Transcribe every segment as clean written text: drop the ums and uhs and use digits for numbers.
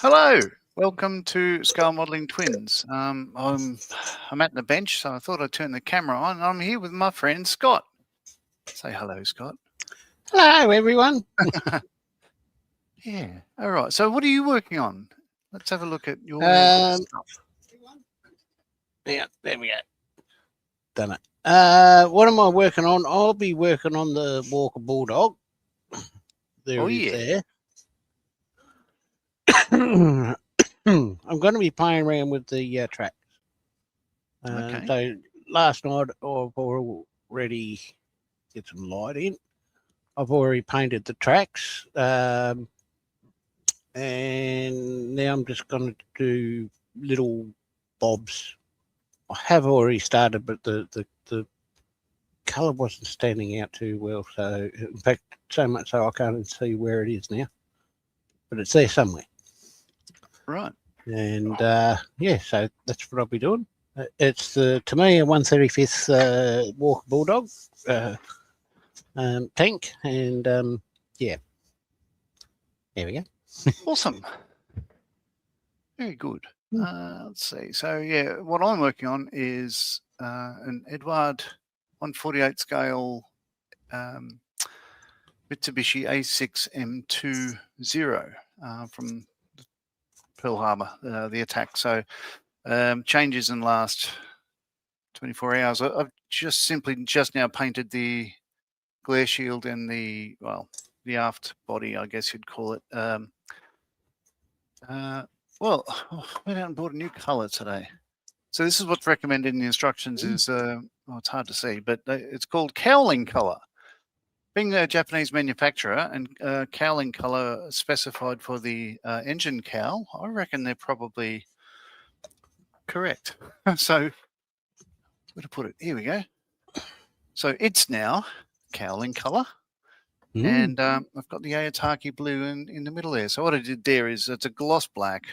Hello, welcome to Scale Modelling Twins. I'm at the bench, so I thought I'd turn the camera on. I'm here with my friend Scott. Say hello, Scott. Hello, everyone. Yeah. All right. So, what are you working on? Let's have a look at your stuff. Yeah, there we go. Done it. What am I working on? I'll be working on the Walker Bulldog. There it is there. I'm going to be playing around with the tracks. Okay. So last night I've already get some light in. I've already painted the tracks, and now I'm just going to do little bobs. I have already started, but the colour wasn't standing out too well. So, in fact, so much so I can't even see where it is now. But it's there somewhere. Right. And yeah, so that's what I'll be doing. It's to me a 1/35th Walker Bulldog tank, and yeah, there we go. Awesome. Very good. Let's see. So yeah, what I'm working on is an Edward 1/48 scale Mitsubishi A6M20 from Pearl Harbor, the attack. So changes in the last 24 hours. I've just now painted the glare shield and the aft body, I guess you'd call it. Well, I went out and bought a new color today. So this is what's recommended in the instructions is, it's hard to see, but it's called cowling color. Being a Japanese manufacturer and cowling color specified for the engine cowl, I reckon they're probably correct. So where to put it? Here we go. So it's now cowling color. And I've got the Ayataki blue in the middle there. So what I did there is it's a gloss black,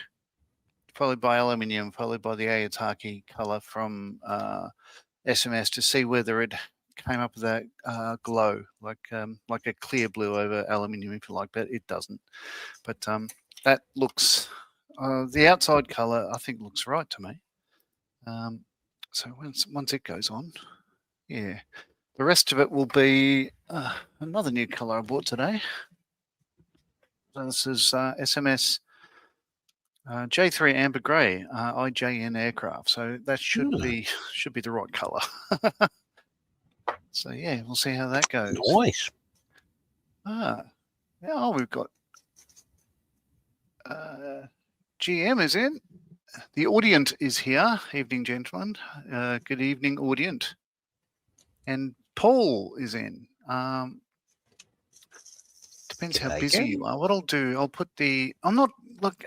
followed by aluminium, followed by the Ayataki color from SMS to see whether it came up with that glow, like a clear blue over aluminium, if you like. But it doesn't. But that looks, the outside color, I think, looks right to me. So once it goes on, yeah. The rest of it will be another new color I bought today. So this is SMS J3 Amber Grey, IJN aircraft. So that should be the right color. So yeah, we'll see how that goes. Nice. Yeah, we've got GM is in. The Audient is here. Evening, gentlemen. Good evening, Audient. And Paul is in. Depends how busy you are. What I'll do, I'll put the. I'm not look.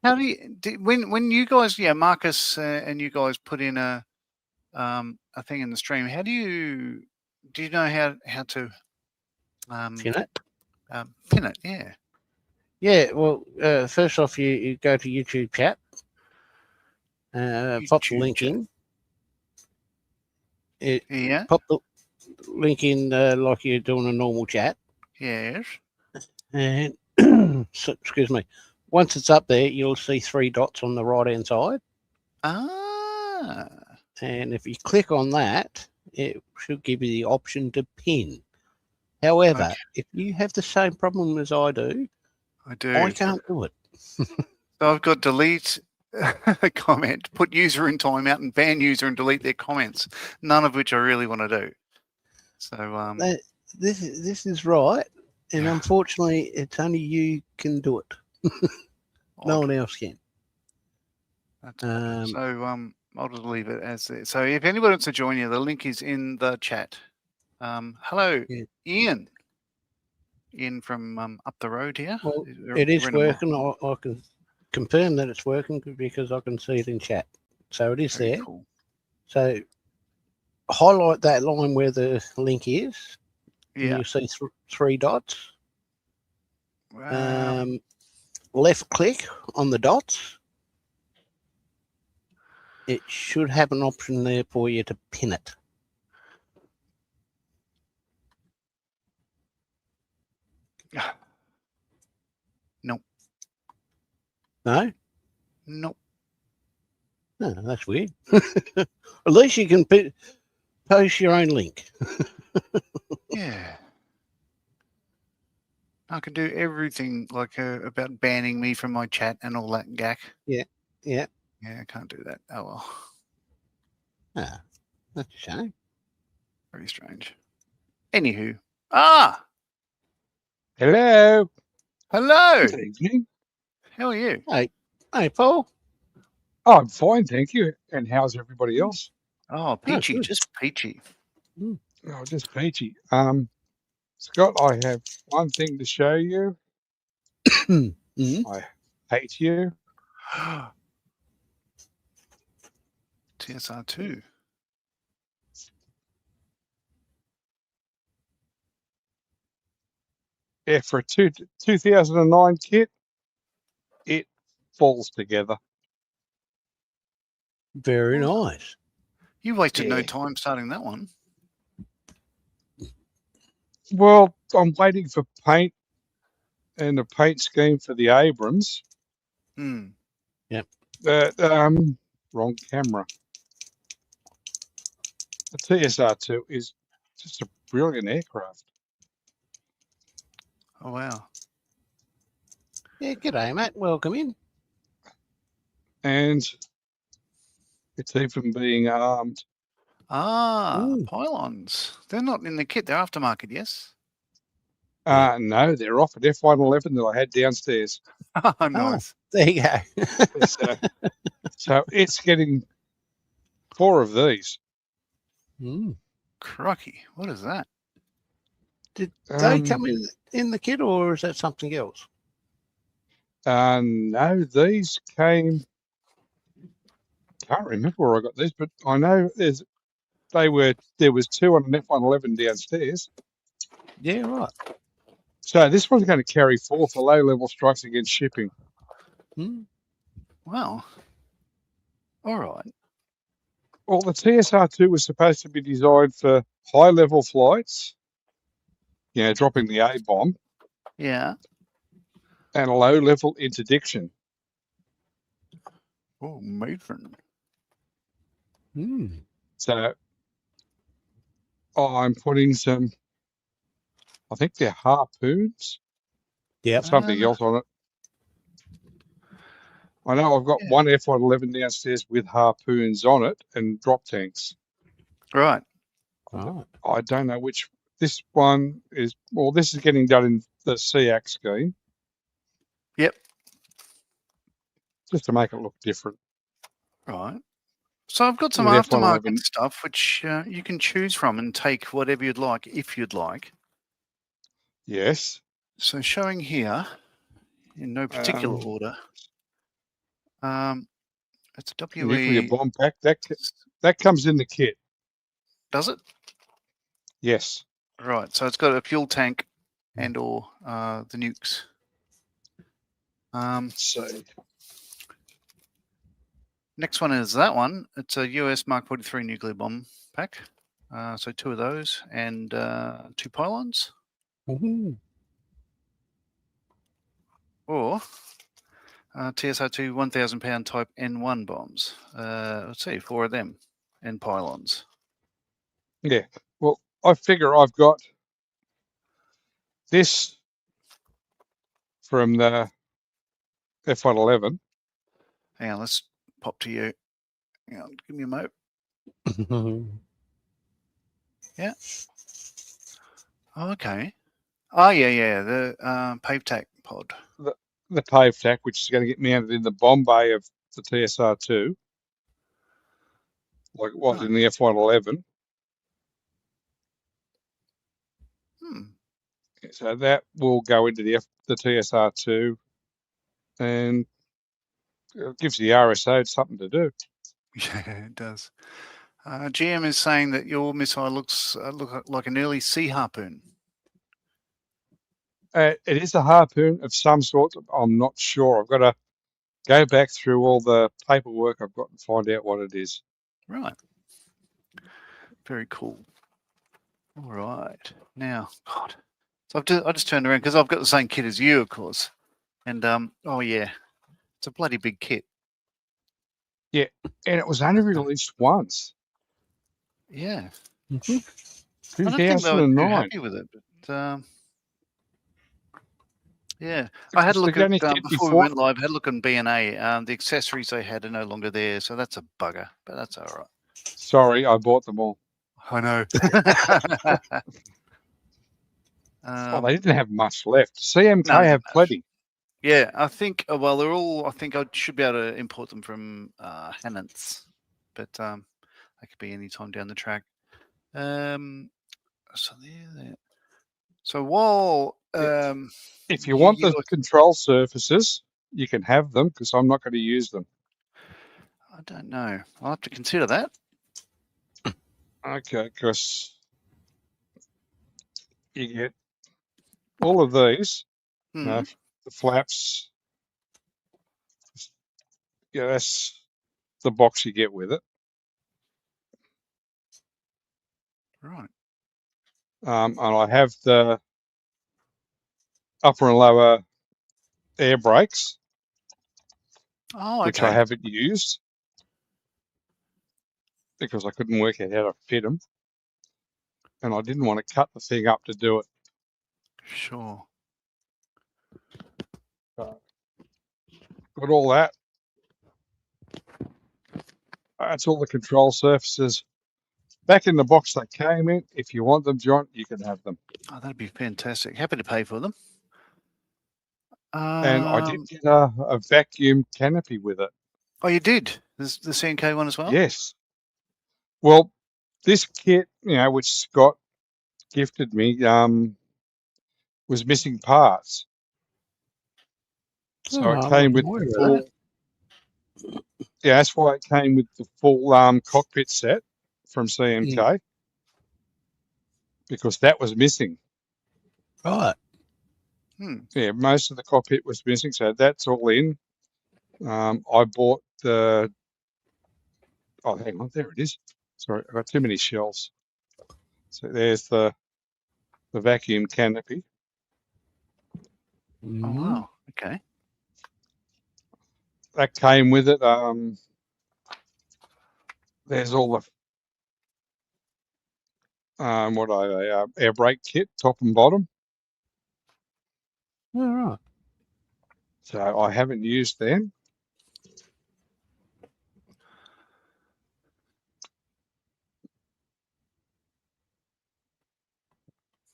How do you when you guys, Marcus and you guys put in a thing in the stream? How do you know how to Pin it? Pin it? Yeah. Yeah. Well, first off, you go to YouTube chat. Pop the link in. Pop the link in like you're doing a normal chat. Yes. And excuse me. Once it's up there, you'll see 3 dots on the right-hand side. Ah. And if you click on that, it should give you the option to pin. However, if you have the same problem as I do, I can't do it. So I've got delete a comment, put user in timeout, and ban user and delete their comments. None of which I really want to do. So this is right, and unfortunately, it's only you can do it. No one else can. So I'll just leave it as there. So if anybody wants to join you, the link is in the chat. Hello, Ian. Ian from up the road here. Well, it is working. I can confirm that it's working because I can see it in chat. So it is there. Cool. So highlight that line where the link is. Yeah. You'll see 3 dots. Wow. Left click on the dots. It should have an option there for you to pin it. No. No? Nope. No, that's weird. At least you can post your own link. Yeah. I can do everything like about banning me from my chat and all that gack. Yeah. Yeah, I can't do that. Oh well. Ah, that's a shame. Very strange. Anywho. Ah! Hello. Hello! Good evening. How are you? Hey, Paul. Oh, I'm fine, thank you. And how's everybody else? Oh, peachy, good. just peachy. Oh, just peachy. Scott, I have one thing to show you. Mm. I hate you. TSR2. Yeah, for a 2009 kit, it falls together. Very nice. You wasted no Yeah. time starting that one. Well, I'm waiting for paint and a paint scheme for the Abrams. Hmm. Wrong camera. The TSR2 is just a brilliant aircraft. Oh wow. Yeah, g'day, mate. Welcome in. And it's even being armed. Ah, Ooh. pylons. They're not in the kit, they're aftermarket, yes? No, they're off at F111 that I had downstairs. Oh, nice. There you go. So it's getting 4 of these. Crikey, what is that? Did they Um, come in the kit, or is that something else? no, these came. Can't remember where I got these, but I know there was 2 on an F111 downstairs. Yeah, right. So this one's going to carry 4 for low-level strikes against shipping. Wow. All right. Well, the TSR2 was supposed to be designed for high-level flights, dropping the A-bomb, Yeah. and a low-level interdiction. Oh, matron. So I'm putting some, I think they're harpoons. Yep. Something else on it. I know I've got one F111 downstairs with harpoons on it and drop tanks. Right. Right. I don't know which. This one is, well, this is getting done in the SEAC scheme. Yep. Just to make it look different. Right. So I've got some With aftermarket F111. stuff which you can choose from and take whatever you'd like, if you'd like. Yes. So showing here, in no particular order, it's a Nuclear WE. bomb pack. That comes in the kit. Does it? Yes. Right. So it's got a fuel tank and or the nukes. So next one is that one. It's a US Mark 43 nuclear bomb pack. So 2 of those and 2 pylons. Or TSR2 1,000-pound type N1 bombs. Let's see, 4 of them and pylons. yeah. Well, I figure I've got this from the F111. Hang on, let's pop to you. Hang on, give me a moment. Yeah. Oh, okay. Oh, yeah. The pave tack pod. The pave tack, which is going to get mounted in the bomb bay of the TSR2, like it was in the F111. So that will go into the TSR2, and it gives the RSO something to do. Yeah, it does. GM is saying that your missile looks look like an early sea harpoon. It is a harpoon of some sort. I'm not sure. I've got to go back through all the paperwork I've got and find out what it is. Right. Very cool. All right. Now, God. So I just turned around because I've got the same kit as you, of course. And oh yeah, It's a bloody big kit. And it was only released once, Yeah. Mhm. I don't think they were too 2009. happy with it, but yeah. I had a It's look the at only kit before we before. went live. I had a look on B&A. The accessories they had are no longer there, so that's a bugger. But that's all right. Sorry, I bought them all. I know. They didn't have much left. CMK no, have no. plenty. Yeah, I think. Well, they're all. I think I should be able to import them from Hannants, but that could be any time down the track. So there. So while If you want the look, control surfaces, you can have them because I'm not going to use them. I don't know. I'll have to consider that. Okay, because you get all of these, Hmm. the flaps. Yeah, that's the box you get with it. Right. And I have the upper and lower air brakes, Oh, which I okay. haven't used because I couldn't work out how to fit them. And I didn't want to cut the thing up to do it. Sure. Got all that. That's all the control surfaces. Back in the box they came in. If you want them, John, you can have them. Oh, that'd be fantastic. Happy to pay for them. And I did get a vacuum canopy with it. Oh, you did? There's the C&K one as well? Yes. Well, this kit, which Scott gifted me, was missing parts. So Oh, it I'm came not with aware the of full. Yeah, that's why it came with the full cockpit set from CMK because that was missing. Right. Yeah, most of the cockpit was missing, so that's all in. I bought the. Oh, hang on, there it is. Sorry, I've got too many shells. So there's the vacuum canopy. Oh, wow. Okay. That came with it. There's all the what are they? Air brake kit, top and bottom. All right. So I haven't used them.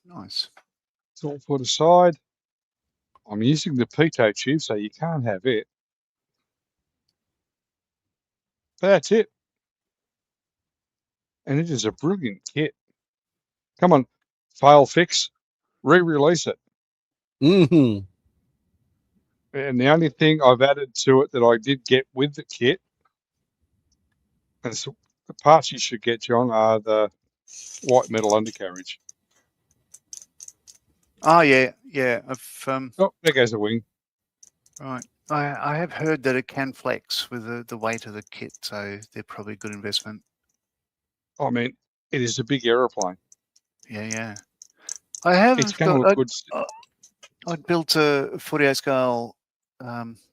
Nice. It's all put aside. I'm using the pitot tube, so you can't have it. But that's it. And it is a brilliant kit. Come on, fail fix, re-release it. Mm-hmm. And the only thing I've added to it that I did get with the kit, and so the parts you should get, John, are the white metal undercarriage. Oh, yeah. Yeah. Oh, there goes the wing. Right. I have heard that it can flex with the weight of the kit, so they're probably a good investment. I mean, it is a big aeroplane. Yeah, yeah. I have It's going to look good. I built a 48 scale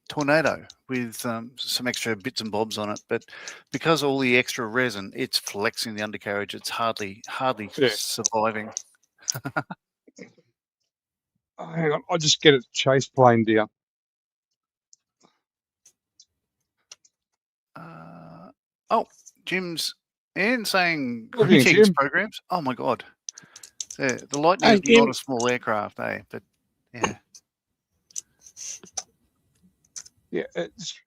Tornado with some extra bits and bobs on it, but because all the extra resin, it's flexing the undercarriage. It's hardly Yeah. surviving. Oh, hang on, I'll just get a chase plane down. Oh, Jim's in saying Looking at greetings Jim. programs. Oh my God. The Lightning Hey, is Jim. not a small aircraft, eh? But yeah. Yeah,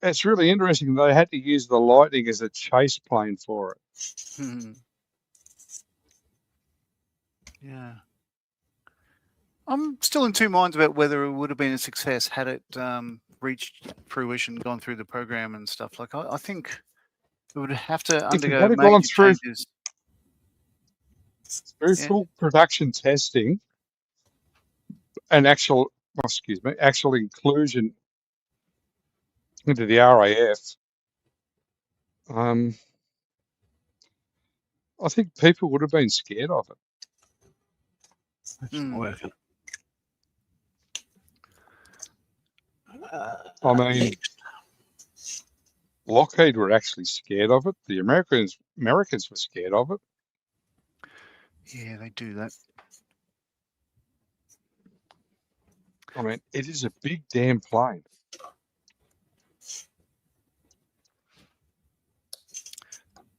it's really interesting. They had to use the Lightning as a chase plane for it. Hmm. Yeah. I'm still in two minds about whether it would have been a success had it reached fruition, gone through the program and stuff. Like I think it would have to If it undergo had gone major through changes. Yeah. full production testing and actual inclusion into the RAF, I think people would have been scared of it. That's not working. I mean, Next. Lockheed were actually scared of it. The Americans were scared of it. Yeah, they do that. I mean, it is a big damn plane.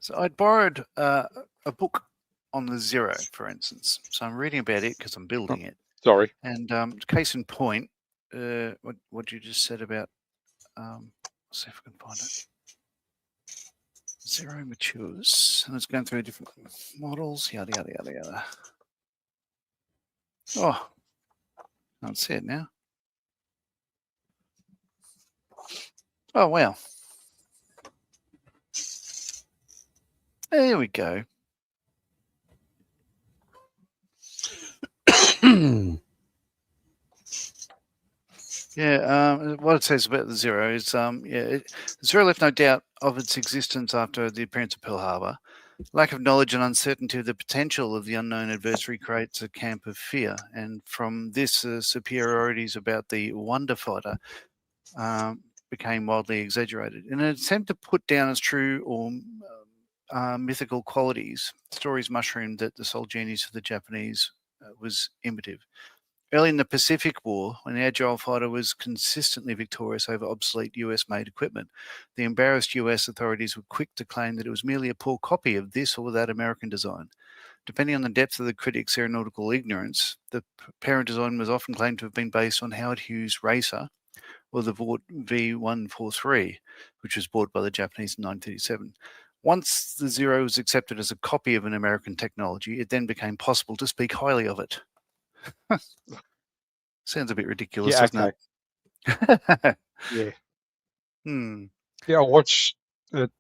So I'd borrowed a book on the Zero, for instance. So I'm reading about it because I'm building it. Sorry. And case in point, what you just said about, let's see if I can find it. Zero matures, and it's going through different models, yada, yada, yada, yada. Oh, I don't see it now. Oh, wow. There we go. Yeah, what it says about the Zero is, the Zero left no doubt of its existence after the appearance of Pearl Harbor. Lack of knowledge and uncertainty of the potential of the unknown adversary creates a camp of fear, and from this, superiorities about the Wonder Fighter became wildly exaggerated. In an attempt to put down as true or mythical qualities, stories mushroomed that the sole genius of the Japanese was imitative. Early in the Pacific War, when the Agile fighter was consistently victorious over obsolete US-made equipment, the embarrassed US authorities were quick to claim that it was merely a poor copy of this or that American design. Depending on the depth of the critics' aeronautical ignorance, the parent design was often claimed to have been based on Howard Hughes' Racer or the Vought V143, which was bought by the Japanese in 1937. Once the Zero was accepted as a copy of an American technology, it then became possible to speak highly of it. Sounds a bit ridiculous, Yeah, doesn't okay. it? Yeah. Yeah, I watched a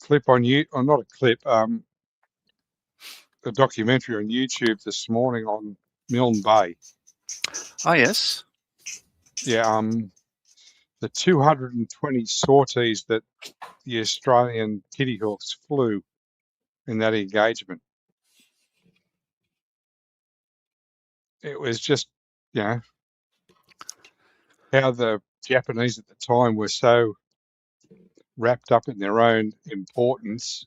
clip on you, or not a clip, a documentary on YouTube this morning on Milne Bay. Oh, yes. Yeah, the 220 sorties that the Australian Kitty Hawks flew in that engagement. It was just, how the Japanese at the time were so wrapped up in their own importance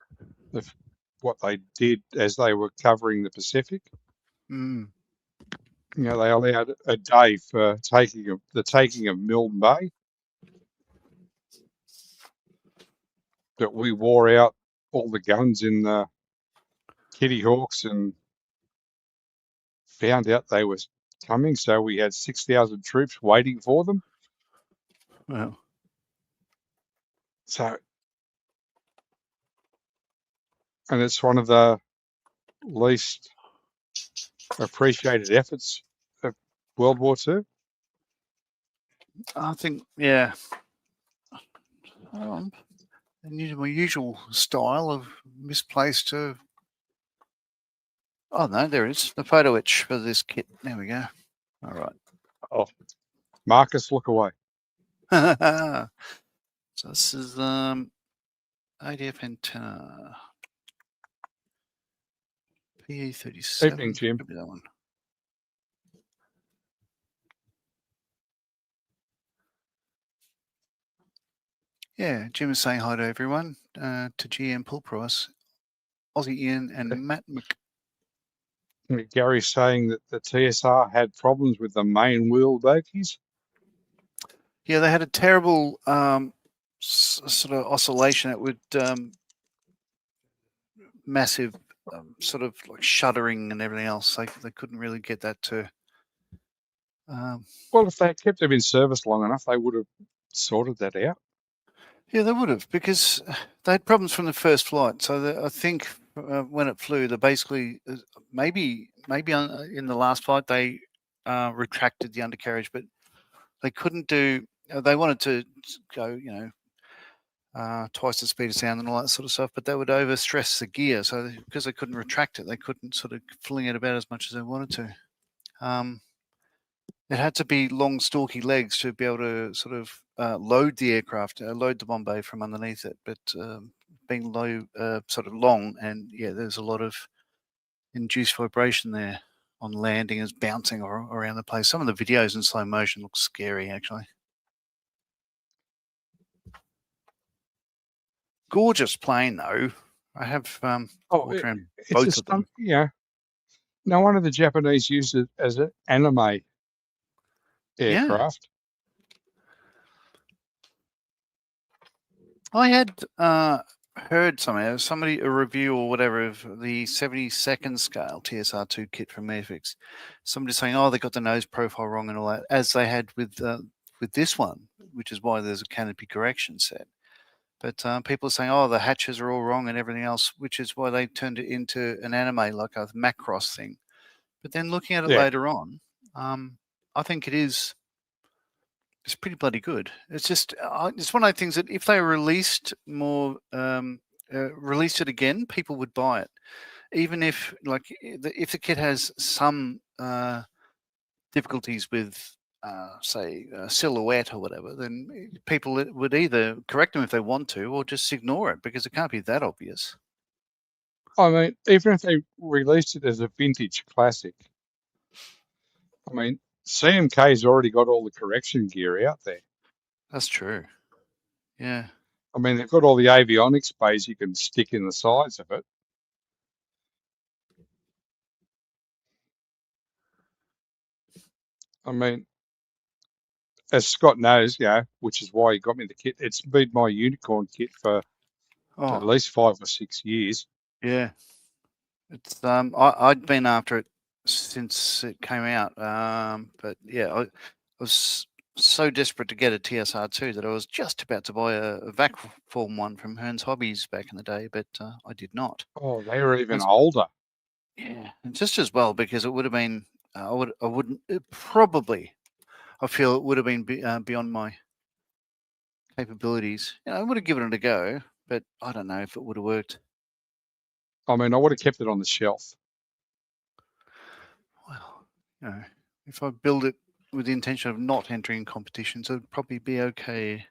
of what they did as they were covering the Pacific. Mm. They allowed a day for the taking of Milne Bay, but we wore out all the guns in the Kitty Hawks and found out they were coming. So we had 6,000 troops waiting for them. Well, So, and it's one of the least appreciated efforts of World War II. I think, yeah. My usual style of misplaced. Oh no, there it is. The photo etch for this kit. There we go. All right. Oh, Marcus, look away. So this is ADF antenna. PE37. Evening, Jim. Could be that one. Yeah, Jim is saying hi to everyone, to GM Pull Price, Aussie Ian, and Matt Gary's saying that the TSR had problems with the main wheel bogies. Yeah, they had a terrible sort of oscillation. It would massive sort of like shuddering and everything else. They couldn't really get that to. Well, if they had kept them in service long enough, they would have sorted that out. Yeah, they would have, because they had problems from the first flight. So I think when it flew, they basically maybe in the last flight they retracted the undercarriage, but they couldn't do. They wanted to go, twice the speed of sound and all that sort of stuff, but they would overstress the gear. So because they couldn't retract it, they couldn't sort of fling it about as much as they wanted to. It had to be long, stalky legs to be able to sort of load the aircraft, load the bomb bay from underneath it. But being low, sort of long, and yeah, there's a lot of induced vibration there on landing, as bouncing around the place. Some of the videos in slow motion look scary, actually. Gorgeous plane, though. I have walked around both of them. Yeah. No wonder the Japanese used it as an anime aircraft. I had heard somebody a review or whatever of the 72nd scale TSR2 kit from Airfix. Somebody saying, "Oh, they got the nose profile wrong and all that," as they had with this one, which is why there's a canopy correction set. But people are saying, "Oh, the hatches are all wrong and everything else," which is why they turned it into an anime, like a Macross thing. But then looking at it later on, I think it's pretty bloody good. It's just it's one of those things that if they released more, released it again, people would buy it, even if if the kit has some difficulties with say silhouette or whatever, then people would either correct them if they want to, or just ignore it because it can't be that obvious. I mean, even if they released it as a vintage classic, I mean, CMK's already got all the correction gear out there. That's true. Yeah. I mean, they've got all the avionics bays you can stick in the sides of it. I mean, as Scott knows, which is why he got me the kit, it's been my unicorn kit for at least 5 or 6 years. Yeah. It's I'd been after it since it came out. But yeah, I was so desperate to get a TSR2 that I was just about to buy a vac form one from Hearn's Hobbies back in the day, but I did not. Oh, they were even older. Yeah, and just as well because it would have been I wouldn't probably I feel it would have been beyond my capabilities. I would have given it a go, but I don't know if it would have worked. I mean, I would have kept it on the shelf. Well, if I build it with the intention of not entering competitions, it would probably be okay.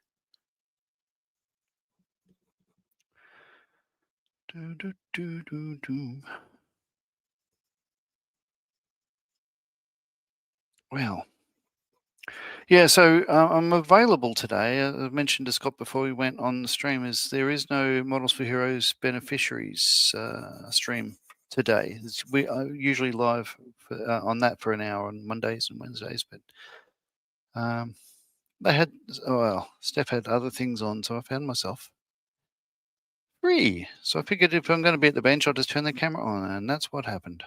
Well, yeah, so I'm available today. I mentioned to Scott before we went on the stream there is no Models for Heroes beneficiaries stream today. We are usually live on that for an hour on Mondays and Wednesdays, but they had, Steph had other things on, so I found myself free. So I figured if I'm going to be at the bench, I'll just turn the camera on, and that's what happened.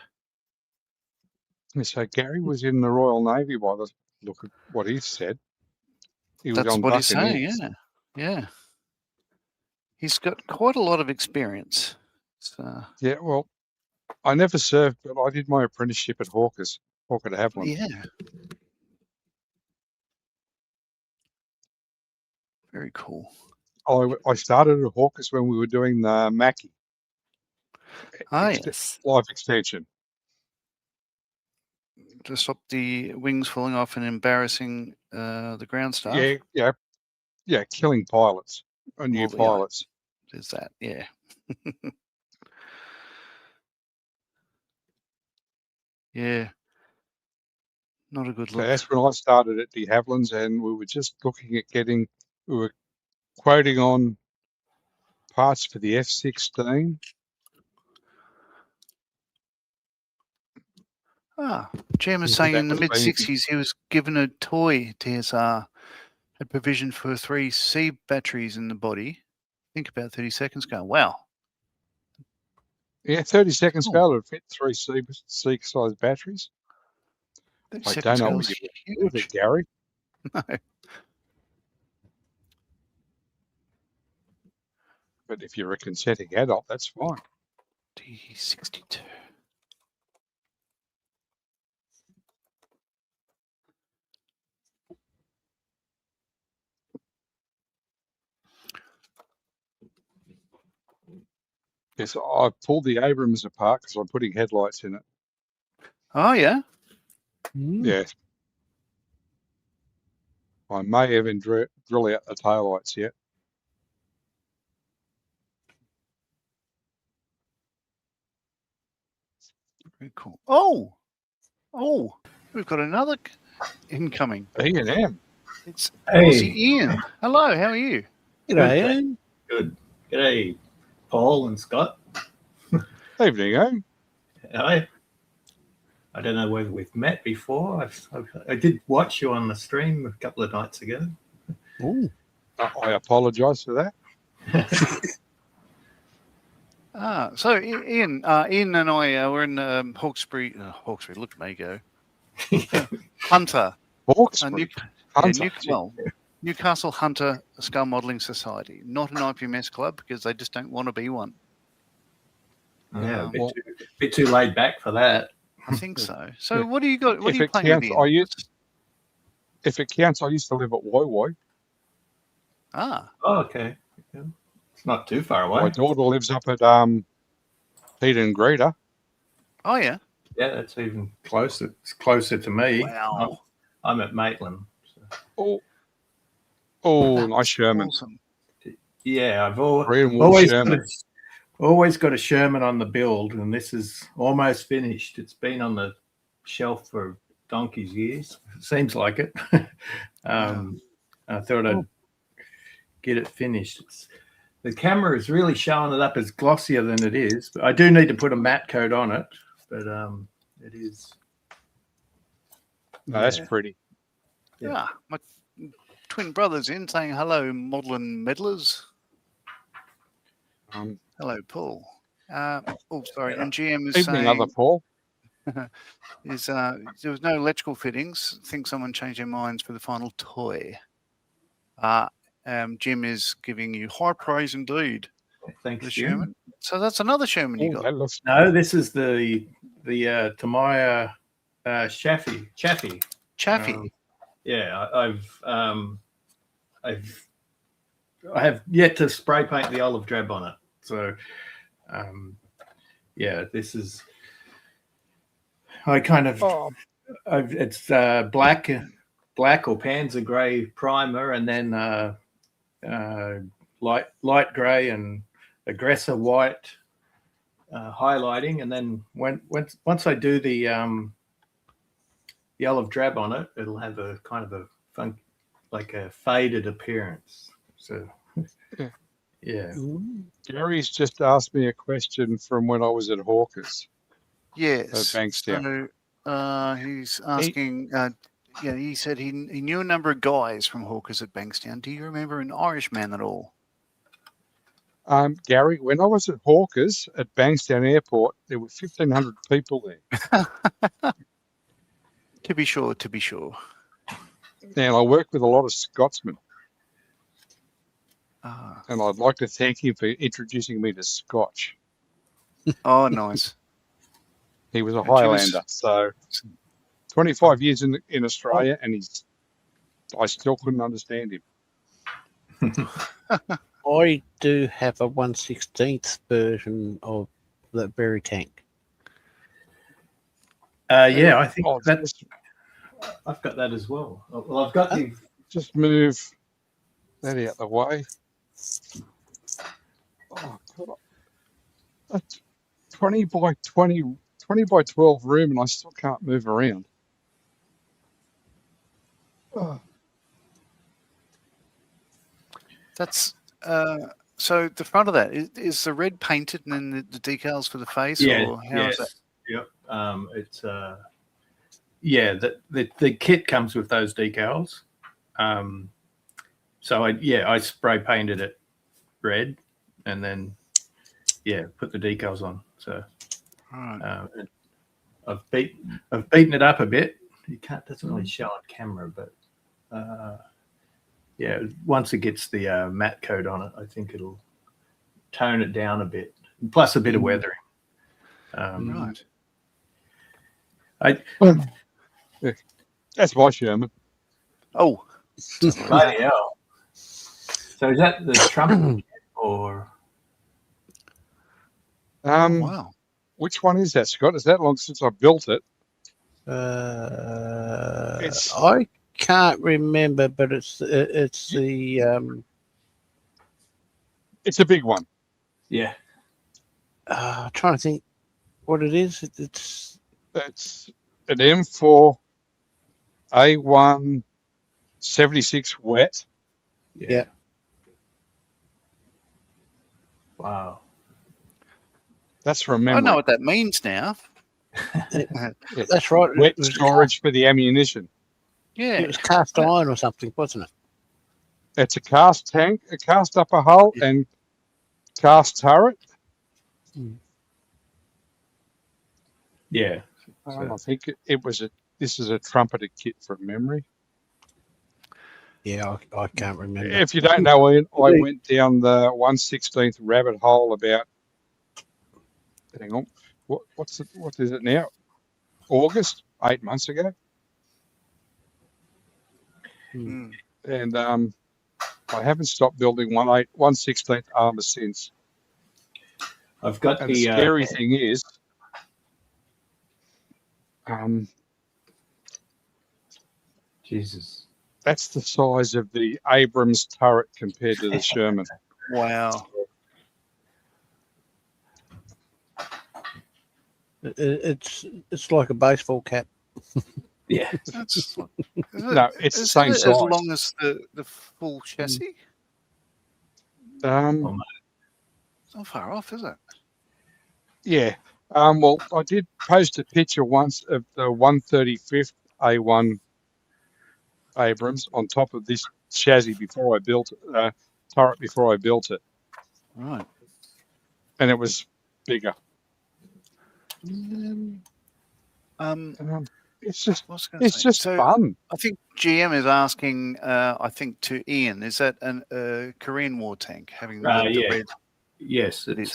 So Gary was in the Royal Navy by the look at what he said. He was That's on what he's Buccaneers. saying, yeah. He's got quite a lot of experience. So. Yeah, well, I never served, but I did my apprenticeship at Hawker de Havilland. Yeah. Very cool. I started at Hawkers when we were doing the Mackie. Yes. Life extension. To stop the wings falling off and embarrassing the ground staff. Yeah, killing pilots, new pilots. There's that, yeah. Yeah. Not a good look. So that's when I started at de Havilland's, and we were just looking at we were quoting on parts for the F-16. Jim is saying in the mid-60s he was given a toy TSR, had provision for 3 C batteries in the body. Think about 30-second scale. Wow. Yeah, 30-second scale would fit 3 C-size batteries. I don't know what you do with it, Gary. No. But if you're a consenting adult, that's fine. D62. Yes, I pulled the Abrams apart because I'm putting headlights in it. Oh, yeah? Yeah. I may even drill out the taillights yet. Very cool. Oh, we've got another incoming. E&M. It's Aussie Ian. Hello, how are you? G'day, Ian. Good. G'day, Paul and Scott. Evening, eh? Hi. I don't know whether we've met before. I did watch you on the stream a couple of nights ago. Ooh. I apologise for that. So Ian and I were in Hawkesbury. Look at me go. Hunter. Hawkesbury. Hunter. Newcastle Hunter Skull Modelling Society, not an IPMS club because they just don't want to be one. Yeah, a bit too laid back for that. I think so. So what do you got? What are you playing with, Ian? If it counts, I used to live at Woy. Ah. Oh, okay. Yeah. It's not too far away. My daughter lives up at Peter and Greta. Oh, yeah. Yeah, that's even closer. It's closer to me. Wow. I'm at Maitland. So. Oh, nice Sherman. Awesome. Yeah, I've always got a Sherman on the build, and this is almost finished. It's been on the shelf for donkey's years. It seems like it. I thought I'd get it finished. The camera is really showing it up as glossier than it is. But I do need to put a matte coat on it, but it is. No, that's pretty. Yeah, my twin brothers in saying hello, modelling meddlers. Hello, Paul. Sorry, and GM is Evening, saying, other Paul. there was no electrical fittings. I think someone changed their minds for the final toy. Jim is giving you high praise indeed. Thanks, Sherman. So that's another Sherman you got. No, this is the Tamaya Chaffee. Chaffee. Yeah, I have yet to spray paint the olive drab on it. So, this is. I kind of. It's black or Panzer grey primer, and then light grey and aggressor white highlighting, and then once I do the olive drab on it, it'll have a kind of a fun, like a faded appearance. So, yeah. Gary's just asked me a question from when I was at Hawkers. Yes. At Bankstown. So he's asking. He said he knew a number of guys from Hawkers at Bankstown. Do you remember an Irishman at all? Gary, when I was at Hawkers at Bankstown Airport, there were 1,500 people there. To be sure. And I worked with a lot of Scotsmen. And I'd like to thank him for introducing me to Scotch. Oh, nice. He was a Highlander. So 25 years in Australia, and I still couldn't understand him. I do have a 1/16th version of the berry tank. I think I've got that as well. Well, I've got the. Just move that out the way. Oh, God. A 20 by 12 room, and I still can't move around. Oh. That's so the front of that is the red painted and then the decals for the face. Or how is that? Yep. It's the kit comes with those decals. So I spray painted it red and then put the decals on. So I've beaten it up a bit. Doesn't really show on camera, but once it gets the matte coat on it, I think it'll tone it down a bit. Plus a bit of weathering. Right. That's my Sherman. Oh, bloody hell! So is that the trumpet or? Wow. Which one is that, Scott? Is that long since I built it? I can't remember, but it's the. It's a big one. Yeah. I'm trying to think what it is. It's an M4 A1 76 wet. Yeah. Wow. That's from I memory. know what that means now. That's right. Wet It was storage for the ammunition. Yeah. It was cast iron or something, wasn't it? It's a cast tank, a cast upper hull, and cast turret. Yeah. I think it was this is a trumpeter kit from memory. Yeah, I can't remember. If you don't know, Ian, I went down the 1/16th rabbit hole about. Hang on, what is it now? August, 8 months ago, and I haven't stopped building 1/16th armor since. I've got And the scary thing is, Jesus. that's the size of the Abrams turret compared to the Sherman. Wow. It's like a baseball cap. Yeah. No, it's the same as size. long as the full chassis. It's not far off, is it? Yeah. Well, I did post a picture once of the 135th A1 Abrams on top of this chassis before I built it, turret before I built it. Right. And it was bigger. It's just fun. I think GM is asking, I think to Ian, is that a Korean War tank having the red? Yes, it's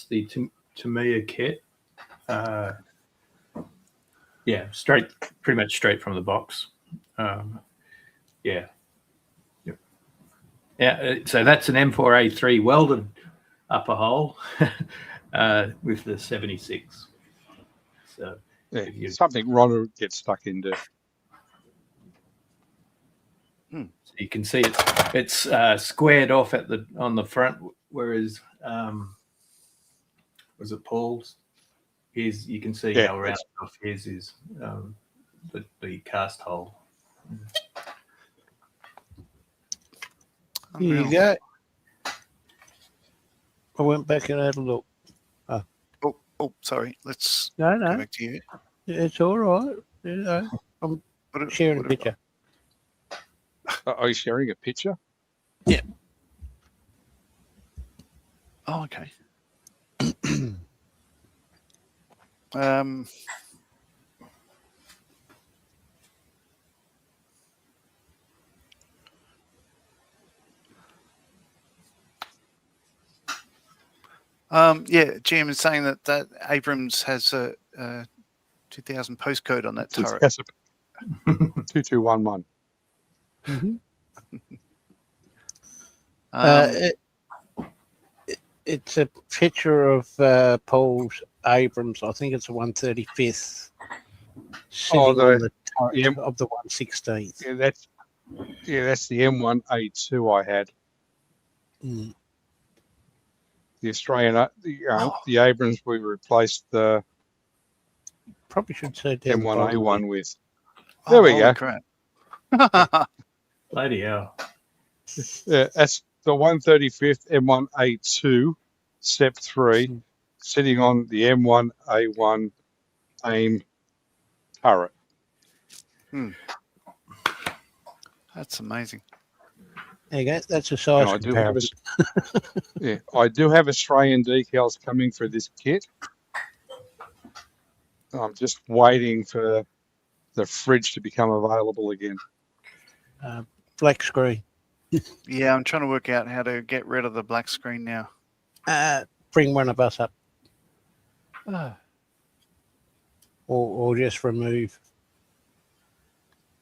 the Tamiya kit. Pretty much straight from the box. Yeah. So that's an M4A3 welded upper hull with the 76. So something Ronald gets stuck into. So you can see it's squared off on the front, whereas was it Paul's? You can see how round off his is the cast hole. Here you go. I went back and had a look. Oh, sorry. Let's go back to you. It's all right. I'm sharing a picture. Are you sharing a picture? Yeah. Oh, okay. GM is saying that Abrams has a 2000 postcode on that turret. 2211. It's a picture of Paul's Abrams. I think it's a 135th sitting on the turret of the 116th. Yeah, that's the M1A2 I had. The Australian, the Abrams we replaced the probably should say M1A1 with. There we go. Crap. Bloody hell. Yeah, that's the 135th M1A2 Step 3 sitting on the M1A1 AIM turret. That's amazing. There you go. That's a size comparison. I do have Australian decals coming for this kit. I'm just waiting for the fridge to become available again. Black screen. Yeah, I'm trying to work out how to get rid of the black screen now. Bring one of us up. Or just remove.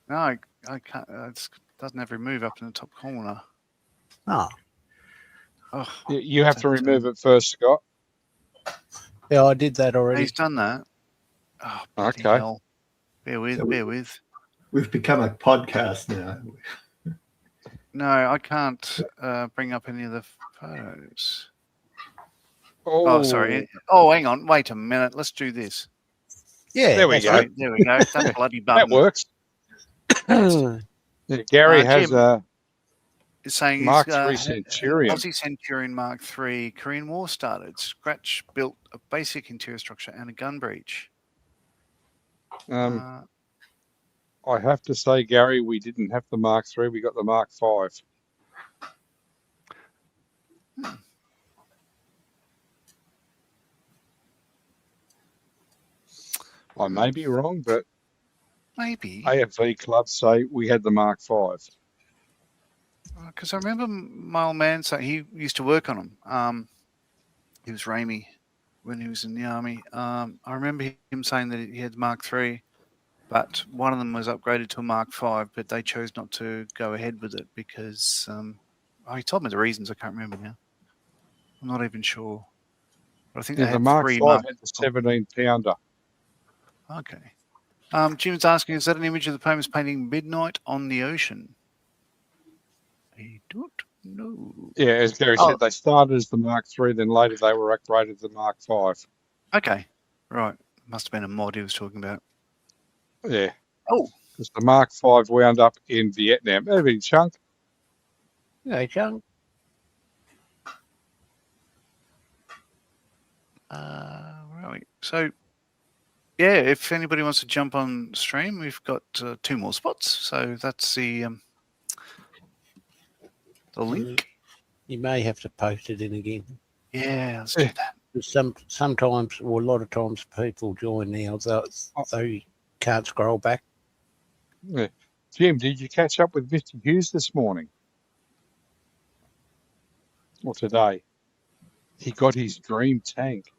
No, I can't. It doesn't have remove up in the top corner. Oh. You have to remove it first, Scott. Yeah, I did that already. He's done that. Oh, okay. Hell. Bear with. We've become a podcast now. No, I can't bring up any of the photos. Oh, sorry. Oh, hang on. Wait a minute. Let's do this. Yeah, there we go. Right. There we go. That bloody button. That works. Gary has is saying Mark he's III Centurion. Aussie Centurion Mark III. Korean War started. Scratch built a basic interior structure and a gun breech. I have to say, Gary, we didn't have the Mark III. We got the Mark V. I may be wrong, but maybe AFV clubs say we had the Mark V. Because I remember my old man saying he used to work on them. He was Ramey when he was in the army. I remember him saying that he had Mark III, but one of them was upgraded to a Mark V, but they chose not to go ahead with it because he told me the reasons. I can't remember now. I'm not even sure. But I think they The had Mark three V Mark. had the 17-pounder. Okay. Jim's asking, is that an image of the famous painting Midnight on the Ocean? I don't know. Yeah, as Gary said, they started as the Mark III, then later they were upgraded to the Mark V. Okay, right. Must have been a mod he was talking about. Yeah. Oh. Because the Mark V wound up in Vietnam. Hey, Chunk. Hey, Chunk. Where are we? So, yeah, if anybody wants to jump on stream, we've got 2 more spots. So that's the link. You may have to post it in again. Yeah, let's do that. Sometimes, or a lot of times, people join now, they can't scroll back. Yeah. Jim, did you catch up with Mr. Hughes this morning? Or today? He got his dream tank.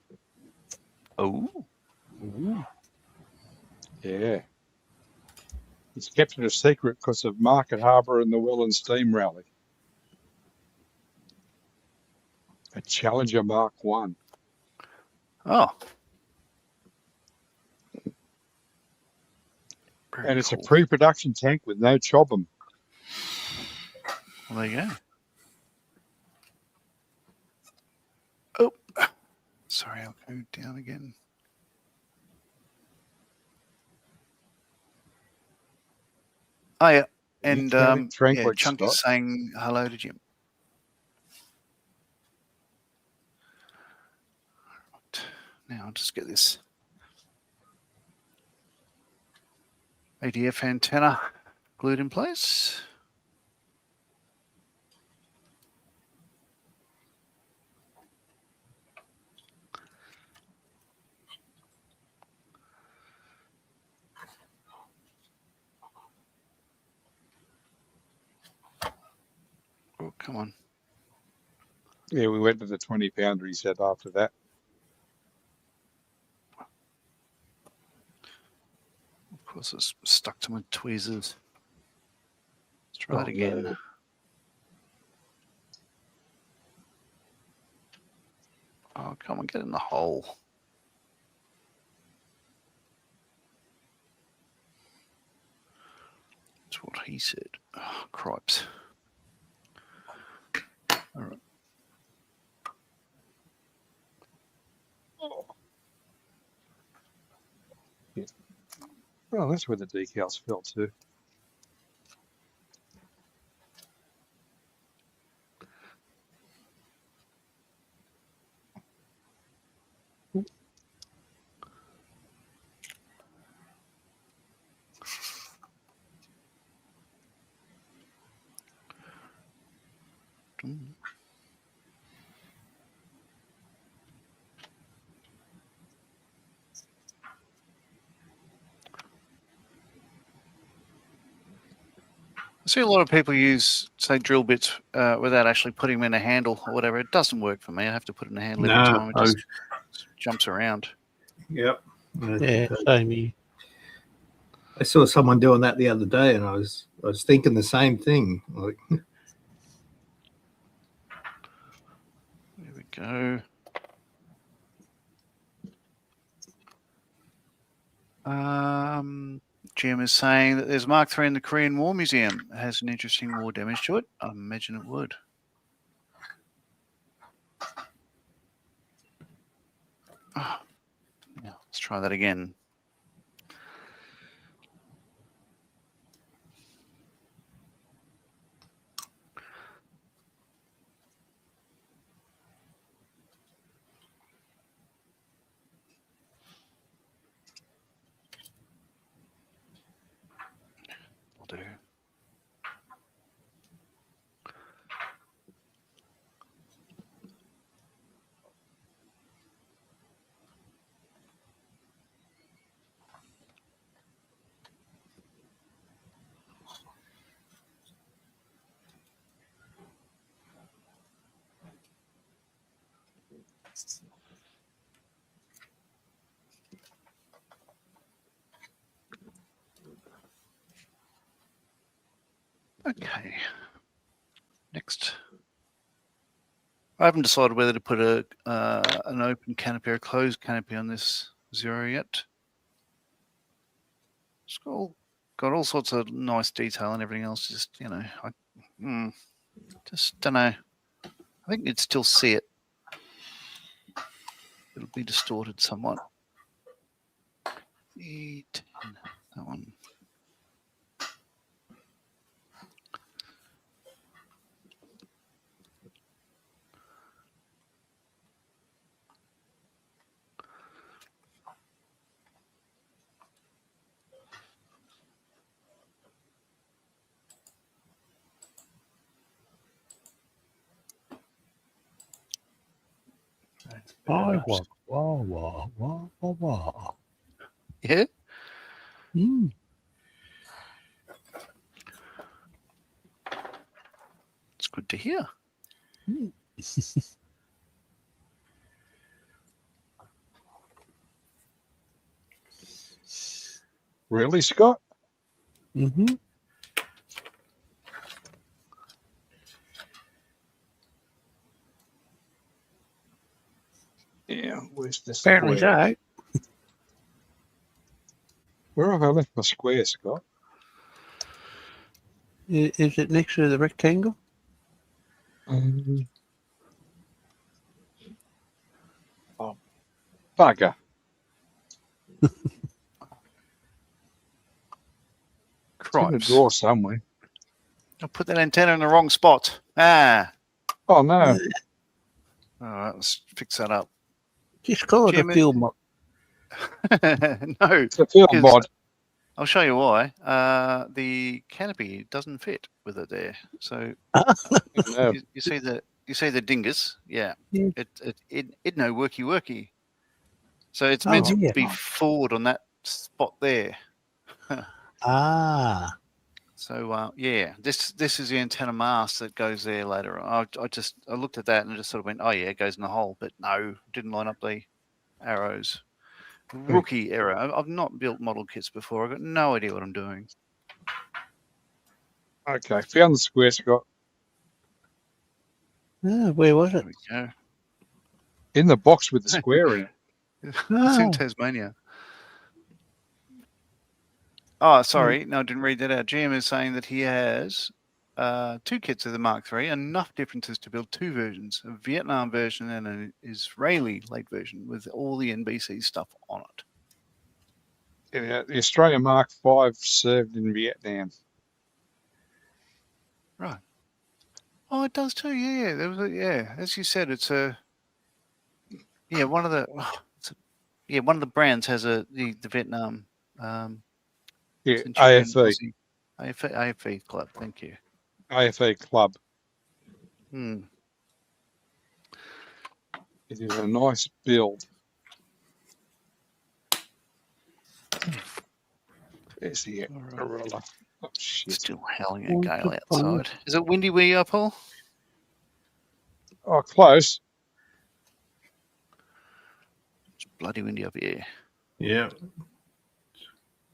Oh. Ooh. Yeah. He's kept it a secret because of Market Harbour and the Welland Steam Rally. A Challenger Mark I. Oh. And it's a pre-production tank with no chobham. Well, there you go. Oh, sorry, I'll go down again. Oh, yeah. And Chunk is saying hello to Jim. Now I'll just get this ADF antenna glued in place. Oh, come on. Yeah, we went to the 20-pounder, he said, after that. Of course, it's stuck to my tweezers. Let's try that again. No. Oh, come on, get in the hole. That's what he said. Oh, cripes. All right. Yeah. Oh, that's where the decals fell too. I see a lot of people use, say, drill bits without actually putting them in a handle or whatever. It doesn't work for me. I have to put it in a handle every time. It just jumps around. Yep. Yeah, same here. I saw someone doing that the other day, and I was thinking the same thing. Like, there we go. Jim is saying that there's Mark III in the Korean War Museum. It has an interesting war damage to it. I imagine it would. Oh, yeah, let's try that again. do. Okay. Next. I haven't decided whether to put an open canopy or a closed canopy on this 0 yet. It's got all sorts of nice detail and everything else. Just, you know, I just don't know. I think you'd still see it. It'll be distorted somewhat. E10, that one. Wah, wah, wah, wah, wah, wah. Yeah? Mm. It's good to hear. Mm. Really, Scott? Mm-hmm. Yeah, where's the Apparently square? so. Where have I left my square, Scott? Is it next to the rectangle? Oh, bugger. Cripes. It's in the drawer somewhere. I put that antenna in the wrong spot. Ah. Oh, no. All right, let's fix that up. Just call it Jim, a field mod. No, It's a field because mod. I'll show you why. The canopy doesn't fit with it there. So No. you see the dingus. Yeah, Yeah. it no worky. So it's Oh, meant to yeah. be forward on that spot there. Ah. So yeah, this is the antenna mast that goes there later on. I looked at that and I just sort of went, oh yeah, it goes in the hole, but no, didn't line up the arrows. Rookie error. I've not built model kits before. I've got no idea what I'm doing. Okay, found the square, Scott. Ah, where was There it? we go. In the box with the square in it. It's in Oh. Tasmania. Oh, sorry. No, I didn't read that out. GM is saying that he has 2 kits of the Mark III, enough differences to build 2 versions, a Vietnam version and an Israeli late version with all the NBC stuff on it. Yeah, the Australian Mark V served in Vietnam. Right. Oh, it does too. Yeah. There was as you said, it's a one of the one of the brands has the Vietnam Yeah, Centurion AFE. Aussie AFE club. Thank you. AFE Club. Hmm. It is a nice build. There's the Arilla. Oh, shit. Still howling a Once gale upon a- outside. Is it windy where you are, Paul? Oh, close. It's bloody windy up here. Yeah.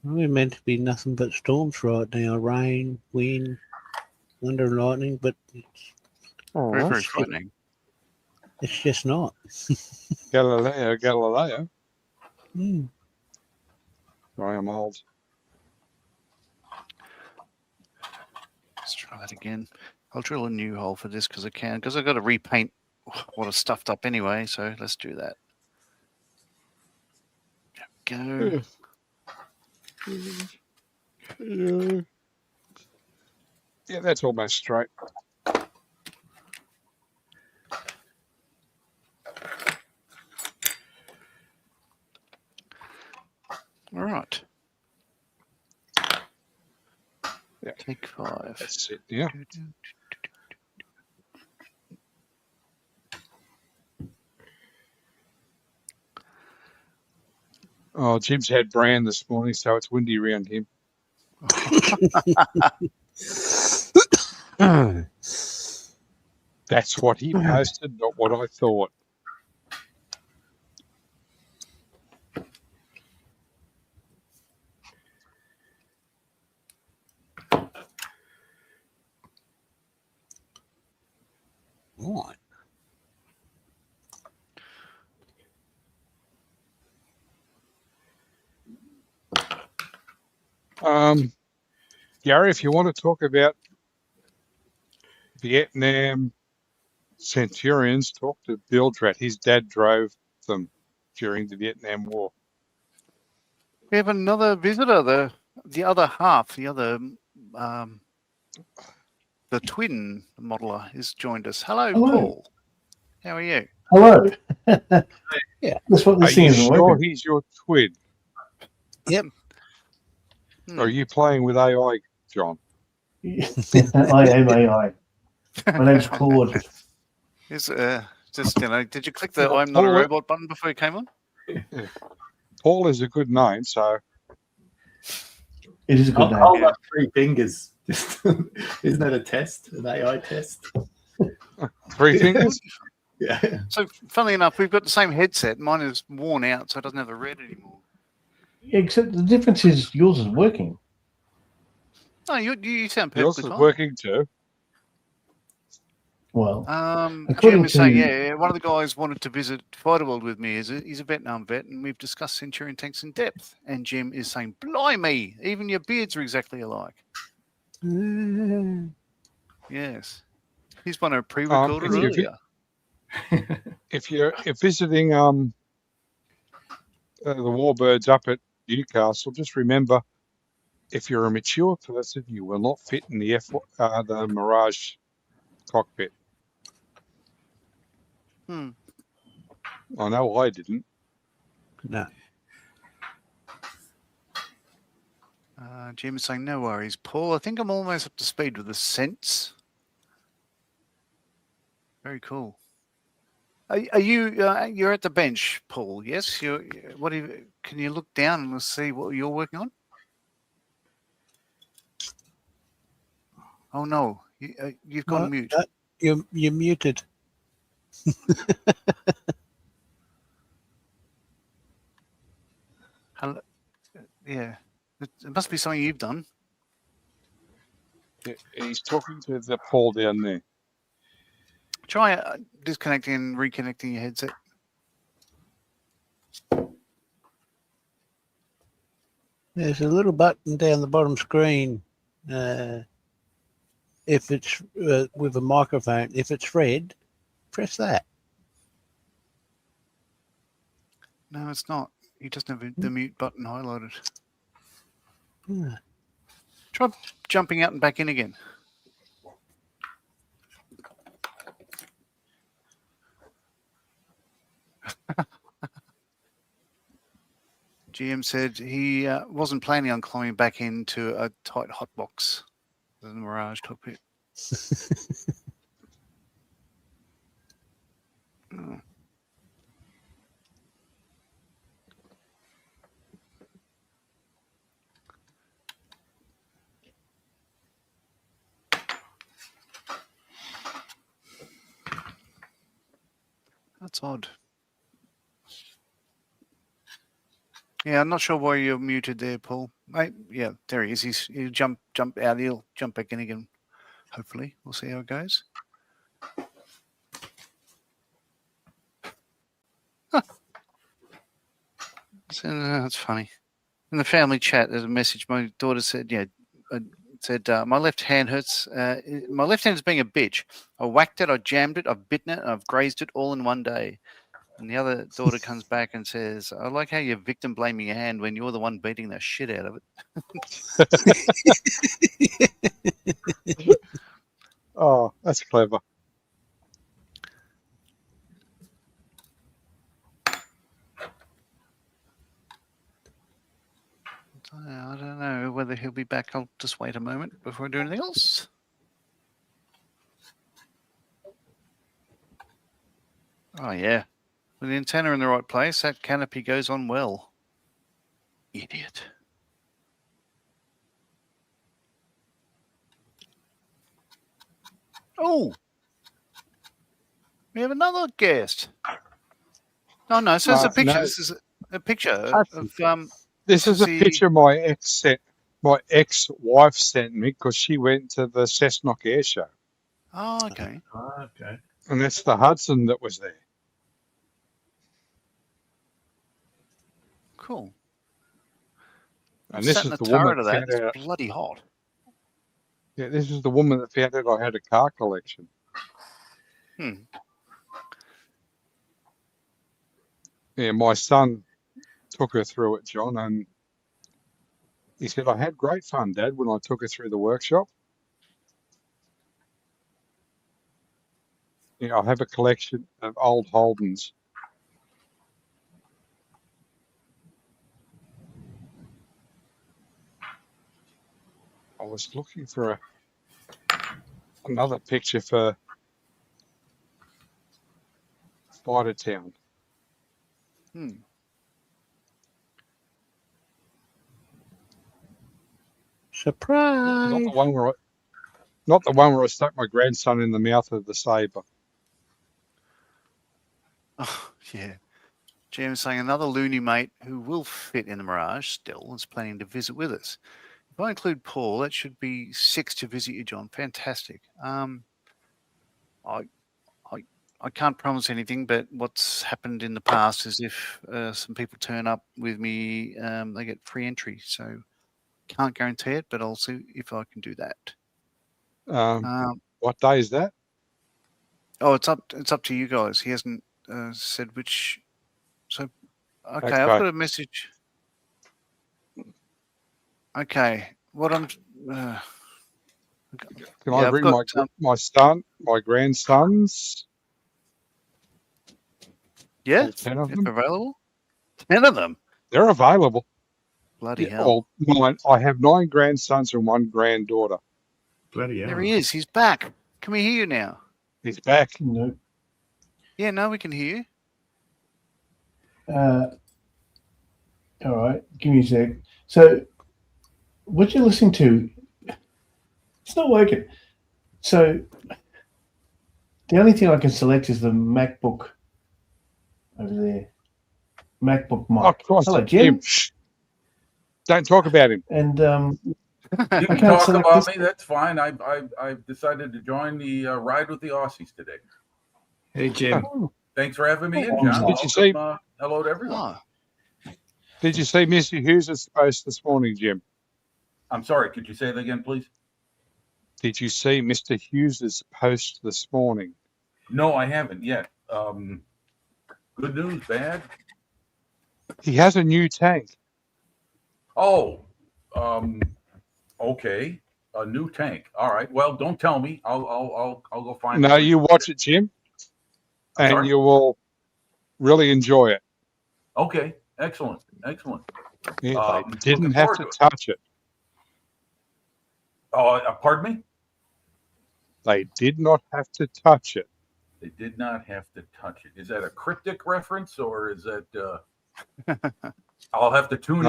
We're meant to be nothing but storms right now. Rain, wind, thunder and lightning, but Very, very shit. frightening. It's just not. Galileo. Mm. Sorry, I'm old. Let's try that again. I'll drill a new hole for this because I can, because I've got to repaint what I've stuffed up anyway. So let's do that. There we go. Yeah, that's almost straight. All right. Take 5. That's it. Yeah. Oh, Jim's had bran this morning, so it's windy around him. That's what he posted, not what I thought. Right. Gary, if you want to talk about Vietnam Centurions, talk to Bildrat. His dad drove them during the Vietnam War. We have another visitor, the other half, the twin modeler has joined us. Hello, Paul. How are you? Hello. Yeah. That's what Are this thing you isn't sure working. he's your twin? Yep. Or are you playing with AI, John? I am AI. My name's Claude. Is just did you click the Well, "I'm not a Paul- robot" button before you came on? Yeah. Paul is a good name, so It is a good name. Hold up 3 fingers. Isn't that a test? An AI test? 3 fingers? Yeah. So, funnily enough, we've got the same headset. Mine is worn out, so it doesn't have the red anymore. Except the difference is yours is working. No, you sound Yours perfectly is fine. working too. Well, Jim according is saying, to yeah, one of the guys wanted to visit Fighter World with me. He's a Vietnam vet, and we've discussed Centurion tanks in depth. And Jim is saying, blimey, even your beards are exactly alike. Yes. He's one of pre-recorded earlier. If you're visiting the Warbirds up at Newcastle, just remember, if you're a mature person, you will not fit in the Mirage cockpit. Hmm. I know I didn't. No. Jim is saying, no worries, Paul. I think I'm almost up to speed with the sense. Very cool. Are you? You're at the bench, Paul? Yes. Can you look down and see what you're working on? Oh no, you've gone mute. You're muted. Hello? Yeah, it must be something you've done. He's talking to the Paul down there. Try disconnecting and reconnecting your headset. There's a little button down the bottom screen. If it's with a microphone, if it's red, press that. No, it's not. You just have the mute button highlighted. Try jumping out and back in again. GM said he wasn't planning on climbing back into a tight hotbox, the Mirage cockpit. Oh. That's odd. Yeah, I'm not sure why you're muted there, Paul. Yeah, there he is. He'll jump out. He'll jump back in again. Hopefully, we'll see how it goes. So, that's funny. In the family chat, there's a message. My daughter said, my left hand hurts. My left hand is being a bitch. I whacked it, I jammed it, I've bitten it, and I've grazed it all in one day. And the other daughter comes back and says, I like how you're victim blaming your hand when you're the one beating the shit out of it. Oh, that's clever. I I don't know whether he'll be back. I'll just wait a moment before I do anything else. Oh, yeah. With the antenna in the right place, that canopy goes on well. Idiot. Oh! We have another guest. Oh, no, so it's a picture. No. This is a picture of... This is a picture my ex-wife sent me because she went to the Cessnock Air Show. Oh, okay. Okay. And that's the Hudson that was there. Cool. And this Sat is in the the woman turret of that that. found out. It's bloody hot. Yeah, this is the woman that found out I had a car collection. Yeah, my son took her through it, John, and he said, I had great fun, Dad, when I took her through the workshop. Yeah, I have a collection of old Holdens. I was looking for another picture for Spider Town. Surprise! Not the one where I stuck my grandson in the mouth of the saber. Oh, yeah. Jim's saying another loony mate who will fit in the Mirage still is planning to visit with us. If I include Paul, that should be 6 to visit you, John. Fantastic. I can't promise anything, but what's happened in the past is if some people turn up with me, they get free entry. So can't guarantee it, but I'll see if I can do that. What day is that? Oh, it's up to you guys. He hasn't said which. So okay, Okay. I've got a message. Okay, what I'm. Can I bring my grandsons? Yeah, All 10 of if them? available. 10 of them. They're available. Bloody Yeah, hell! well, I have 9 grandsons and 1 granddaughter. Bloody hell. There he is. He's back. Can we hear you now? He's back. No. Yeah, no, we can hear you. All right, give me a sec. So, what you're listening to, it's not working. So, the only thing I can select is the MacBook over there. MacBook mic. Oh, Christ. Hello, Jim. Shh. Don't talk about him. And You can can't talk select about this- me. That's fine. I've decided to join the ride with the Aussies today. Hey, Jim. Thanks for having me in, Oh, John. did you see- Hello to everyone. Oh, Did you see Mr. Hughes' post this morning, Jim? I'm sorry. Could you say that again, please? Did you see Mr. Hughes' post this morning? No, I haven't yet. Good news, bad? He has a new tank. Oh, okay. A new tank. All right. Well, don't tell me. I'll go find. No, it. you watch it, Jim, I'm and sorry? you will really enjoy it. Okay. Excellent. Excellent. Yeah, they Looking didn't have forward to to it. touch it. Oh, pardon me. They did not have to touch it. They did not have to touch it. Is that a cryptic reference, or is that? I'll have to tune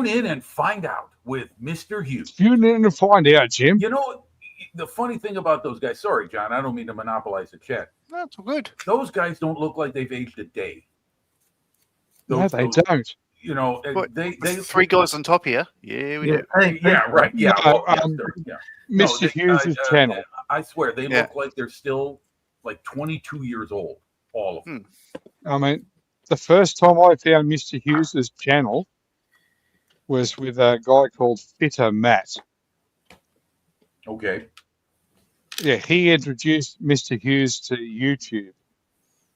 in and find out with Mr. Hughes. Tune in and find out, Jim. You know, the funny thing about those guys. Sorry, John. I don't mean to monopolize the chat. that's all good. Those guys don't look like they've aged a day. No, they don't. You know, What, they 3 guys on top here. Yeah, we do. Yeah, right. Yeah, No, well, yeah. Mr. Hughes' channel. I swear they Yeah. look like they're still like 22 years old. All of them. I mean, the first time I found Mr. Hughes' channel was with a guy called Fitter Matt. Okay. Yeah, he introduced Mr. Hughes to YouTube.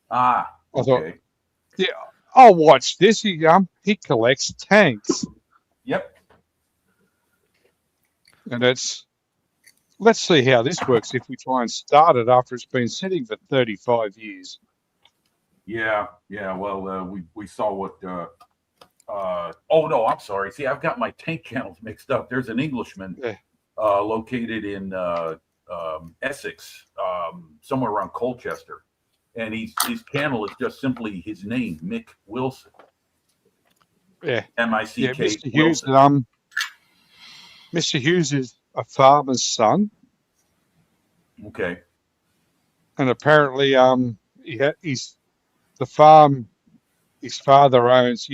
Ah. I thought, Okay. yeah, I'll watch this. He collects tanks. Yep. And let's see how this works if we try and start it after it's been sitting for 35 years. Yeah. Well, we saw what Oh no, I'm sorry. See, I've got my tank channels mixed up. There's an Englishman located in Essex, somewhere around Colchester, and his channel is just simply his name, Mick Wilson. Yeah. M-I-C-K. Yeah, Mr. Hughes. Mr. Hughes is a farmer's son. Okay. And apparently, he's the farm his father owns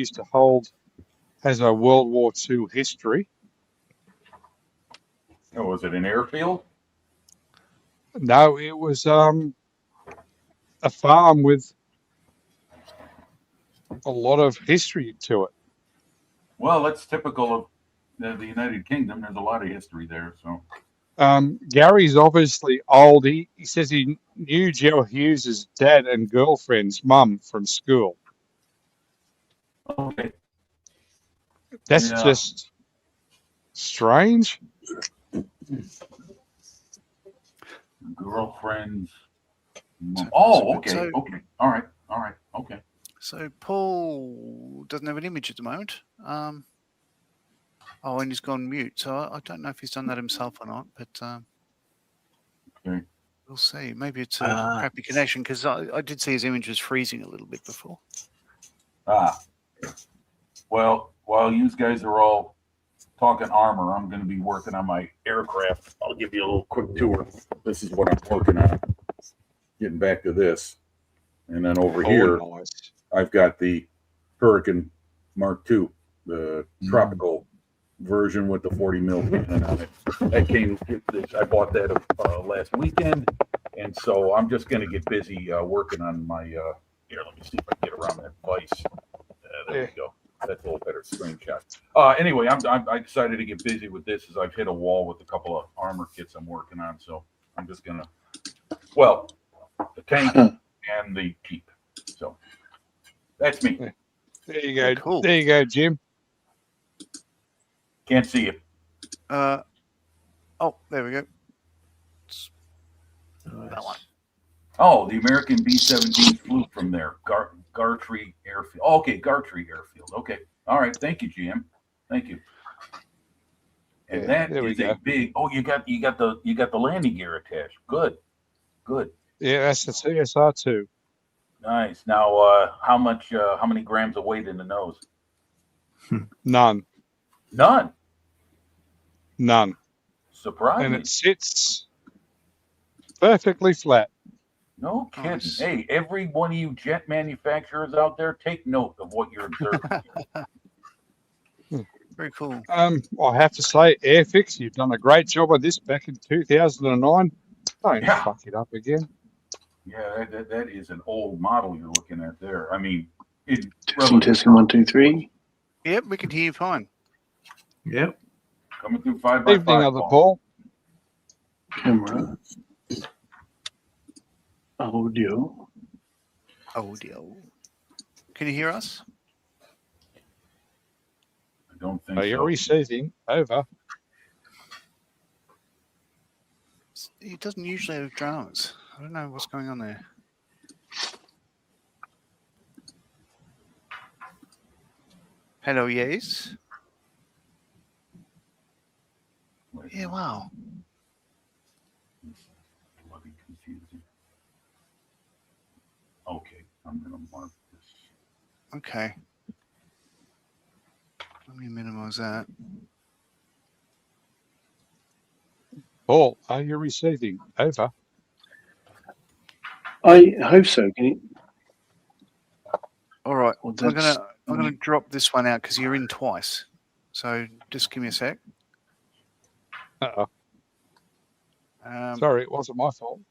has a World War II history. Oh, was it an airfield? No, it was a farm with a lot of history to it. Well, that's typical of the United Kingdom. There's a lot of history there. So Gary's obviously old. He says he knew Joe Hughes' dad and girlfriend's mum from school. okay. That's just strange. Girlfriend's mom. Oh, okay. So- Okay. All right. Okay. So Paul doesn't have an image at the moment. And he's gone mute. So I don't know if he's done that himself or not, but Okay. we'll see. Maybe it's a crappy connection because I did see his image was freezing a little bit before. Well, while you guys are all talking armor, I'm going to be working on my aircraft. I'll give you a little quick tour. This is what I'm working on. Getting back to this. And then over here, Nice. I've got the Hurricane Mark II, the tropical version with the 40 mil cannon on it. I bought that last weekend. And so I'm just going to get busy working on my, here, let me see if I can get around that vice. There we go. That's a little better screenshot. Anyway, I decided to get busy with this as I've hit a wall with a couple of armor kits I'm working on. So I'm just going to, the tank and the Jeep. So that's me. There you go. Cool. There you go, Jim. Can't see you. There we go. That one. Oh, the American B-17 flew from there. Gartree Airfield. Oh, okay, Gartree Airfield. Okay. All right. Thank you, GM. Thank you. And Yeah, that there we is go. a big. Oh, you got the landing gear attached. Good. Yeah, that's the CSR too. Nice. Now, how many grams of weight in the nose? None. None. Surprising. And it sits perfectly flat. No kidding. Nice. Hey, every one of you jet manufacturers out there, take note of what you're observing. Very cool. I have to say, Airfix, you've done a great job of this back in 2009. Don't Yeah. fuck it up again. Yeah, that is an old model you're looking at there. I mean, Testing 1, 2, 3. Yep, we can hear you fine. Yep. coming through 5x5. Evening of the Paul. Camera. Audio. Can you hear us? I don't think Are you so. receiving? Over. He doesn't usually have dramas. I don't know what's going on there. Hello, yes. Yeah, wow. Bloody confusing. Okay, I'm gonna mark this. Okay. Let me minimize that. Paul, are you receiving? Over. I hope so. Can you? All right. Well, I'm that's- gonna drop this one out because you're in twice. So just give me a sec. Uh-oh. Um, Sorry, it wasn't my fault.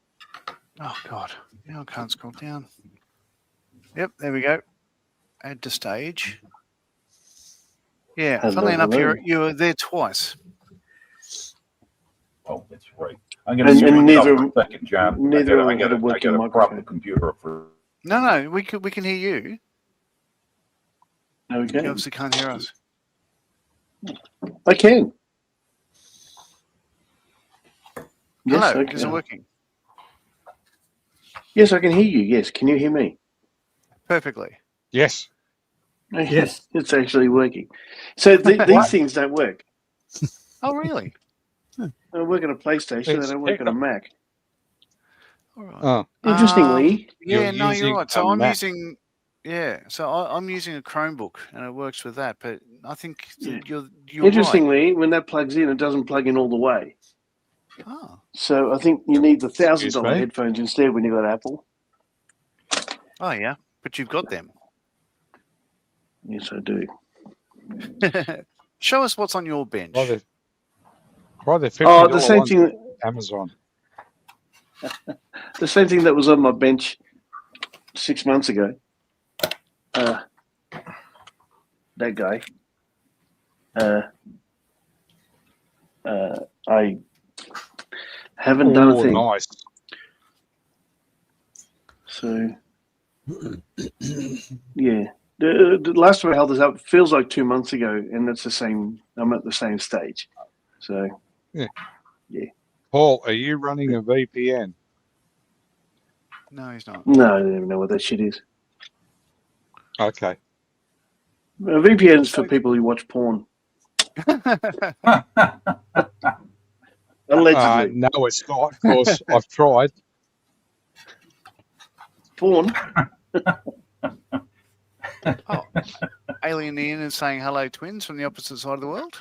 Oh God. Now I can't scroll down. Yep, there we go. Add to stage. Yeah, Hello, funnily enough, hello. you were there twice. Oh, that's right. I'm gonna And screw it up neither- for a second, John. neither I had a gotta working prop the microphone. computer up for. No, we can hear you. You Okay. obviously can't hear us. I can. Yes, Hello, I is it can. working? Yes, I can hear you. Yes, can you hear me? Perfectly. Yes. Yes. It's actually working. So these things don't work. Oh, really? They work on a PlayStation. They It's don't work on a Mac. All right. Oh, Interestingly, Yeah, You're no, you're using right. So a I'm Mac. using, I'm using a Chromebook, and it works with that. But I think Yeah. you're right. interestingly, when that plugs in, it doesn't plug in all the way. Oh, So I think you need the Excuse $1,000 me? headphones instead when you got Apple. oh yeah, but you've got them. Yes, I do. Show us what's on your bench. Try the $50 Oh, the same ones thing. on Amazon. The same thing that was on my bench 6 months ago. That guy. I haven't done a Oh, thing. nice. So, yeah. The last time I held this up feels like 2 months ago, and it's the same. I'm at the same stage. So, Paul, are you running a VPN? No, he's not. no, I don't even know what that shit is. Okay. VPNs for people who watch porn. Allegedly. No, it's not. Of course, I've tried. Porn. Oh, Alien Ian is saying hello, twins from the opposite side of the world.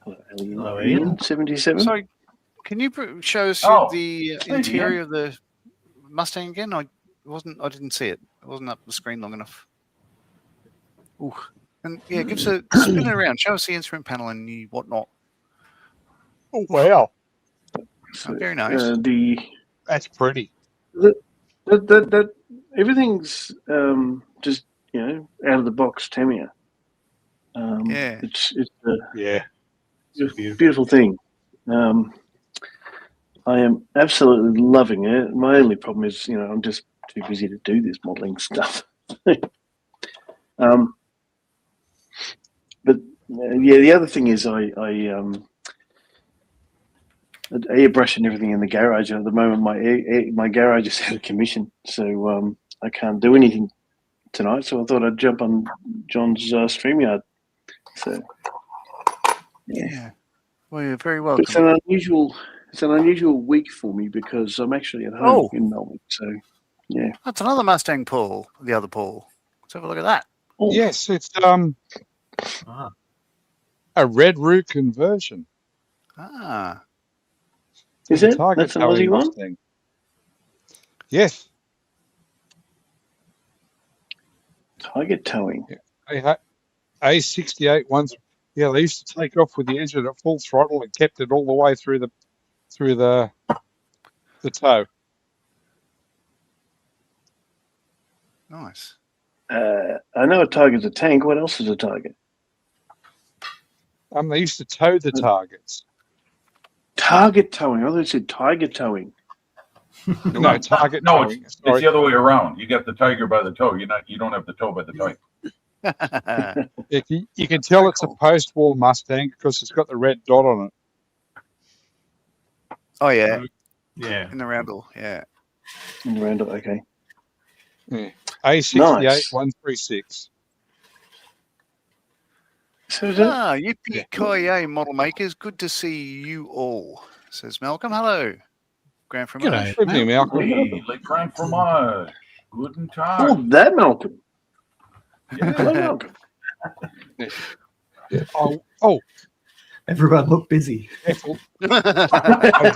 Hello, Ian. Ian. 77. Sorry, can you show us Oh, the hey, interior of the Mustang again? I didn't see it. I wasn't up the screen long enough. Ooh. And yeah, give us a spin it around. Show us the instrument panel and the whatnot. Oh, wow. Oh, very nice. That's pretty. That everything's just out of the box Tamiya. Yeah. It's Yeah. a beautiful thing. I am absolutely loving it. My only problem is, I'm just too busy to do this modeling stuff. But the other thing is I airbrush and everything in the garage. At the moment, my garage is out of commission, so I can't do anything tonight. So I thought I'd jump on John's StreamYard. So Yeah. Well, you're very but welcome. it's an unusual week for me because I'm actually at home in Melbourne. So yeah, That's another Mustang Paul, the other Paul. Let's have a look at that. oh, Yes, it's a red root conversion. Ah. is The it? target That's an towing Aussie one. Mustang. Yes. Target towing. A68 ones. Yeah, they used to take off with the engine at full throttle and kept it all the way through the tow. Nice. I know a target's a tank. What else is a target? They used to tow the targets. Target towing. I thought you said tiger towing. No, target No, towing. it's the other way around. You got the tiger by the toe. You don't have the toe by the tiger. You can tell it's a post-war Mustang because it's got the red dot on it. Oh, yeah. Yeah. In the roundel, yeah. In the roundup, okay. Yeah. A68 136. So is that, Yippee-ki-yay, model makers. Good to see you all, says Malcolm. Hello, Grand Fromage. G'day. Evening, Malcolm. Hey, Le Grand Fromage. Guten Tag. oh, that Malcolm. Yeah. Hello, Malcolm. Oh, Everyone look busy. careful. I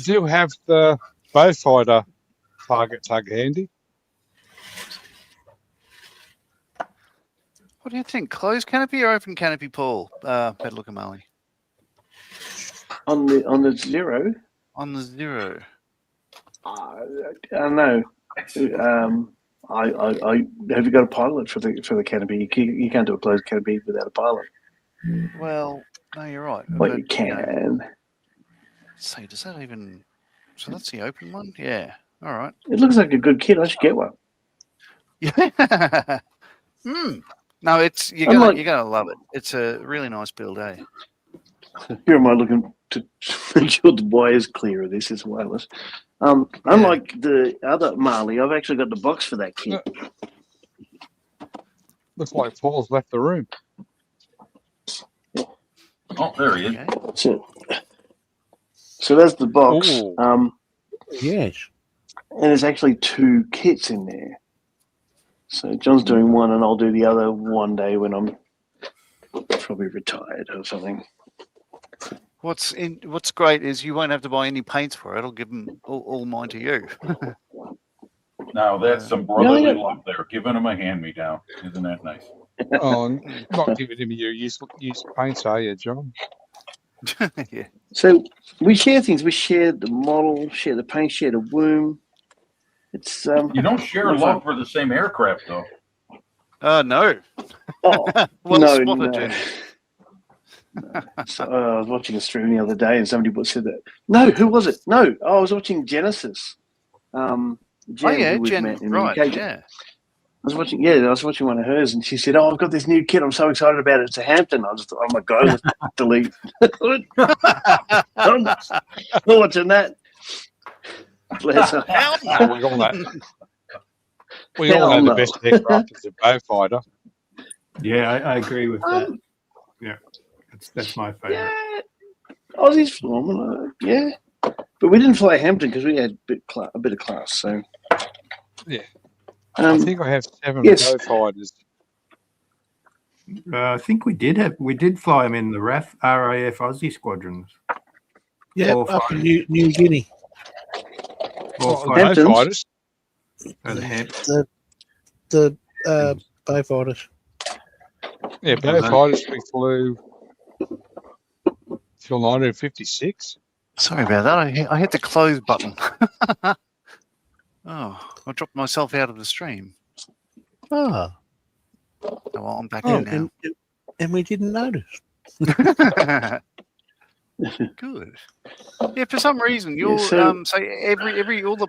do have the Bowfighter target tug handy. What do you think? Closed canopy or open canopy, Paul? Pedal Kamali. On the Zero. On the Zero. I don't know. I have you got a pilot for the canopy? You can't do a closed canopy without a pilot. Well, no, you're right. Well, But, you can. say, does that even? So that's the open one. Yeah. All right. It looks like a good kit. I should get one. Yeah. No, it's you're gonna love it. It's a really nice build, eh? Here am I looking to ensure the wire is clear of this. It's wireless. Unlike the other Marley, I've actually got the box for that kit. Looks like Paul's left the room. Oh, there he is. Okay. So that's the box. Ooh. Yes. And there's actually 2 kits in there. So John's doing one, and I'll do the other one day when I'm probably retired or something. What's great is you won't have to buy any paints for it. I'll give them all mine to you. Now that's some brotherly love there, giving him a hand-me-down. Isn't that nice? Oh, not giving him your use paints, are you, John? Yeah. So we share things. We share the model, share the paint, share the womb. It's You don't share love for the same aircraft, though. No. Oh, Well no, spotted, no. Jen. So, I was watching a stream the other day, and somebody said that. No, who was it? No, I was watching Genesis. Jen, who we've met in the UK. Yeah. I was watching one of hers, and she said, "Oh, I've got this new kit. I'm so excited about it. It's a Hampton." I just thought, "Oh my god, let's delete." I'm not watching that. Bless her. Hell no. Oh, we all know. We all know the best aircraft is a Beaufighter. Yeah, I agree with that. Yeah, that's my favorite. Yeah, Aussie's phenomenal. Yeah, but we didn't fly Hampton because we had a bit of class. So yeah, I think I have 7 yes. Beaufighters. I think we did fly them in the RAF Aussie squadrons. Yeah, up in New Guinea. Beaufighters. The Beaufighters. Yeah, Beaufighters we flew till 1956. Sorry about that. I hit the close button. I dropped myself out of the stream. Oh, Well, I'm back in now. and we didn't notice. Good. Yeah, for some reason you're so all the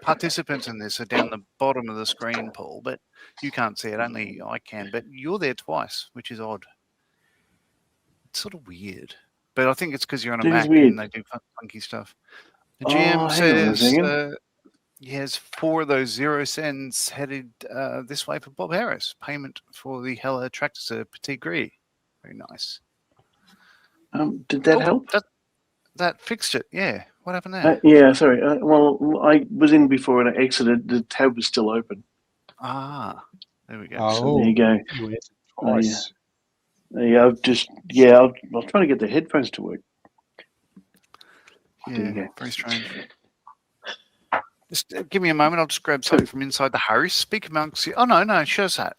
participants in this are down the bottom of the screen, Paul, but you can't see it. Only I can. But you're there twice, which is odd. It's sort of weird, but I think it's because you're on a Mac and they do funky stuff. The GM says he has 4 of those 0 cents headed this way for Bob Harris. Payment for the Hella Tractor Petit Gris. Very nice. Did that help? That fixed it. Yeah. What happened there? Yeah, sorry. Well, I was in before and I exited. The tab was still open. Ah, there we go. Oh, so there you go. Twice. Yeah, I was trying to get the headphones to work. Yeah, very strange. Just give me a moment. I'll just grab something from inside the Harris. Speak amongst you. Oh no, show us that.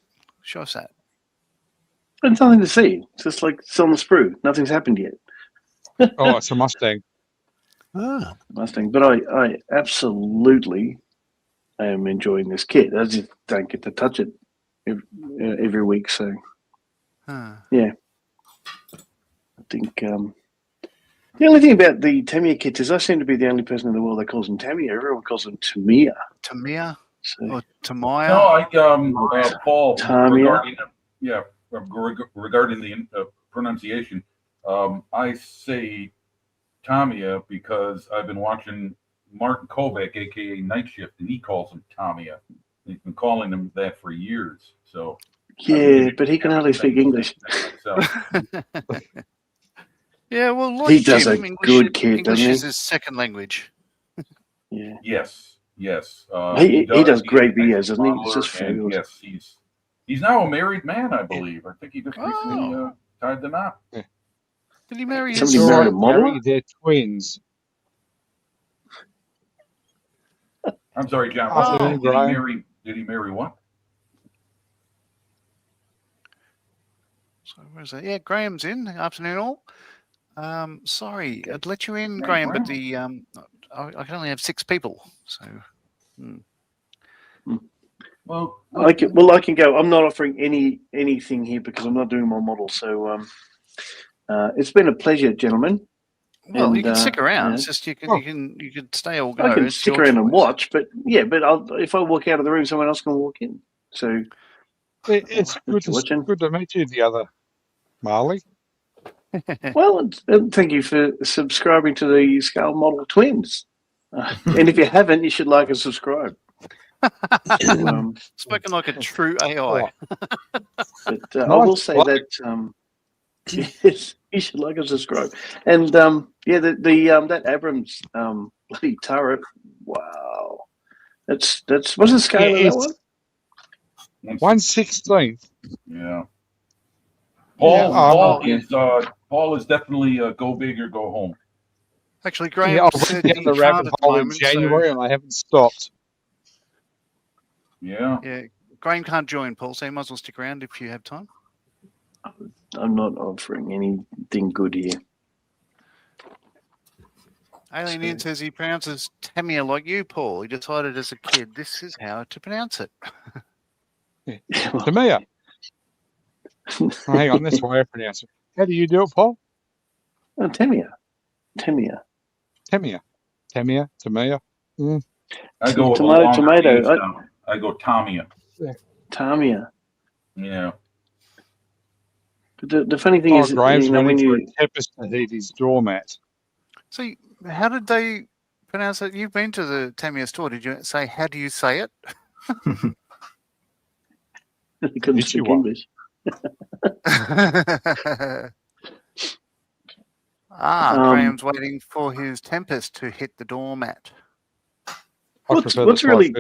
There's nothing to see. It's just like it's on the sprue. Nothing's happened yet. Oh, it's a Mustang. Mustang. But I absolutely am enjoying this kit. I just don't get to touch it every week. So, yeah. I think the only thing about the Tamiya kits is I seem to be the only person in the world that calls them Tamiya. Everyone calls them Tamiya. Tamiya? So, or Tamiya? No, Paul, Tamiya. regarding the pronunciation, I say Tamiya because I've been watching Martin Kovac, a.k.a. Night Shift, and he calls him Tamiya. He's been calling him that for years. So yeah, but he can hardly speak English. Yeah, well, like he does a English, good kit, English doesn't he? is his second language. Yeah. Yes. He does great videos, doesn't he? It's just fabulous. Yes, he's now a married man, I believe. I think he just recently tied the knot. Did he marry his married a model? They're twins. I'm sorry, John. Did he marry what? So where's that? Yeah, Graham's in. Afternoon all. Sorry, I'd let you in, Graham, but the I can only have 6 people. So. Well, I can go. I'm not offering anything here because I'm not doing my model. So it's been a pleasure, gentlemen. Well, and, you can stick around. Yeah. It's just you can stay or go. I can It's stick your around and choice. watch, but if I walk out of the room, someone else can walk in. So it's good to meet you, the other Marley. Well, thank you for subscribing to the Scale Model Twins. And if you haven't, you should like and subscribe. Spoken like a true AI. But I will say that yes, you should like and subscribe. And that Abrams bloody turret. Wow, that's what's the scale of that one? 1/16. Yeah. Paul is definitely go big or go home. Actually, Graham Yeah, I said went down he the can't rabbit at the hole in moment. January and I haven't stopped. Yeah. Yeah, Graham can't join, Paul, so you might as well stick around if you have time. I'm not offering anything good here. Alien Ian says he pronounces Tamia like you, Paul. He decided as a kid this is how to pronounce it. Tamia. Hang on, that's why I pronounce it. How do you do it, Paul? Oh, Tamia. Tamia. Mm. I go with tomato. I go Tamia. Tamia. Yeah. But the funny thing is, Graham's when waiting for you a tempest to heat his doormat. So, how did they pronounce it? You've been to the Tamia store. Did you say, how do you say it? they couldn't speak English. Graham's waiting for his tempest to hit the doormat. What's really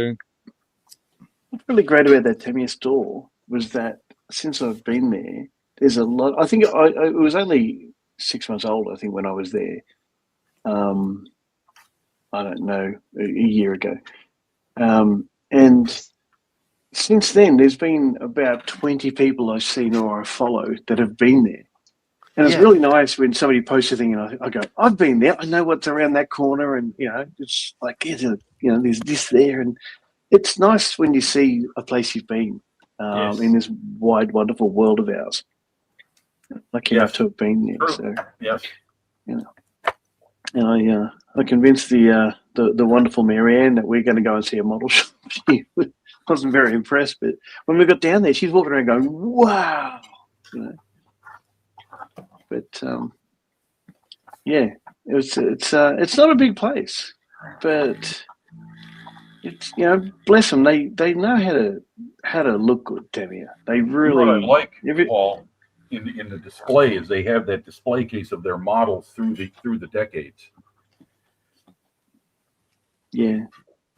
great about that Tamia store was that since I've been there, there's a lot. I think it was only 6 months old, I think, when I was there. I don't know, a year ago. And since then, there's been about 20 people I've seen or I follow that have been there. And it's really nice when somebody posts a thing and I go, I've been there. I know what's around that corner. And, it's like, there's this there. And it's nice when you see a place you've been in this wide, wonderful world of ours. Lucky enough to have been there. So, yes. And I convinced the wonderful Marianne that we're going to go and see a model shop. She wasn't very impressed, but when we got down there, she's walking around going, "Wow!" But it's not a big place, but it's bless them, they know how to look good, Tamia. They really what I like, Paul, in the display is they have that display case of their models through the decades. Yeah.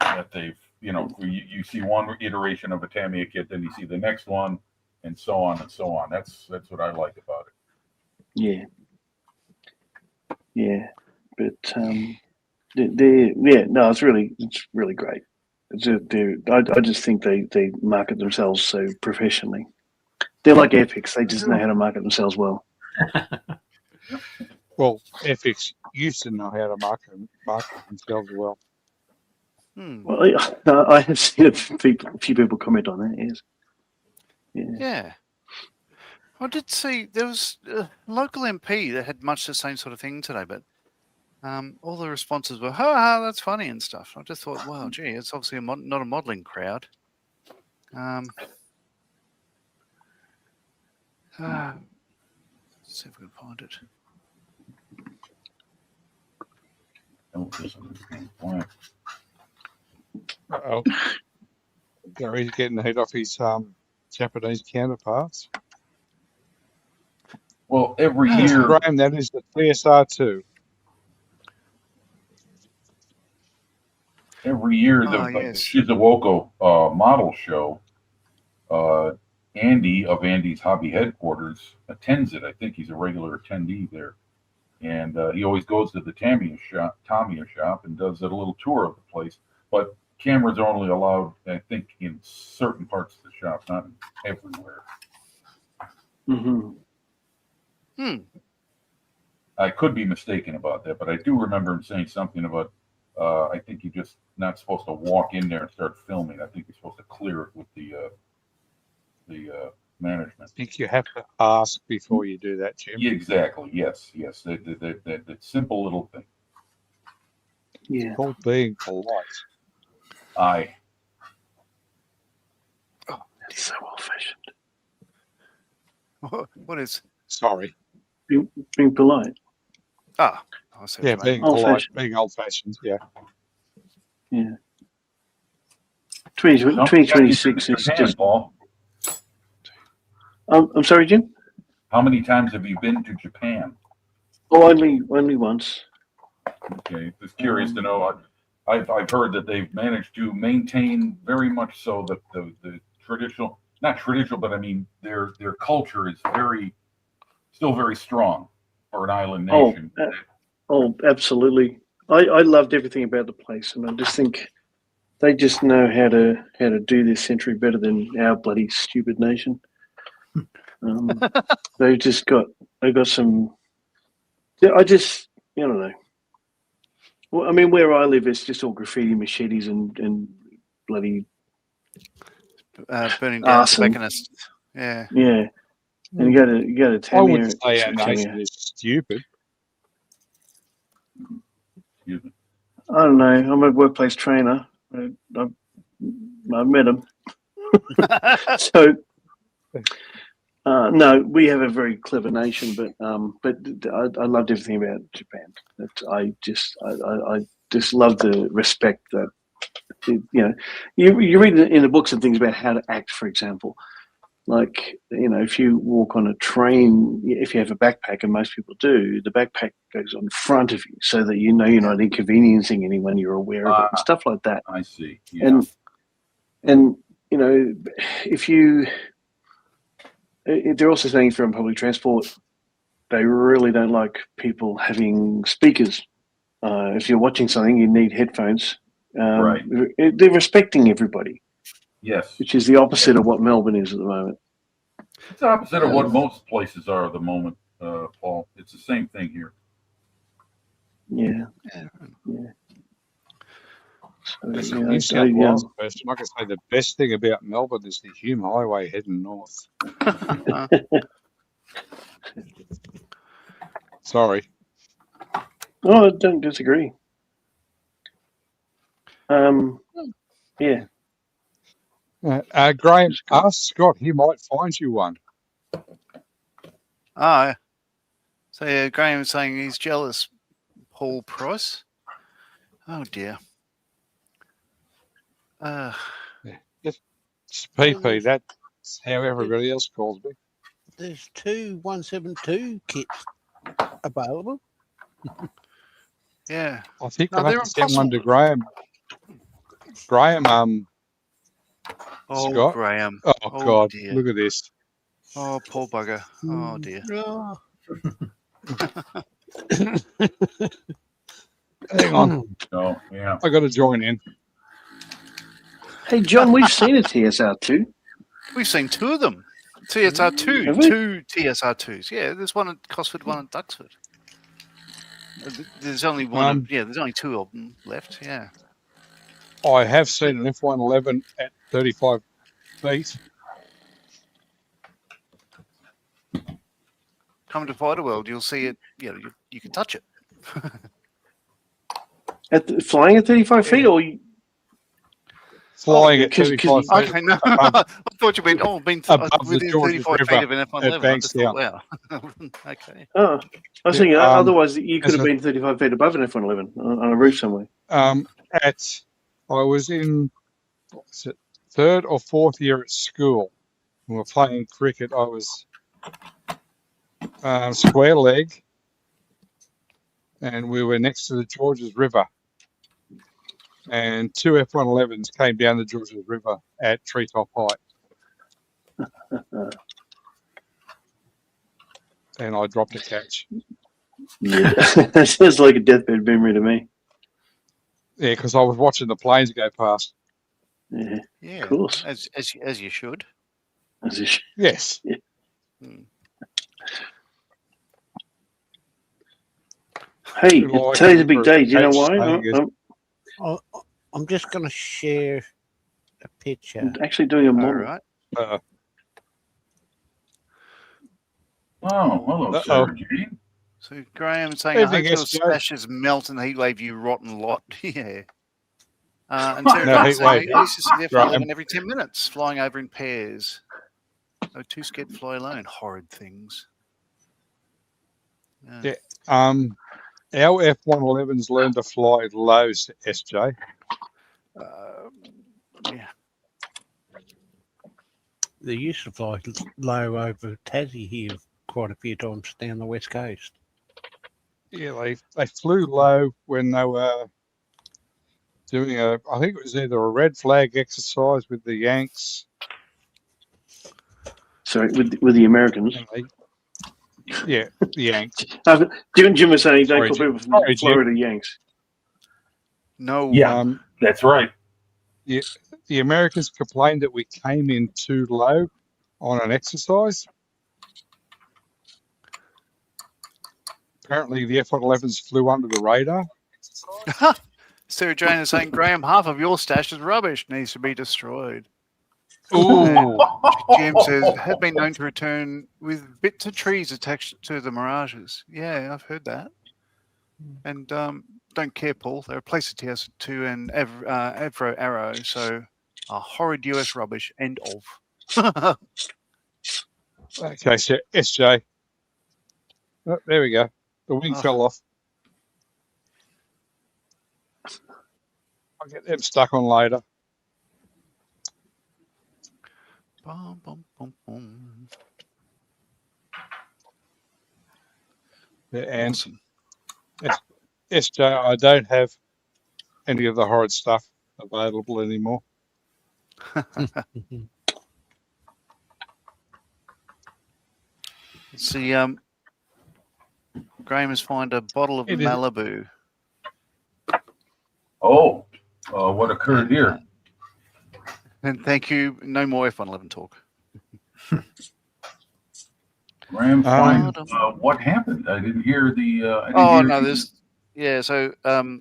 That they've, you see one iteration of a Tamiya kit, then you see the next one, and so on and so on. That's what I like about it. Yeah. Yeah. But it's really great. I just think they market themselves so professionally. They're like Epics. They just know how to market themselves well. Well, Epics used to know how to market themselves well. Well, I have seen a few people comment on that, yes. Yeah. I did see there was a local MP that had much the same sort of thing today, but all the responses were, ha, that's funny and stuff. I just thought, wow, gee, it's obviously not a modelling crowd. Let's see if we can find it. Uh-oh. Gary's getting the head off his Japanese counterparts. Well, every year, Graham, that is the TSR2. Every year, the Shizuoka model show, Andy of Andy's Hobby Headquarters attends it. I think he's a regular attendee there. And he always goes to the Tamiya shop and does a little tour of the place. But cameras are only allowed, I think, in certain parts of the shop, not everywhere. Mm-hmm. I could be mistaken about that, but I do remember him saying something about, I think you're just not supposed to walk in there and start filming. I think you're supposed to clear it with the management. I think you have to ask before you do that, Jim. Yeah, exactly. Yes. That simple little thing. Yeah. It's called being polite. Aye. Oh, that's so old-fashioned. What is? Sorry. Being polite. Ah. I see yeah, being polite, being old-fashioned, yeah. Yeah. 2026 is Japan, just. Paul. I'm sorry, Jim. How many times have you been to Japan? Oh, only once. Okay, just curious to know. I've heard that they've managed to maintain very much so the traditional, not traditional, but I mean their culture is still very strong for an island nation. Absolutely. I loved everything about the place, and I just think they just know how to do this century better than our bloody stupid nation. They've got some. I don't know. Well, I mean, where I live, it's just all graffiti, machetes, and bloody burning down arson. tobacconists. Yeah. Yeah. And you go to I Tamir. wouldn't say our nation is stupid. I don't know. I'm a workplace trainer. I've met him. So, no, we have a very clever nation, but I loved everything about Japan. I just love the respect that you read in the books and things about how to act, for example. Like, if you walk on a train, if you have a backpack, and most people do, the backpack goes on front of you so that you're not inconveniencing anyone, you're aware of it, and stuff like that. I see. Yeah. And if they're also saying if you're on public transport, they really don't like people having speakers. If you're watching something, you need headphones. Right. They're respecting everybody. Yes. Which is the opposite of what Melbourne is at the moment. It's the opposite of what most places are at the moment, Paul. It's the same thing here. Yeah. As a New South Wales person, I can say the best thing about Melbourne is the Hume Highway heading north. Sorry. Oh, I don't disagree. Yeah. Graham, ask Scott. He might find you one. Oh, so Graham is saying he's jealous. Paul Price. Oh dear. Just PP. That's how everybody else calls me. There's 2 172 kits available. Yeah. I think I'll have to send one to Graham. Graham, Scott. Graham. Oh God, dear. look at this. Oh, poor bugger. Oh dear. Hang on. Oh, yeah. I got to join in. Hey, John, we've seen a TSR2. We've seen 2 of them. TSR2. Have we? 2 TSR2s. Yeah, there's one at Cosford, one at Duxford. There's only one. There's only 2 of them left. Yeah. I have seen an F111 at 35 feet. Come to Fighter World, you'll see it. You can touch it. Flying at 35 feet, or flying at 35 feet. Okay, no. I thought you meant within 35 River feet of an F111. Wow. Okay. Oh, I was thinking otherwise you could have been 35 feet above an F111 on a roof somewhere. I was in 3rd or 4th year at school. We were playing cricket. I was square leg, and we were next to the Georges River. And 2 F111s came down the Georges River at treetop height. And I dropped a catch. Yeah, that sounds like a deathbed memory to me. Yeah, because I was watching the planes go past. Yeah, of course. As you should. Yes. Yeah. Hey, today's a big day. Do you know why? I'm just going to share a picture. I'm actually doing a model. All right. Hello, Sir Gene. So Graham saying, I hope your smashes melt in the heat wave, you rotten lot. Yeah. And Terry saying, he used to see the F11 every 10 minutes, flying over in pairs. Oh, too scared to fly alone. Horrid things. Yeah. Our F111s learn to fly low, SJ. Yeah. They used to fly low over Tassie here quite a few times down the west coast. Yeah, they flew low when they were doing I think it was either a red flag exercise with the Yanks. Sorry, with the Americans. Yeah, the Yanks. Jim was saying don't call Jim. people from Sorry, Florida Jim. Yanks. No. Yeah, that's right. Yeah, the Americans complained that we came in too low on an exercise. Apparently, the F-111s flew under the radar. Sarah Jane is saying, Graham, half of your stash is rubbish, needs to be destroyed. Ooh. Jim says, have been known to return with bits of trees attached to the Mirages. Yeah, I've heard that. And don't care, Paul. They replaced the TS2 and Avro Arrow, so horrid US rubbish. End of. Okay, so SJ. Oh, there we go. The wing fell off. I'll get them stuck on later. Bum, bum, bum, bum. Yeah, and Awesome. SJ, I don't have any of the horrid stuff available anymore. Let's see. Graham has found a bottle of Malibu. Oh, what occurred here? And thank you. No more F-111 talk. Graham, what happened? I didn't hear the. Yeah. So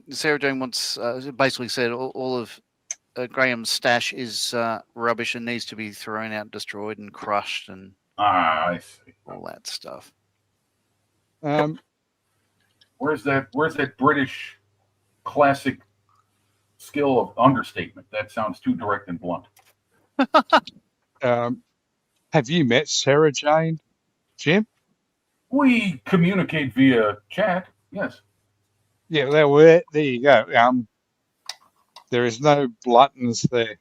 Sarah Jane wants basically said all of Graham's stash is rubbish and needs to be thrown out, destroyed, and crushed, and I see. All that stuff. Where's that British classic skill of understatement? That sounds too direct and blunt. Have you met Sarah Jane, Jim? We communicate via chat. Yes. Yeah, there you go. There is no bluntness there.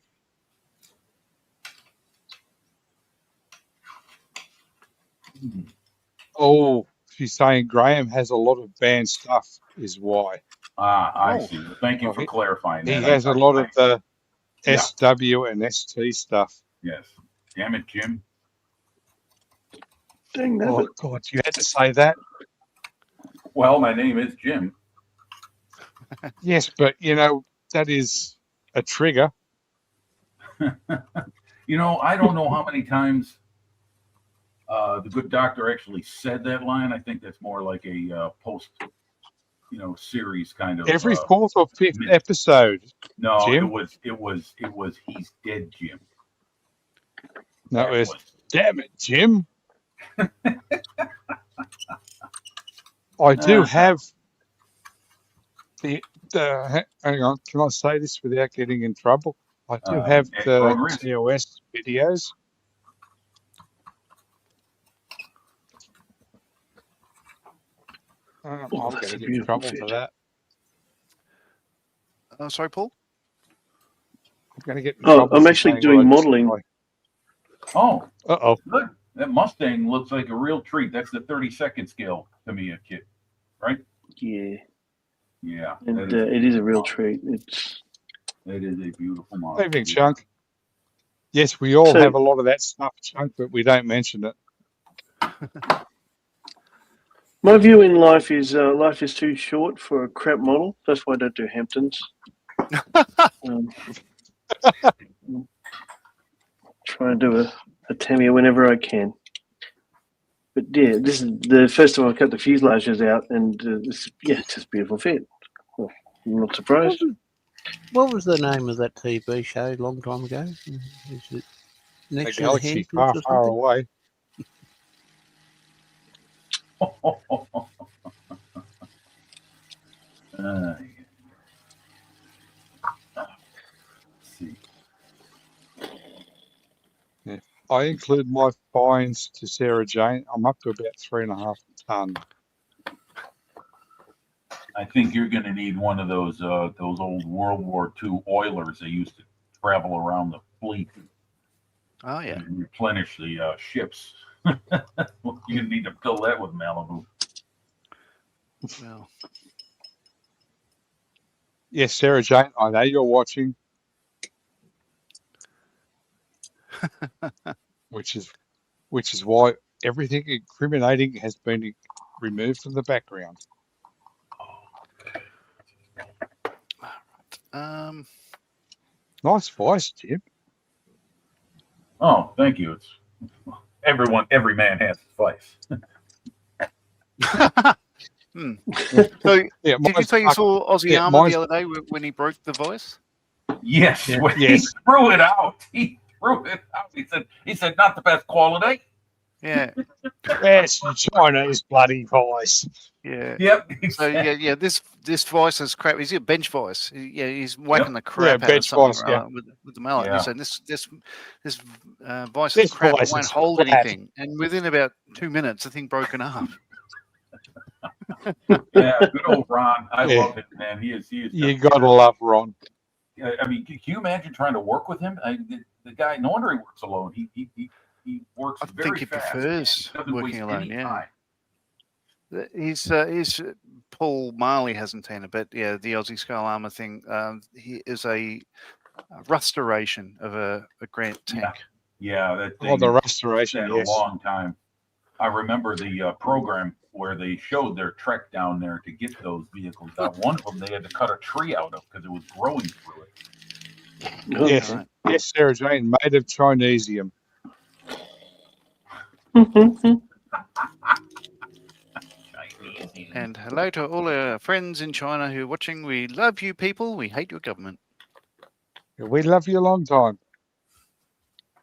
Oh, she's saying Graham has a lot of banned stuff, is why. I see. Thank you for clarifying that. He has a lot of the SW and ST stuff. Yes. Damn it, Jim. Dang that. Oh, God, you had to say that? Well, my name is Jim. Yes, but, that is a trigger. I don't know how many times the good doctor actually said that line. I think that's more like a post, series kind of. Every fourth or fifth episode. No, Jim? it was. He's dead, Jim. No, it was. Damn it, Jim. I do have the. Hang on, can I say this without getting in trouble? I do have the TOS videos. I'm going to get in trouble for that. Sorry, Paul? I'm going to get in trouble. I'm actually doing modeling. Oh. Uh-oh. Good. That Mustang looks like a real treat. That's the 30-second scale to me, a kid. Right? Yeah. Yeah. And it is a real treat. It is a beautiful model. Evening, Chunk. Yes, we all have a lot of that stuff, Chunk, but we don't mention it. My view in life is too short for a crap model. That's why I don't do Hamptons. Try and do a Tamiya whenever I can. But yeah, this is the first time I cut the fuselages out, and it's just a beautiful fit. Well, I'm not surprised. What was the name of that TV show a long time ago? Is it Next to the Galaxy Far, Far Away? Yeah. I include my fines to Sarah Jane. I'm up to about 3.5 tons. I think you're going to need one of those old World War II oilers that used to travel around the fleet. Oh yeah. And replenish the ships. You're going to need to fill that with Malibu. Well, Yes, Sarah Jane, I know you're watching. which is why everything incriminating has been removed from the background. Nice voice, Jim. Oh, thank you. It's every man has his vice. So, yeah, did you say you saw Ozzy Armour the other day when he broke the voice? Yes, he threw it out. He threw it out. He said, not the best quality. Yeah. Yes, China's bloody voice. Yeah. Yep. Exactly. So this voice is crap. Is it a bench voice? Yeah, he's whacking the crap out of bench voice, something with the mallet. Yeah. He's saying this voice is crap. It won't hold anything. And within about 2 minutes, the thing broken up. Yeah, good old Ron. I love him, man. He is. You gotta love Ron. I mean, can you imagine trying to work with him? The guy, no wonder he works alone. He works very fast. I think he prefers working alone. Yeah. He's Paul Marley hasn't seen it, but yeah, the Aussie Skull Armour thing. He is a restoration of a Grant tank. Yeah, that thing. The restoration. A long time. I remember the program where they showed their trek down there to get those vehicles out. One of them they had to cut a tree out of because it was growing through it. Yes, yes, Sarah Jane, made of Chinesium. And hello to all our friends in China who are watching. We love you people. We hate your government. We love you a long time.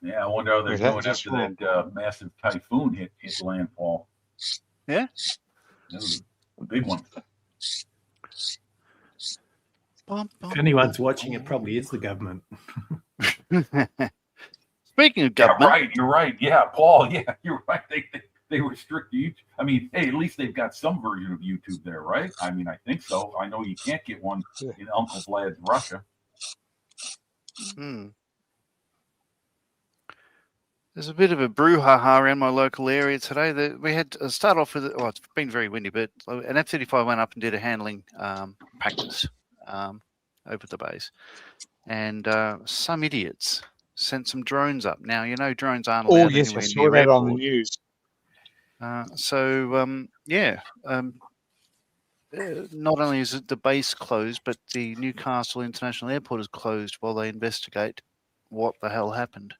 Yeah, I wonder how they're doing after that massive typhoon hit landfall. Yeah? That was a big one. If anyone's watching, it probably is the government. Speaking of government. You're right. Yeah, Paul, you're right. They restrict you. I mean, hey, at least they've got some version of YouTube there, right? I mean, I think so. I know you can't get one in Uncle Vlad's Russia. There's a bit of a brouhaha around my local area today. We had to start off with, it's been very windy, but an F-35 went up and did a handling practice over the base. And some idiots sent some drones up. Now, you know, drones aren't allowed anywhere near I saw that on the news. Not only is it the base closed, but the Newcastle International Airport is closed while they investigate what the hell happened.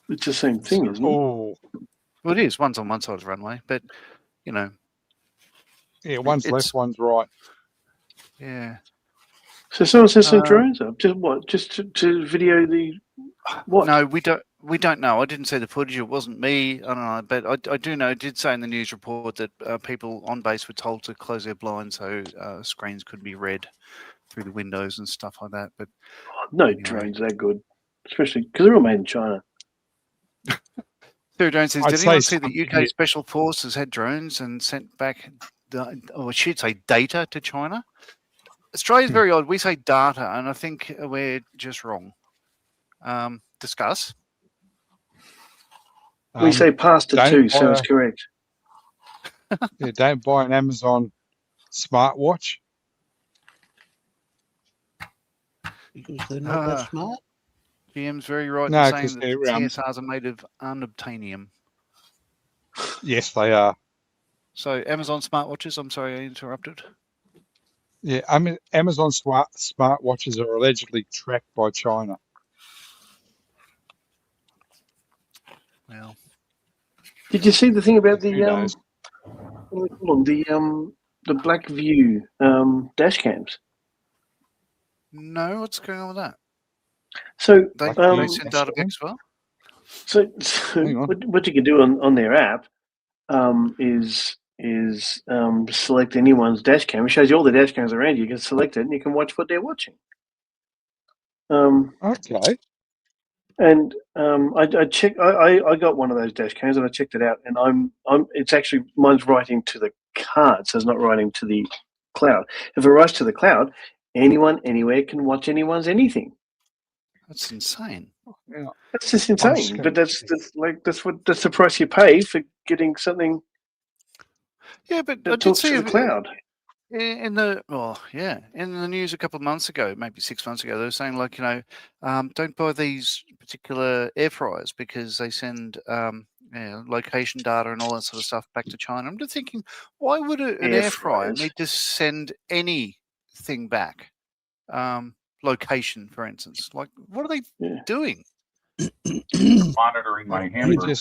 It's the same thing, isn't it? Well, it is. One's on one side of the runway, but, you know. Yeah, one's left, one's right. Yeah. So someone sent some drones up. Just what? Just to video the what? No, we don't know. I didn't see the footage. It wasn't me. I don't know, but I do know. It did say in the news report that people on base were told to close their blinds so screens could be read through the windows and stuff like that. But no drones that good, especially because they're all made in China. Sarah Jones says, did anyone see the UK Special Forces had drones and sent back, I should say data to China? Australia's very odd. We say data, and I think we're just wrong. Discuss. We say pasta too, so it's correct. Yeah, don't buy an Amazon smartwatch. Because they're not that smart. GM's very right in saying that CSRs are made of unobtainium. Yes, they are. So Amazon smartwatches, I'm sorry I interrupted. Yeah, I mean, Amazon smartwatches are allegedly tracked by China. Well, did you see the thing about the Blackview dash cams? No, what's going on with that? So they send data back as well. So what you can do on their app is select anyone's dash cam. It shows you all the dash cams around you. You can select it and you can watch what they're watching. Okay. And I checked. I got one of those dash cams and I checked it out. And it's actually mine's writing to the card, so it's not writing to the cloud. If it rises to the cloud, anyone anywhere can watch anyone's anything. That's insane. Yeah. That's just insane. But that's the price you pay for getting something. Yeah, but I that did talks see to the cloud. in the in the news a couple of months ago, maybe 6 months ago, they were saying like, don't buy these particular air fryers because they send location data and all that sort of stuff back to China. I'm just thinking, why would an air fryer fryers. need to send anything back? Location, for instance, like what are they doing? Monitoring my hamburger.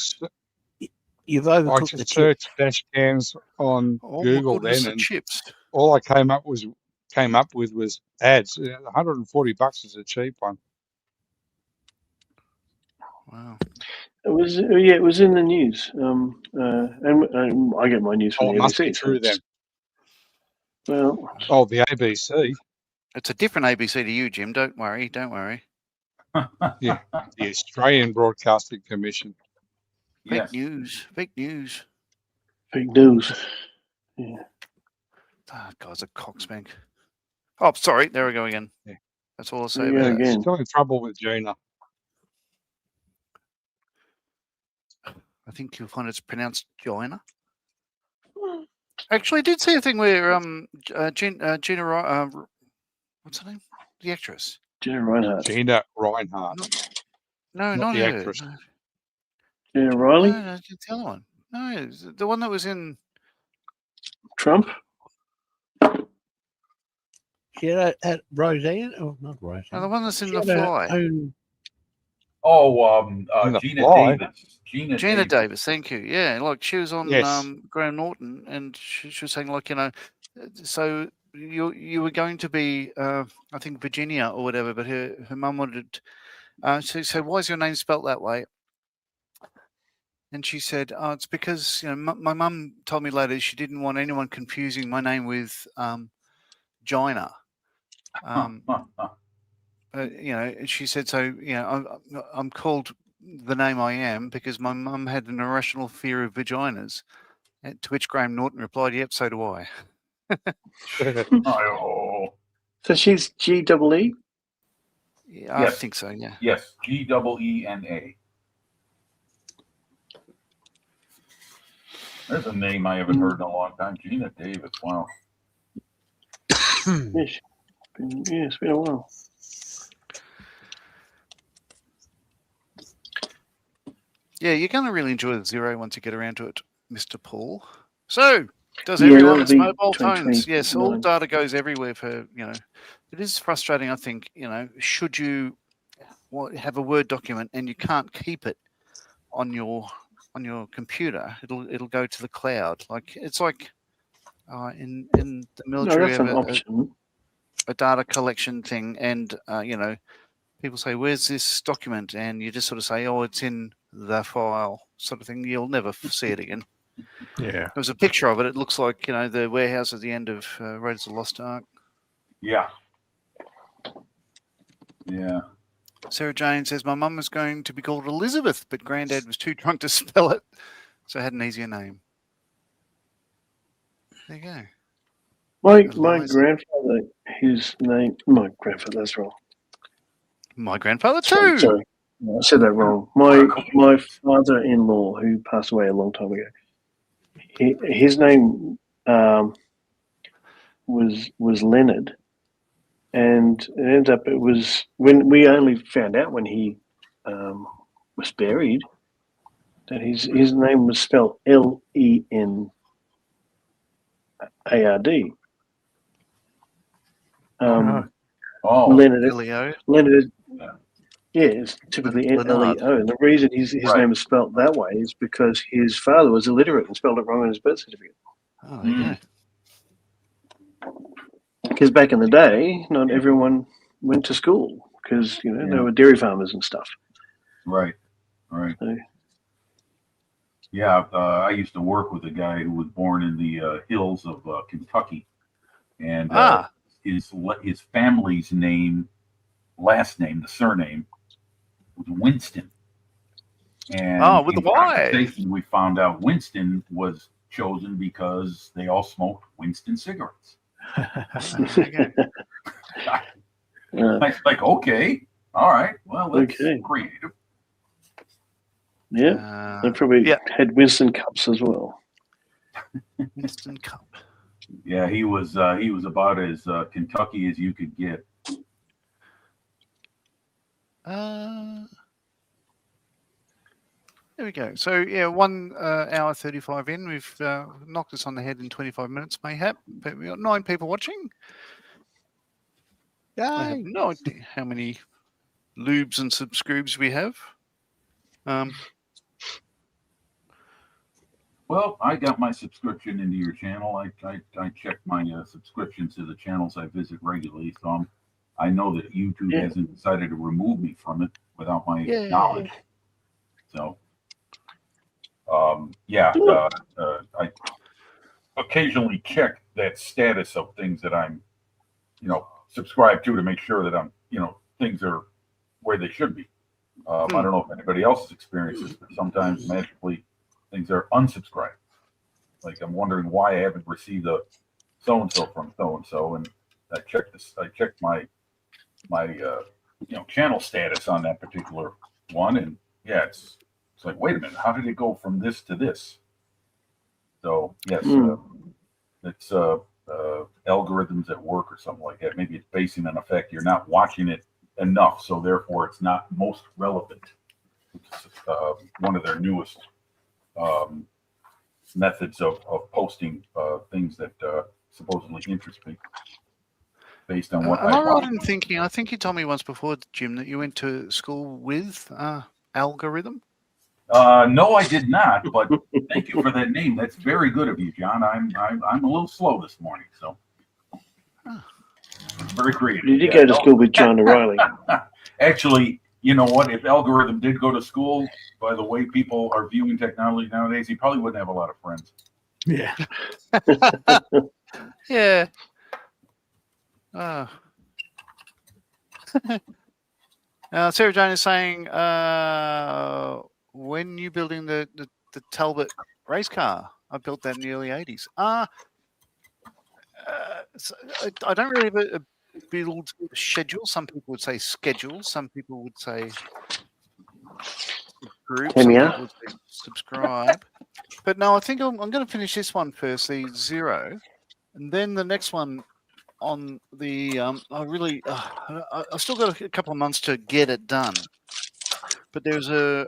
You've I overcooked the just chip. searched dash cams on Oh Google my goodness, then, the and chips. all I came up with was ads. $140 is a cheap one. Wow. It was in the news. And I get my news from Oh, the it must ABC. be true then. Well, Oh, the ABC. It's a different ABC to you, Jim. Don't worry. Don't worry. Yeah, the Australian Broadcasting Commission. Fake Yes. news. Fake news. fake news. Yeah. Ah, guy's a cockspank. Oh, sorry. There we go again. Yeah. That's all I'll say Yeah, about that. again. Still in trouble with Gina. I think you'll find it's pronounced Joanna. Actually, I did see a thing where Gina, what's her name? The actress. Gina Reinhardt. Gina Reinhardt. No, Not not the her. actress. No, Gina Riley. no, it's the other one. No, it's the one that was in. Trump. She had Roseanne, or not Roseanne. No, the one that's in She The had her Fly. own- The Gina Fly? Davis. Gina Davis, thank you. Yeah, like she was on Yes. Graham Norton, and she was saying like, so you were going to be I think Virginia or whatever, but her mum wanted. So why is your name spelt that way? And she said, "Oh, it's because my mum told me later she didn't want anyone confusing my name with Gina." She said, "So I'm called the name I am because my mum had an irrational fear of vaginas." To which Graham Norton replied, "Yep, so do I." Oh. So she's GEE. Yeah, I Yes. think so. Yeah. Yes. GEENA. There's a name I haven't heard in a long time. Gina Davis. Wow. Yes. It's been a while. Yeah, you're going to really enjoy the Zero once you get around to it, Mr. Paul. So, does everyone that'll be mobile phones? Yes, all 2029. data goes everywhere for, it is frustrating, I think, should you have a Word document and you can't keep it on your computer, it'll go to the cloud. Like it's like in the No, military, that's we an have option. a data collection thing, and people say, "Where's this document?" And you just sort of say, "Oh, it's in the file," sort of thing. You'll never see it again. Yeah. There's a picture of it. It looks like the warehouse at the end of Raiders of the Lost Ark. Yeah. Yeah. Sarah Jane says, "My mum was going to be called Elizabeth, but Granddad was too drunk to spell it, so I had an easier name." There you go. My Eliza. grandfather, my grandfather, that's wrong. My grandfather too. Sorry. I said that wrong. My father-in-law, who passed away a long time ago, his name was Leonard, and it ended up it was when we only found out when he was buried that his name was spelled Leonard. Leonard. Leo. Leonard. Yeah, it's typically Leonard. Leo. And the reason his Right. name is spelled that way is because his father was illiterate and spelled it wrong on his birth certificate. Oh, there you go. Because back in the day, not everyone went to school because they were dairy farmers and stuff. Right. Right. So, Yeah. I used to work with a guy who was born in the hills of Kentucky, and his family's last name, the surname, was Winston. And with the in Y. conversation, we found out Winston was chosen because they all smoked Winston cigarettes. Okay. Like, okay, all right, well, that's creative. Yeah, they probably had Winston Cups as well. Winston Cup. Yeah, he was about as Kentucky as you could get. There we go. So yeah, 1 hour 35 in. We've knocked us on the head in 25 minutes, mayhap. But we got 9 people watching. I have no idea how many lubes and subscribes we have. Well, I got my subscription into your channel. I check my subscriptions to the channels I visit regularly, so I know that YouTube hasn't decided to remove me from it without my knowledge. So, I occasionally check that status of things that I'm, subscribed to make sure that I'm, things are where they should be. I don't know if anybody else has experienced this, but sometimes magically things are unsubscribed. Like I'm wondering why I haven't received a so-and-so from so-and-so, and I checked my channel status on that particular one, and it's like, wait a minute, how did it go from this to this? So yes, it's algorithms at work or something like that. Maybe it's basing on the fact you're not watching it enough, so therefore it's not most relevant. It's one of their newest methods of posting things that supposedly interest me based on what am I right in thinking? I think you told me once before, Jim, that you went to school with algorithm. No, I did not. But thank you for that name. That's very good of you, John. I'm a little slow this morning, so very creative. Did you go to school with John O'Reilly? Actually, you know what? If algorithm did go to school, by the way people are viewing technology nowadays, he probably wouldn't have a lot of friends. Yeah. Yeah. Sarah Jane is saying, when you building the Talbot race car? I built that in the early 80s. So I don't really have a build schedule. Some people would say schedule. Some people would say group. Some people would say subscribe. But no, I think I'm going to finish this one first, the 0, and then the next one on the. I've still got a couple of months to get it done. But there's a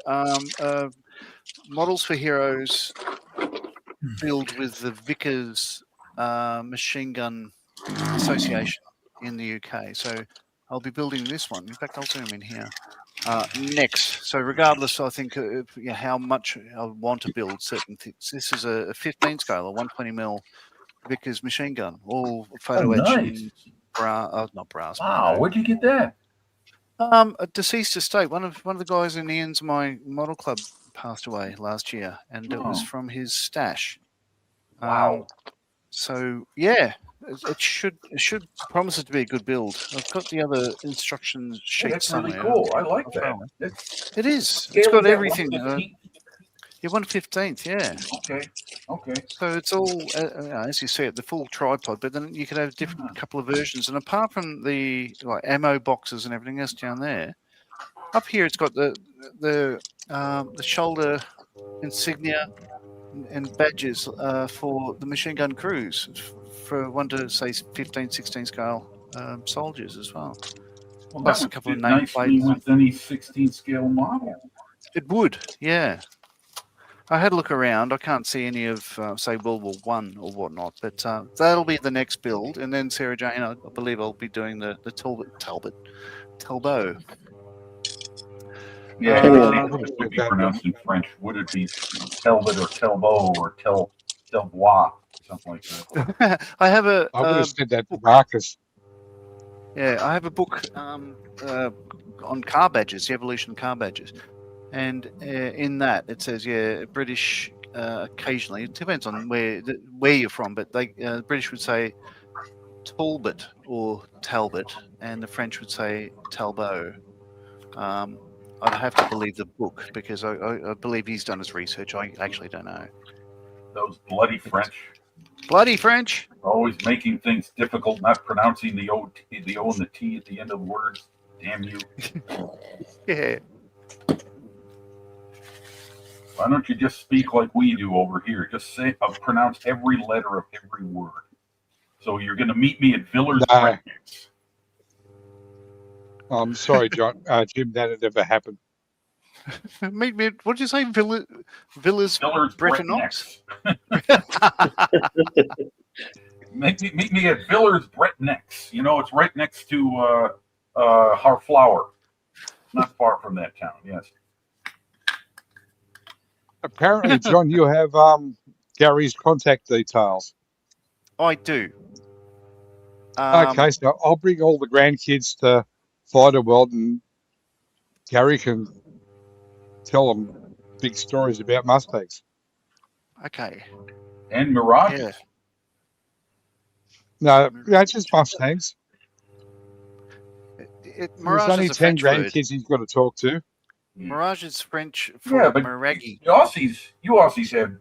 Models for Heroes build with the Vickers Machine Gun Association in the UK. So I'll be building this one. In fact, I'll zoom in here next. So regardless, I think how much I want to build certain things. This is a 15 scale, a 120mm Vickers machine gun, all photo etched, not brass. Wow, where'd you get that? A deceased estate. One of the guys in Ian's my model club passed away last year, and it was from his stash. Wow. So yeah, it should promise it to be a good build. I've got the other instructions sheet that's somewhere. Really cool. I like that. It is. It's got everything. 1/15th, yeah. Okay. So it's all, as you see it, the full tripod, but then you could have a different couple of versions. And apart from the ammo boxes and everything else down there, up here it's got the shoulder insignia and badges for the machine gun crews for 1 to say 15, 16 scale soldiers as well. Plus a couple of nameplates with any 16 scale model. It would, yeah. I had a look around. I can't see any of, say, World War I or whatnot, but that'll be the next build. And then Sarah Jane, I believe I'll be doing the Talbot. Yeah, it would be pronounced in French. Would it be Talbot or Talbot or Telbois, something like that? I would have said that to Marcus. Yeah, I have a book on car badges, the evolution of car badges. And in that, it says, British occasionally, it depends on where you're from, but the British would say Talbot or Talbot, and the French would say Talbot. I'd have to believe the book because I believe he's done his research. I actually don't know. Those bloody French. Bloody French. Always making things difficult, not pronouncing the O and the T at the end of words. Damn you. Yeah. Why don't you just speak like we do over here? Just say, pronounce every letter of every word. So you're going to meet me at Villar's Breakfast. I'm sorry, John. Jim, that had never happened. Meet me at, what did you say? Villar's Bretonnox? Meet me at Villar's Bretonnox. You know, it's right next to Harflower. Not far from that town, yes. Apparently, John, you have Gary's contact details. I do. Okay, so I'll bring all the grandkids to Fighter World, and Gary can tell them big stories about Mustangs. Okay. And Mirages. Yeah. No, just Mustangs. Mirage There's only is a 10 French grandkids word. he's got to talk to. Mirage is French for Miragi. You Aussies had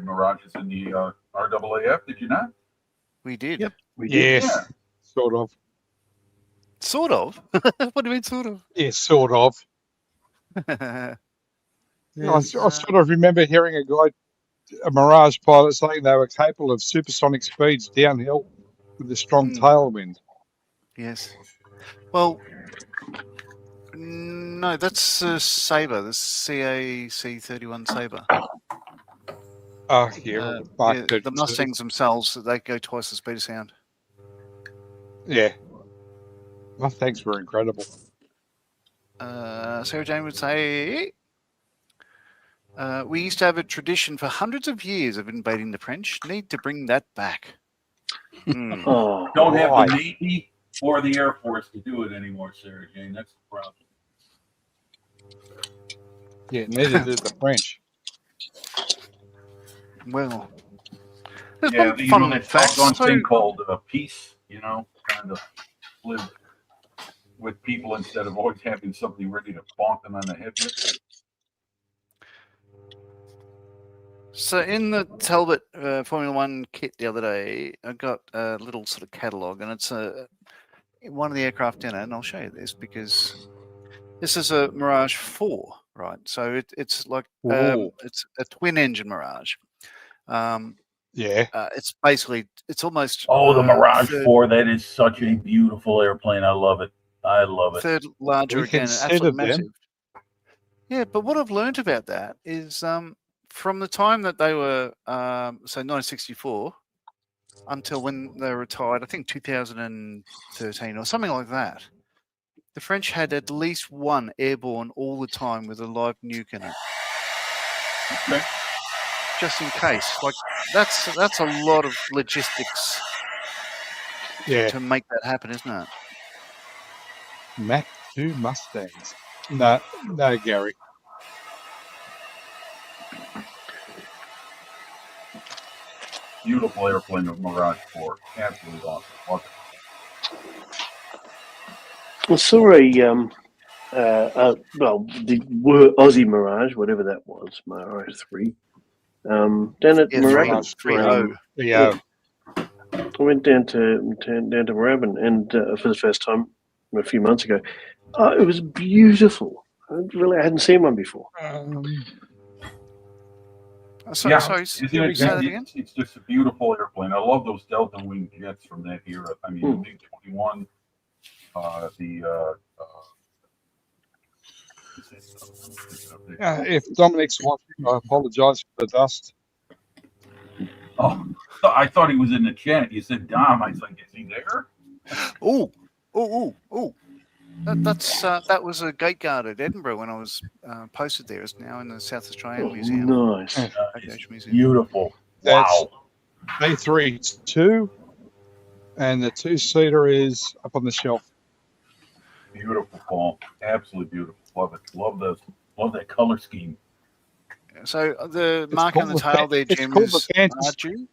Mirages in the RAAF, did you not? We did. Yep, we did. Yes, Yeah. sort of. Sort of? What do you mean, sort of? Yes, sort of. I sort of remember hearing a Mirage pilot saying they were capable of supersonic speeds downhill with a strong tailwind. Yes. Well, no, that's Sabre, the CAC-31 Sabre. Oh, yeah. The Mustangs themselves, they go twice the speed of sound. Yeah. Mustangs were incredible. Sarah Jane would say, we used to have a tradition for hundreds of years of invading the French. Need to bring that back. Don't have the Navy or the Air Force to do it anymore, Sarah Jane. That's the problem. Yeah, neither did the French. Well, yeah, you know that doggone thing called peace, you know, kind of live with people instead of always having something ready to bonk them on the head with. So in the Talbot Formula One kit the other day, I got a little sort of catalogue, and it's one of the aircraft in it, and I'll show you this because this is a Mirage 4, right? So it's like it's a twin-engine Mirage. It's basically almost the Mirage 4. That is such a beautiful airplane. I love it. I love it. Third larger again, absolutely massive. Yeah, but what I've learned about that is from the time that they were, so 1964, until when they were retired, I think 2013 or something like that, the French had at least one airborne all the time with a live nuke in it. Okay. Just in case. Like, that's a lot of logistics to make that happen, isn't it? Mach 2 Mustangs. No, Gary. Beautiful airplane of Mirage 4. Absolutely awesome. I saw the Aussie Mirage, whatever that was, Mirage 3, down at Moorabbin. 3.0. Yeah. I went down to Moorabbin, and for the first time a few months ago. It was beautiful. I hadn't seen one before. Sorry, say that again? It's just a beautiful airplane. I love those Delta Wing jets from that era. I mean, the Big 21, if Dominic's watching, I apologize for the dust. Oh, I thought he was in the chat. You said Dom. I was like, is he there? Oh. That was a gate guard at Edinburgh when I was posted there. It's now in the South Australian Museum. Nice. Museum. Beautiful. Wow. A32, and the 2-seater is up on the shelf. Beautiful, Paul. Absolutely beautiful. Love it. Love that color scheme. So the mark on the tail there, Jim, is RG?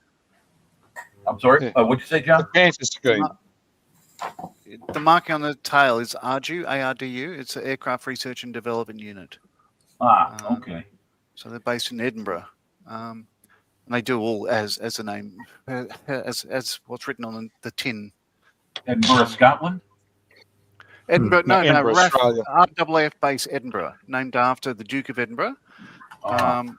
I'm sorry? What'd you say, John? The Panther scheme. The marking on the tail is ARDU, A-R-D-U. It's an Aircraft Research and Development Unit. Okay. So they're based in Edinburgh. And they do all as the name, as what's written on the tin. Edinburgh, Scotland? Edinburgh, No, no, Edinburgh, RAF, Australia. RAAF base Edinburgh, named after the Duke of Edinburgh. Okay.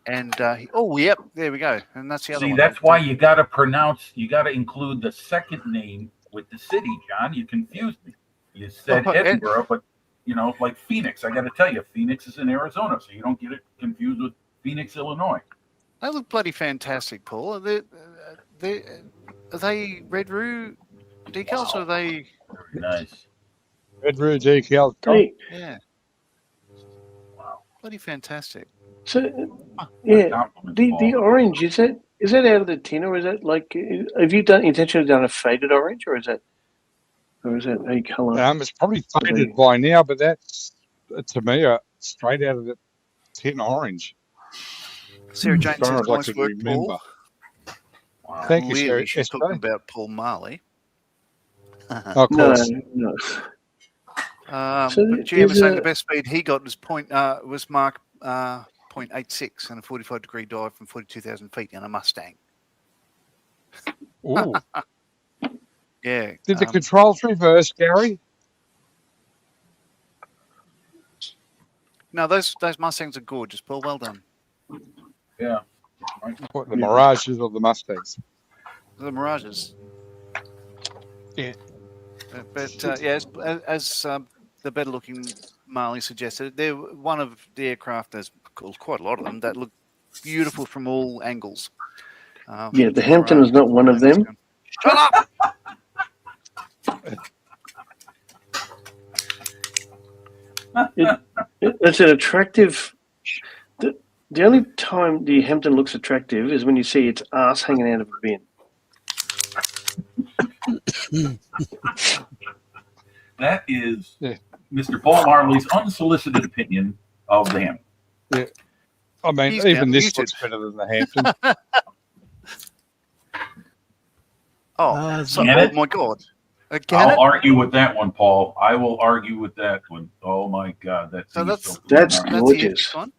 Yep, there we go. And that's the other See, one. that's why you got to include the second name with the city, John. You confused me. You said Edinburgh, but, like Phoenix. I got to tell you, Phoenix is in Arizona, so you don't get it confused with Phoenix, Illinois. They look bloody fantastic, Paul. Are they Red Roo decals or are they? Very nice. Red Roo decal. Hey, Yeah. Wow. Bloody fantastic. so yeah, the Paul. orange is that out of the tin, or is that like have you intentionally done a faded orange, or is that a color? It's probably faded by now, but that's to me straight out of the tin orange. Sarah Jane As far says, as I nice could work, remember. Paul. Wow. Thank you, Clearly, Sarah. she's talking about Paul Marley. Of course. No. But So GM was saying the is best speed he got was Mark 0.86 and a 45-degree dive from 42,000 feet in a Mustang. Ooh. Yeah. Did the controls reverse, Gary? No, those Mustangs are gorgeous, Paul. Well done. Yeah. What, the Mirages or the Mustangs? The Mirages. Yeah. But as the better-looking Marley suggested, they're one of the aircraft. There's quite a lot of them that look beautiful from all angles. yeah, the Hampton is not one of them. Shut up! It's an attractive. The only time the Hampton looks attractive is when you see its ass hanging out of a bin. That is Mr. Paul Marley's unsolicited opinion of the Hampton. Yeah. I mean, He's even this muted. looks better than the Hampton. Oh my God. I'll argue with that one, Paul. I will argue with that one. Oh my God, that's That's That's gorgeous. the one.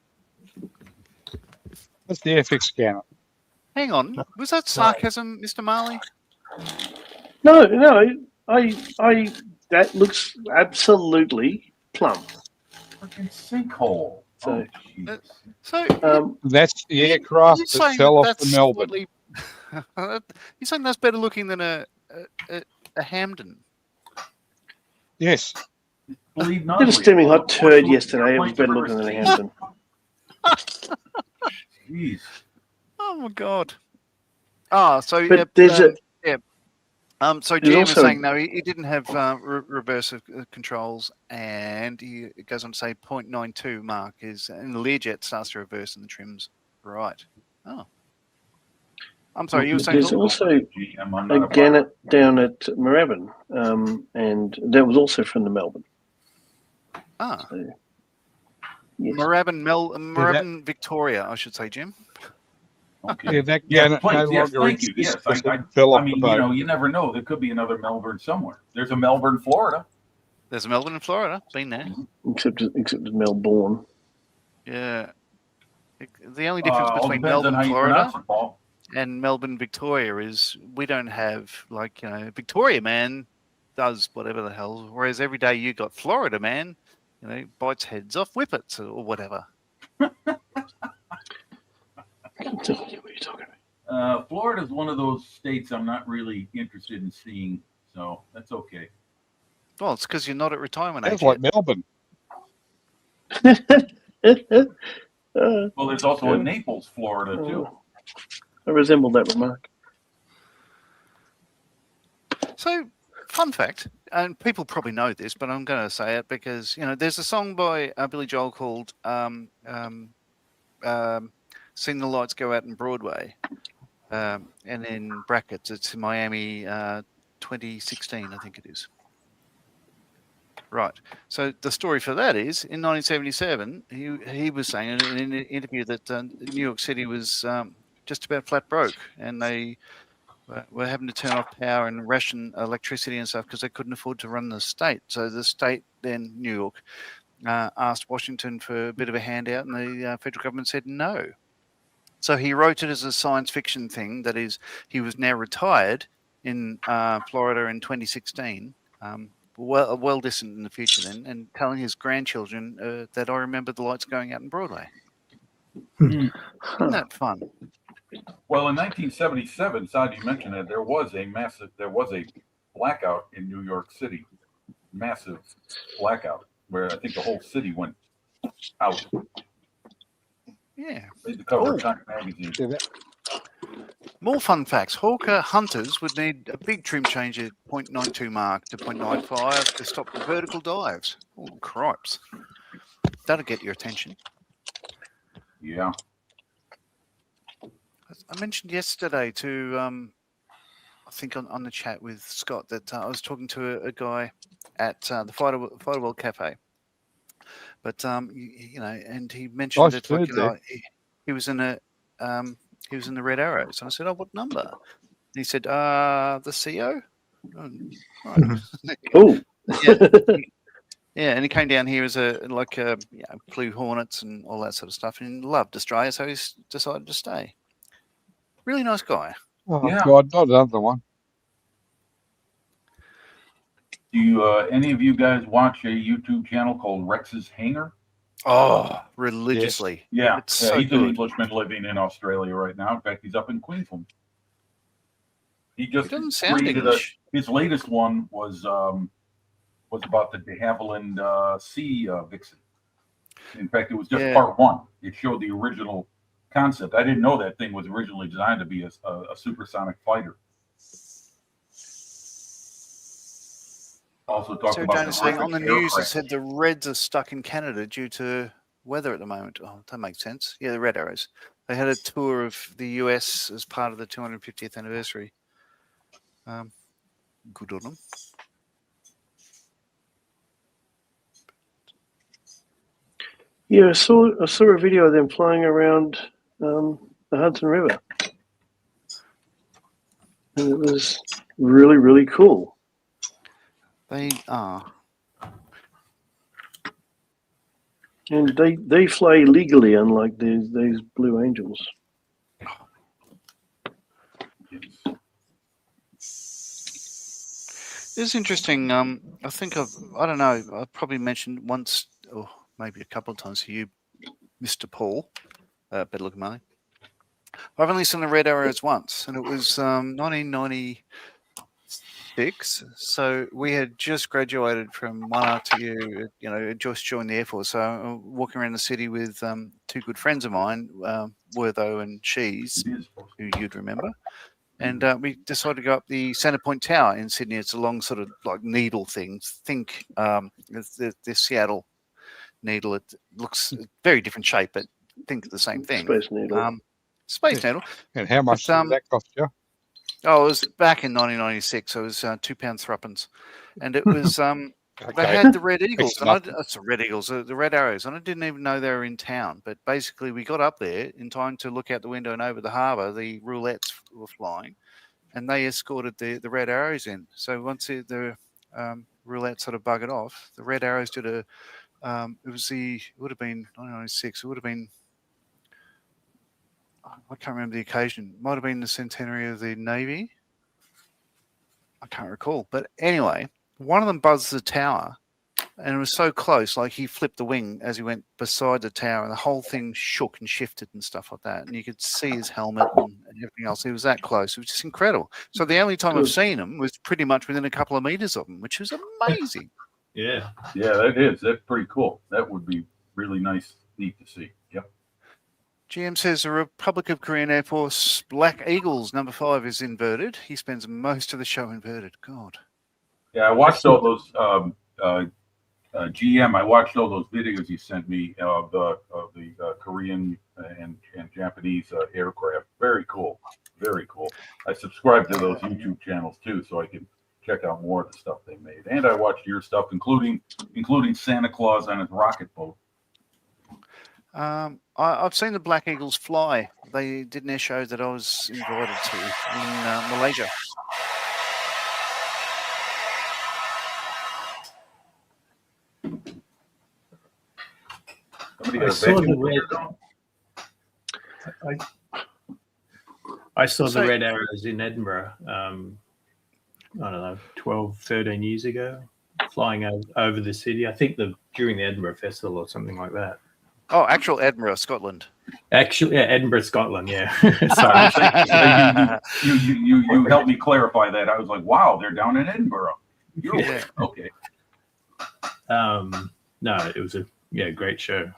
That's the FX scanner. Hang on, was that sarcasm, Mr. Marley? No, I that looks absolutely plumb. freaking sinkhole. So, That's the aircraft that fell off the Melbourne. You're saying that's better looking than a Hamden? I I Yes. did a steaming hot turd yesterday. It was better looking than a Hampton. Jeez. Oh my God. So So GM was also- saying no, he didn't have reverse controls, and he goes on to say 0.92 mark is, and the Learjet starts to reverse in the trims. Right. Oh. I'm sorry, you were saying. There's also a Gannet down at Moorabbin, and that was also from the Melbourne. Ah. So, yes. Moorabbin, Victoria, I should say, Jim. Okay. Yeah, that Yeah, Gannet please, no yes, longer thank you. Yes, exists because it fell off the boat. you never know. There could be another Melbourne somewhere. There's a Melbourne, Florida. There's a Melbourne in Florida. Been there. Except it's Melbourne. Yeah. The only difference between depends on Melbourne, how you Florida, pronounce it, Paul. and Melbourne, Victoria is we don't have Victoria man does whatever the hell, whereas every day you got Florida man, bites heads off whippets or whatever. I can't tell you what you're talking about. Florida is one of those states I'm not really interested in seeing, so that's okay. Well, it's because you're not at retirement Sounds age like yet. Melbourne. Well, there's also a Naples, Florida, too. I resemble that remark. So, fun fact, and people probably know this, but I'm going to say it because there's a song by Billy Joel called "Seen the Lights Go Out in Broadway," and in brackets it's Miami 2016, I think it is. Right. So the story for that is in 1977, he was saying in an interview that New York City was just about flat broke, and they were having to turn off power and ration electricity and stuff because they couldn't afford to run the state. So the state, then New York, asked Washington for a bit of a handout, and the federal government said no. So he wrote it as a science fiction thing. That is, he was now retired in Florida in 2016, well distant in the future then, and telling his grandchildren that I remember the lights going out in Broadway. Isn't that fun? Well, in 1977, Saad, you mentioned that there was a blackout in New York City, massive blackout, where I think the whole city went out. Yeah. Made the cover of Time magazine. More fun facts. Hawker hunters would need a big trim change at 0.92 mark to 0.95 to stop the vertical dives. Oh, cripes. That'll get your attention. Yeah. I mentioned yesterday to, I think on the chat with Scott, that I was talking to a guy at the Fighter World Cafe. But, you know, and he mentioned that like, you know, he was in the Red Arrows. And I said, oh, what number? And he said, the CO. Oh, right. Oh. Yeah, and he came down here as flew Hornets and all that sort of stuff, and loved Australia, so he's decided to stay. Really nice guy. Oh yeah. God, not another one. Do you any of you guys watch a YouTube channel called Rex's Hangar? Oh, religiously. Yeah, it's so he's good. an Englishman living in Australia right now. In fact, he's up in Queensland. He doesn't sound English. His latest one was about the de Havilland Sea Vixen. In fact, it was just part one. It showed the original concept. I didn't know that thing was originally designed to be a supersonic fighter. Also talked about the saying on the news, it said the Reds are stuck in Canada due to weather at the moment. Oh, that makes sense. Yeah, the Red Arrows. They had a tour of the US as part of the 250th anniversary. Good on them. Yeah, I saw a video of them flying around the Hudson River, and it was really, really cool. They are, and they fly legally, unlike these Blue Angels. It's interesting. I think I don't know. I've probably mentioned once, or maybe a couple of times to you, Mr. Paul, better looking money. I've only seen the Red Arrows once, and it was 1996. So we had just graduated from one RTU, you know, just joined the Air Force. So I'm walking around the city with two good friends of mine, Wertho and Cheese, who you'd remember. And we decided to go up the Centrepoint Tower in Sydney. It's a long sort of like needle thing. Think the Seattle needle. It looks very different shape, but think the same thing. Space needle. Space needle. And how much did that cost you? Oh, it was back in 1996. So it was £2 threepence, and it was they had the Red Eagles. The Red Eagles, the Red Arrows, and I didn't even know they were in town. But basically, we got up there in time to look out the window and over the harbour. The roulettes were flying, and they escorted the Red Arrows in. So once the roulette sort of buggered off, the Red Arrows did a. It would have been 1996. It would have been. I can't remember the occasion. Might have been the centenary of the Navy. I can't recall. But anyway, one of them buzzed the tower, and it was so close, like he flipped the wing as he went beside the tower, and the whole thing shook and shifted and stuff like that. And you could see his helmet and everything else. He was that close. It was just incredible. So the only time I've seen him was pretty much within a couple of meters of him, which was amazing. Yeah, that is. That's pretty cool. That would be really nice, neat to see. Yep. GM says the Republic of Korean Air Force Black Eagles #5 is inverted. He spends most of the show inverted. God. Yeah, I watched all those GM. I watched all those videos you sent me of the Korean and Japanese aircraft. Very cool. Very cool. I subscribe to those YouTube channels too, so I can check out more of the stuff they made. And I watched your stuff, including Santa Claus on his rocket boat. I've seen the Black Eagles fly. They did an air show that I was invited to in Malaysia. I saw So- the Red Arrows in Edinburgh, I don't know, 12, 13 years ago, flying over the city. I think during the Edinburgh Festival or something like that. Oh, actual Edinburgh, Scotland. Actually, yeah, Edinburgh, Scotland, yeah. Sorry, Sorry. you helped me clarify that. I was like, wow, they're down in Edinburgh. You're Yeah. okay. No, it was a great show.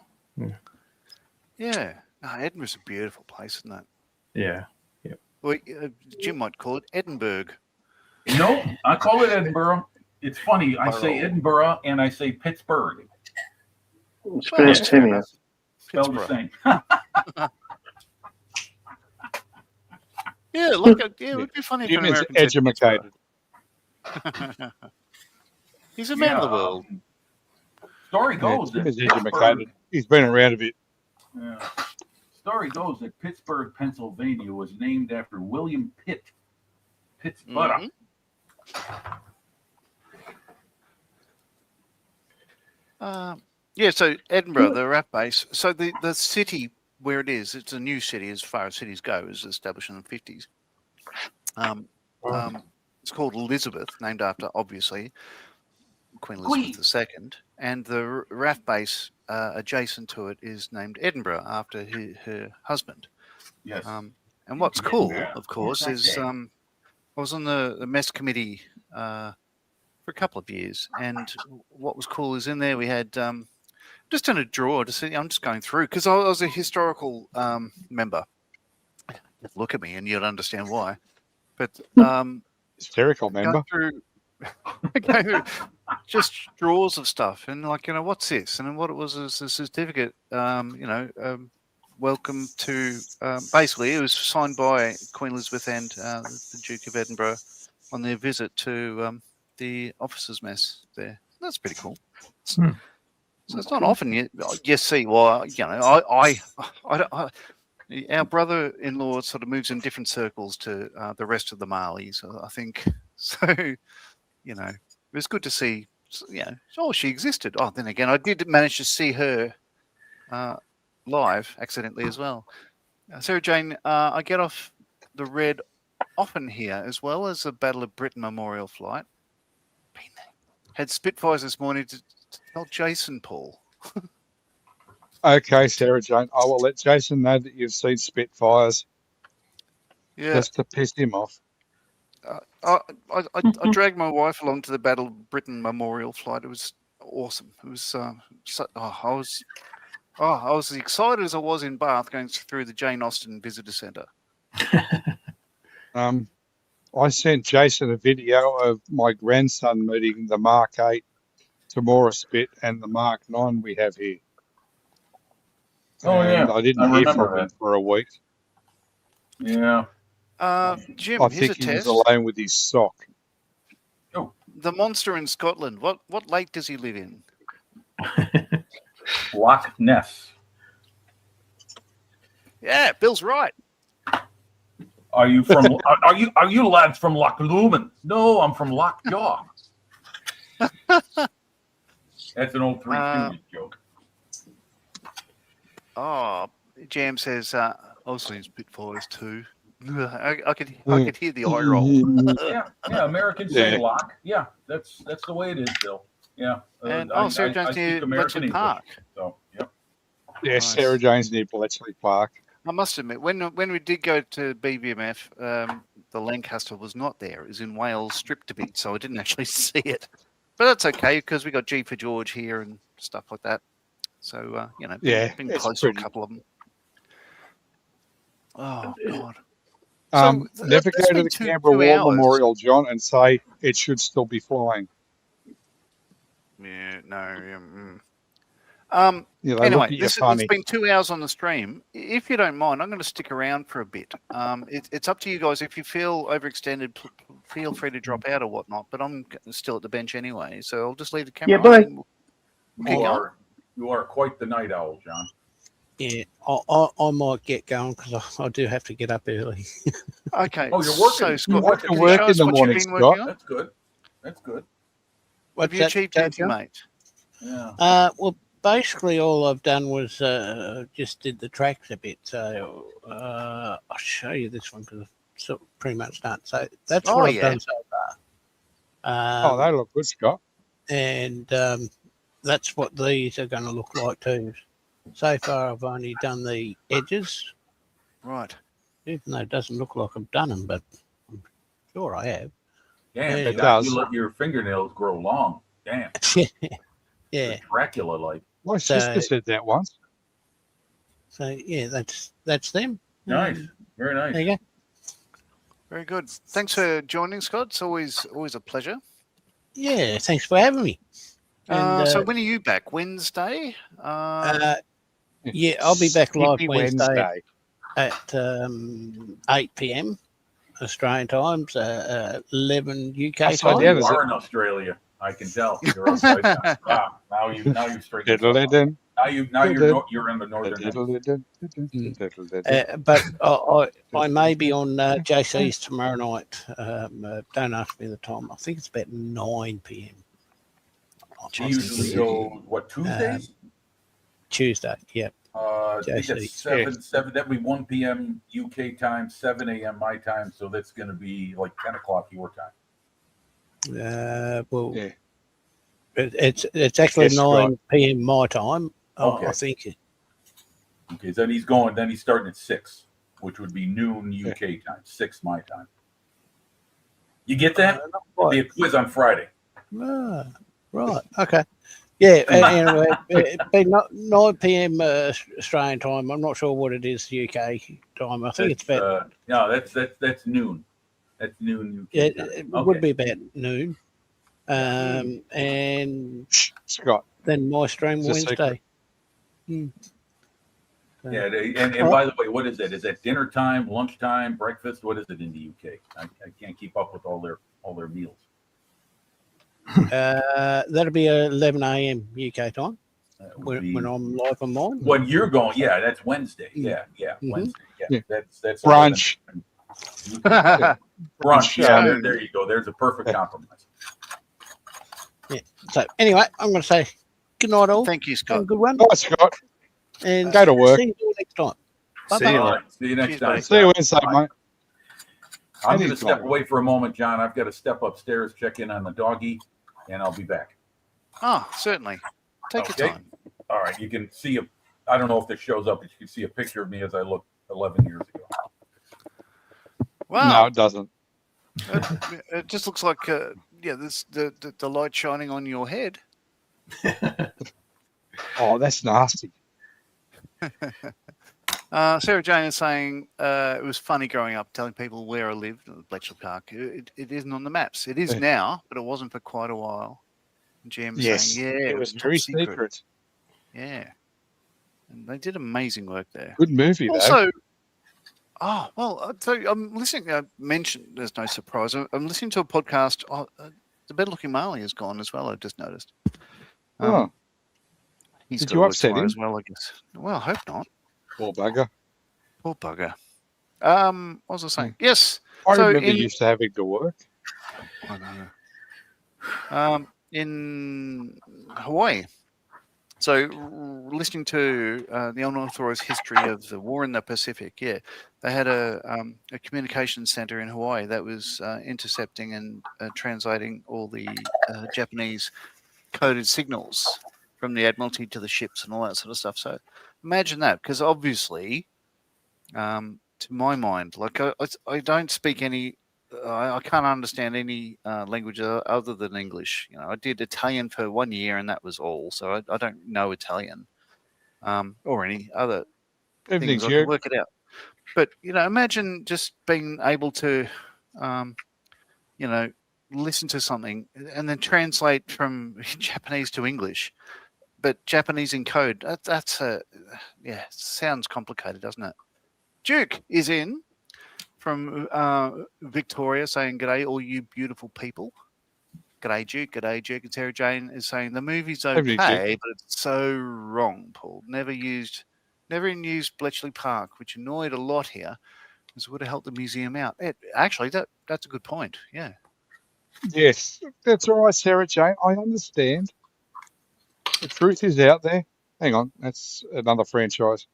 Yeah. No, Edinburgh's a beautiful place, isn't it? Yeah. Well, Jim might call it Edinburgh. No, I call it Edinburgh. It's funny. I say Borough. Edinburgh and I say Pittsburgh. It's pronounced Timmy. Spelled the same. Yeah, look, it would be funny if Jim an is American said educated. He's a man of the world. Story Yeah, goes Jim that is educated. He's been around a bit. Yeah. Story goes that Pittsburgh, Pennsylvania was named after William Pitt. Pitt's butter. Yeah, so Edinburgh, the RAF base. So the city where it is, it's a new city as far as cities go. It was established in the 50s. It's called Elizabeth, named after, obviously, Queen Elizabeth II. And the RAF base adjacent to it is named Edinburgh after her husband. Yes. And what's cool, of course, is I was on the mess committee for a couple of years, and what was cool is in there we had just in a drawer to see. I'm just going through because I was a historical member. Look at me, and you'll understand why. But Hysterical member. Go through just drawers of stuff, and what's this? And what it was is a certificate. Welcome to. Basically, it was signed by Queen Elizabeth and the Duke of Edinburgh on their visit to the officers' mess there. That's pretty cool. So it's not often you see. Well, our brother-in-law sort of moves in different circles to the rest of the Marleys, I think. So, it was good to see. Oh, she existed. Oh, then again, I did manage to see her live accidentally as well. Sarah Jane, I get off the Red often here, as well as the Battle of Britain Memorial flight. Had Spitfires this morning to tell Jason Paul. Okay, Sarah Jane. I will let Jason know that you've seen Spitfires. Yeah. Just to piss him off. I dragged my wife along to the Battle of Britain Memorial flight. It was awesome. It was I was as excited as I was in Bath going through the Jane Austen Visitor Centre. I sent Jason a video of my grandson meeting the Mark 8 Tamora Spit and the Mark 9 we have here. Oh, and yeah. I didn't hear from him for a week. Yeah. Jim, I here's think a he test. was alone with his sock. Oh. The monster in Scotland. What lake does he live in? Loch Ness. Yeah, Bill's right. Are you from? are you lads from Loch Lomond? No, I'm from Lockjaw. That's an old Three Stooges joke. Oh, Jam says Australian Spitfires too. I could hear the eye roll. yeah, Americans say lock. Yeah, that's the way it is, Bill. Yeah. And Sarah Jones near Bletchley Park. So yep. Yeah, Nice. Sarah Jones near Bletchley Park. I must admit, when we did go to BBMF, the Lancaster was not there. It was in Wales, stripped to bits, so I didn't actually see it. But that's okay because we got G for George here and stuff like that. So been close to a couple of them. Oh God. Never go to the Canberra War Memorial, John, and say it should still be flying. Yeah, no. Anyway, it's been 2 hours on the stream. If you don't mind, I'm going to stick around for a bit. It's up to you guys. If you feel overextended, feel free to drop out or whatnot. But I'm still at the bench anyway, so I'll just leave the camera on. You are quite the night owl, John. Yeah, I might get going because I do have to get up early. Okay. Oh, you're working. So, Scott, you have to work in the morning, Scott. That's good. That's good. What have you achieved anything, mate? Yeah. Well, basically all I've done was just did the tracks a bit. So I'll show you this one because I've sort of pretty much done. So that's what I've done so far. They look good, Scott. And that's what these are going to look like too. So far, I've only done the edges. Right. Even though it doesn't look like I've done them, but I'm sure I have. Damn, Anyway. it does. You let your fingernails grow long. Damn. Yeah. Dracula-like. My sister said that once. So yeah, that's them. Nice. Very nice. There you go. Very good. Thanks for joining, Scott. It's always a pleasure. Yeah, thanks for having me. And, so when are you back? Wednesday? Yeah, I'll be back live Wednesday at 8 p.m. Australian times, 11 UK time. You are in Australia. I can tell. You're upside down. Wow. Now you straighten yourself out. Now you're in the northern. But I may be on JC's tomorrow night. Don't ask me the time. I think it's about 9 p.m. She usually goes Tuesdays? Tuesday, yeah. I think that's 7. That'd be 1 p.m. UK time, 7 a.m. my time. So that's going to be like 10 o'clock your time. It's actually 9 p.m. my time. Okay. I think. Okay, then he's starting at 6, which would be noon UK time, 6 my time. You get that? It'll be a quiz on Friday. Right. Okay. Yeah. Anyway, it'd be 9 p.m. Australian time. I'm not sure what it is UK time. I think it's about. No, that's noon. That's noon UK. Yeah, it would be about noon. And Scott. Then my stream Wednesday. Yeah, and by the way, what is that? Is that dinner time, lunchtime, breakfast? What is it in the UK? I can't keep up with all their meals. That'll be 11 a.m. UK time when I'm live on mine. When you're going, yeah, that's Wednesday. Yeah, Wednesday. Yeah, that's brunch. Brunch. Yeah, there you go. There's a perfect compromise. Yeah. So anyway, I'm going to say good night, all. Thank you, Scott. Have a good one. Bye, Scott. And go to work. See you all next time. Bye-bye. See you next time. See you Wednesday, mate. I'm going to step away for a moment, John. I've got to step upstairs, check in on the doggy, and I'll be back. Oh, certainly. Take your time. All right. You can see I don't know if this shows up, but you can see a picture of me as I looked 11 years ago. Wow. No, it doesn't. It just looks like the light shining on your head. Oh, that's nasty. Sarah Jane is saying it was funny growing up telling people where I lived at Bletchley Park. It isn't on the maps. It is now, but it wasn't for quite a while. Jim saying, it was very secret. Yeah. And they did amazing work there. Good movie, also, so I'm listening. I mentioned, there's no surprise. I'm listening to a podcast. The Better Looking Marley is gone as well, I've just noticed. He's Did you upset him? As well, I guess. Well, I hope not. Poor bugger. Poor bugger. What was I saying? Yes. I remember used to having to work. I know. In Hawaii. So, listening to the unauthorized history of the war in the Pacific, they had a communications center in Hawaii that was intercepting and translating all the Japanese coded signals from the Admiralty to the ships and all that sort of stuff. So, imagine that, because obviously, to my mind, like I don't speak any. I can't understand any language other than English. I did Italian for 1 year, and that was all. So I don't know Italian or any other things. I can work it out. But imagine just being able to, listen to something and then translate from Japanese to English, but Japanese in code. That's sounds complicated, doesn't it? Duke is in from Victoria saying, "G'day, all you beautiful people." G'day, Duke. G'day, Duke. And Sarah Jane is saying the movie's okay, but it's so wrong, Paul. Never used Bletchley Park, which annoyed a lot here, because it would have helped the museum out. Actually, that's a good point. Yeah. Yes, that's all right, Sarah Jane. I understand. The truth is out there. Hang on, that's another franchise.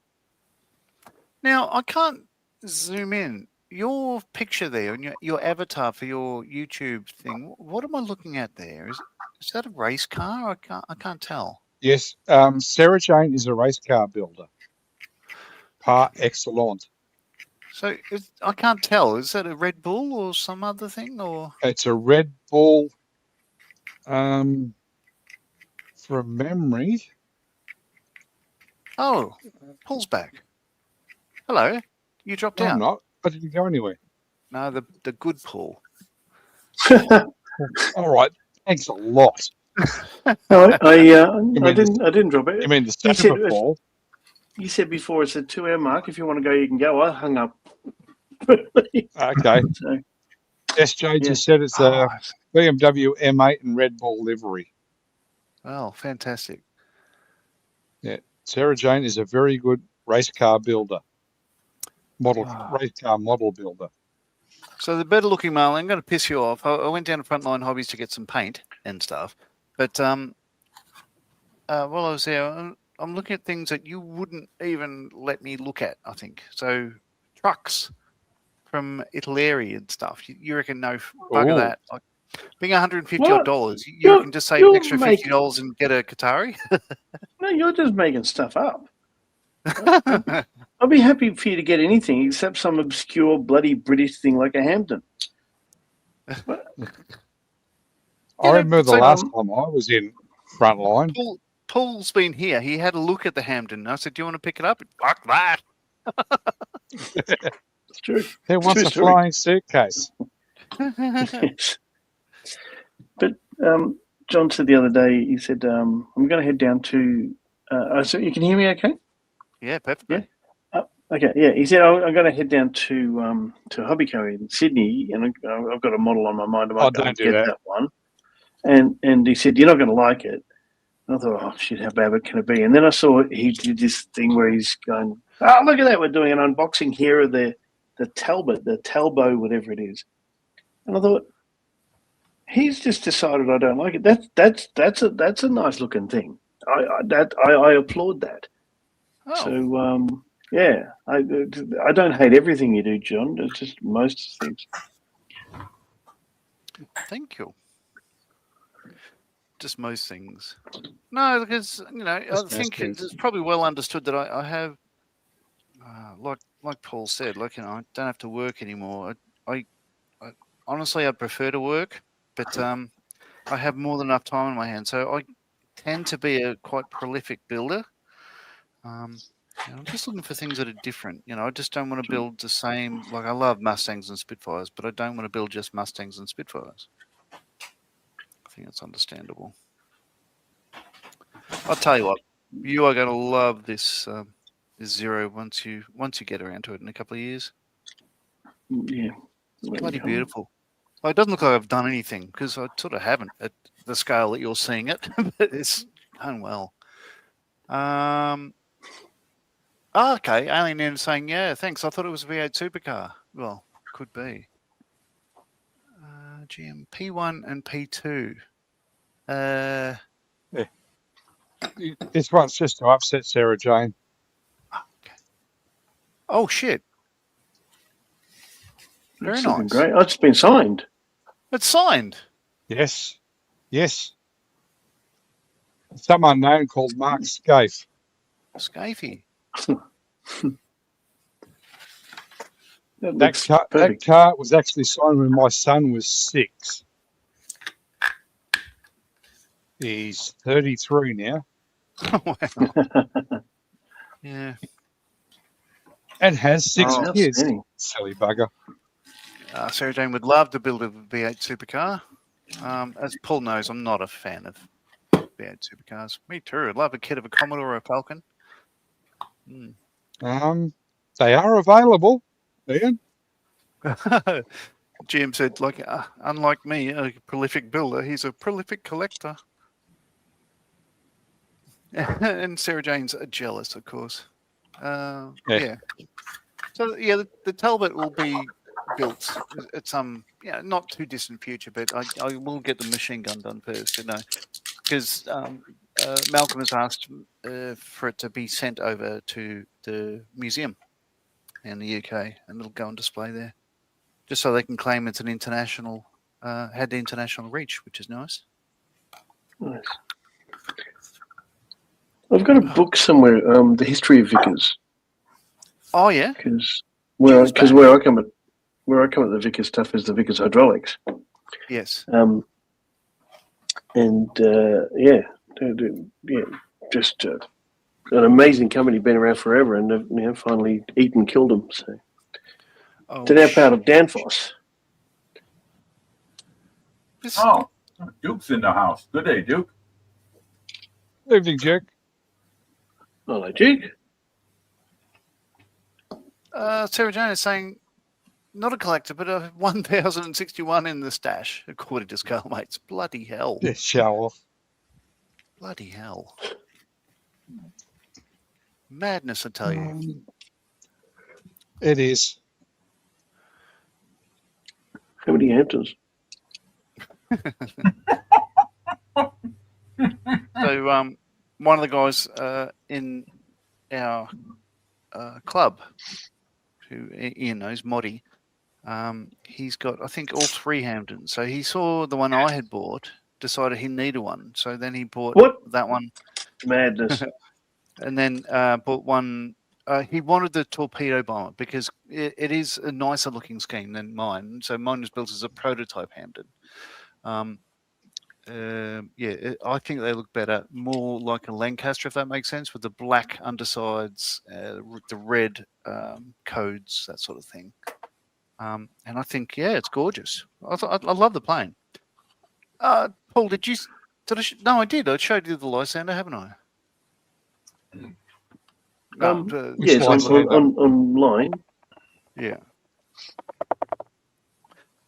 Now, I can't zoom in. Your picture there and your avatar for your YouTube thing, what am I looking at there? Is that a race car? I can't tell. Yes, Sarah Jane is a race car builder. Par excellent. So I can't tell. Is that a Red Bull or some other thing? Or It's a Red Bull, from memory. oh, Paul's back. Hello, you dropped No, out. I'm not. I didn't go anywhere. No, the good Paul. All right, thanks a lot. No, I didn't drop it. You mean the You said, Saber Paul? you said before it's a 2-hour mark. If you want to go, you can go. I hung up. Okay. So, SJ just said it's a BMW M8 and Red Bull livery. Oh, fantastic. Yeah, Sarah Jane is a very good race car builder. Race car model builder. So the better looking Marlon, I'm going to piss you off. I went down to Frontline Hobbies to get some paint and stuff. But while I was there, I'm looking at things that you wouldn't even let me look at, I think. So trucks from Italeri and stuff. You reckon no bugger that. Like, being $150 you can just save an extra $50 and get a Qatari? No, you're just making stuff up. I'll be happy for you to get anything except some obscure bloody British thing like a Hampton. I remember the last time I was in Frontline. Paul's been here. He had a look at the Hampton. I said, "Do you want to pick it up?" Fuck that. It's true. He wants a flying suitcase. Yes. But John said the other day, he said, I'm going to head down to... so you can hear me okay? Yeah, perfectly. Yeah? Okay, yeah. He said, I'm going to head down to Hobbyco in Sydney, and I've got a model on my mind. I might don't do get that one. And he said, you're not going to like it. And I thought, oh, shit, how bad can it be? And then I saw he did this thing where he's going, oh, look at that. We're doing an unboxing here of the Talbot, whatever it is. And I thought, he's just decided I don't like it. That's a nice looking thing. I applaud that. Oh. So yeah, I don't hate everything you do, John. It's just most things. Thank you. Just most things. No, because I think it's probably well understood that I have, like Paul said, I don't have to work anymore. I honestly, I'd prefer to work, but I have more than enough time on my hands. So I tend to be a quite prolific builder. I'm just looking for things that are different. I just don't want to build the same. Like, I love Mustangs and Spitfires, but I don't want to build just Mustangs and Spitfires. I think that's understandable. I'll tell you what, you are going to love this Zero once you get around to it in a couple of years. Yeah, it's bloody beautiful. Well, it doesn't look like I've done anything because I sort of haven't at the scale that you're seeing it, but it's done well. Okay, Alien N saying, yeah, thanks. I thought it was a V8 supercar. Well, could be. GM P1 and P2. Yeah. This one's just to upset Sarah Jane. Okay. Oh, shit. Very nice. Great. Oh, it's been signed. It's signed. Yes. Some unknown called Mark Scaife. Scafey. That car was actually signed when my son was 6. He's 33 now. Wow. Yeah. And has 6 kids. Outstanding. Silly bugger. Sarah Jane would love to build a V8 supercar. As Paul knows, I'm not a fan of V8 supercars. Me too. I'd love a kit of a Commodore or a Falcon. They are available, Ian. Jim said, unlike me, a prolific builder, he's a prolific collector. And Sarah Jane's jealous, of course. Yeah. So, yeah, the Talbot will be built at some, not too distant future, but I will get the machine gun done first, because Malcolm has asked for it to be sent over to the museum in the UK, and it'll go on display there, just so they can claim it's an international, had the international reach, which is nice. Nice. I've got a book somewhere, The History of Vickers. Oh yeah, because where I come at the Vickers stuff is the Vickers Hydraulics. Yes. Just an amazing company, been around forever, and they've finally eaten, killed them. So they're now part of Danfoss. Oh, Duke's in the house. Good day, Duke. Good evening, Jack. Hello, Duke. Sarah Jane is saying, not a collector, but a 1,061 in the stash, according to Skullmates. Bloody hell. Yeah, shower. Bloody hell. Madness, I tell you. It is. How many Hamptons? So, one of the guys in our club, who Ian knows, Moddy, he's got, I think, all 3 Hamptons. So he saw the one I had bought, decided he needed one. So then he bought that one. Madness. And then bought one. He wanted the torpedo bomber because it is a nicer looking scheme than mine. So mine was built as a prototype Hampton. I think they look better, more like a Lancaster, if that makes sense, with the black undersides, the red codes, that sort of thing. And I think, it's gorgeous. I love the plane. Paul, did you? No, I did. I showed you the Lysander, haven't I? Yes, online. Yeah.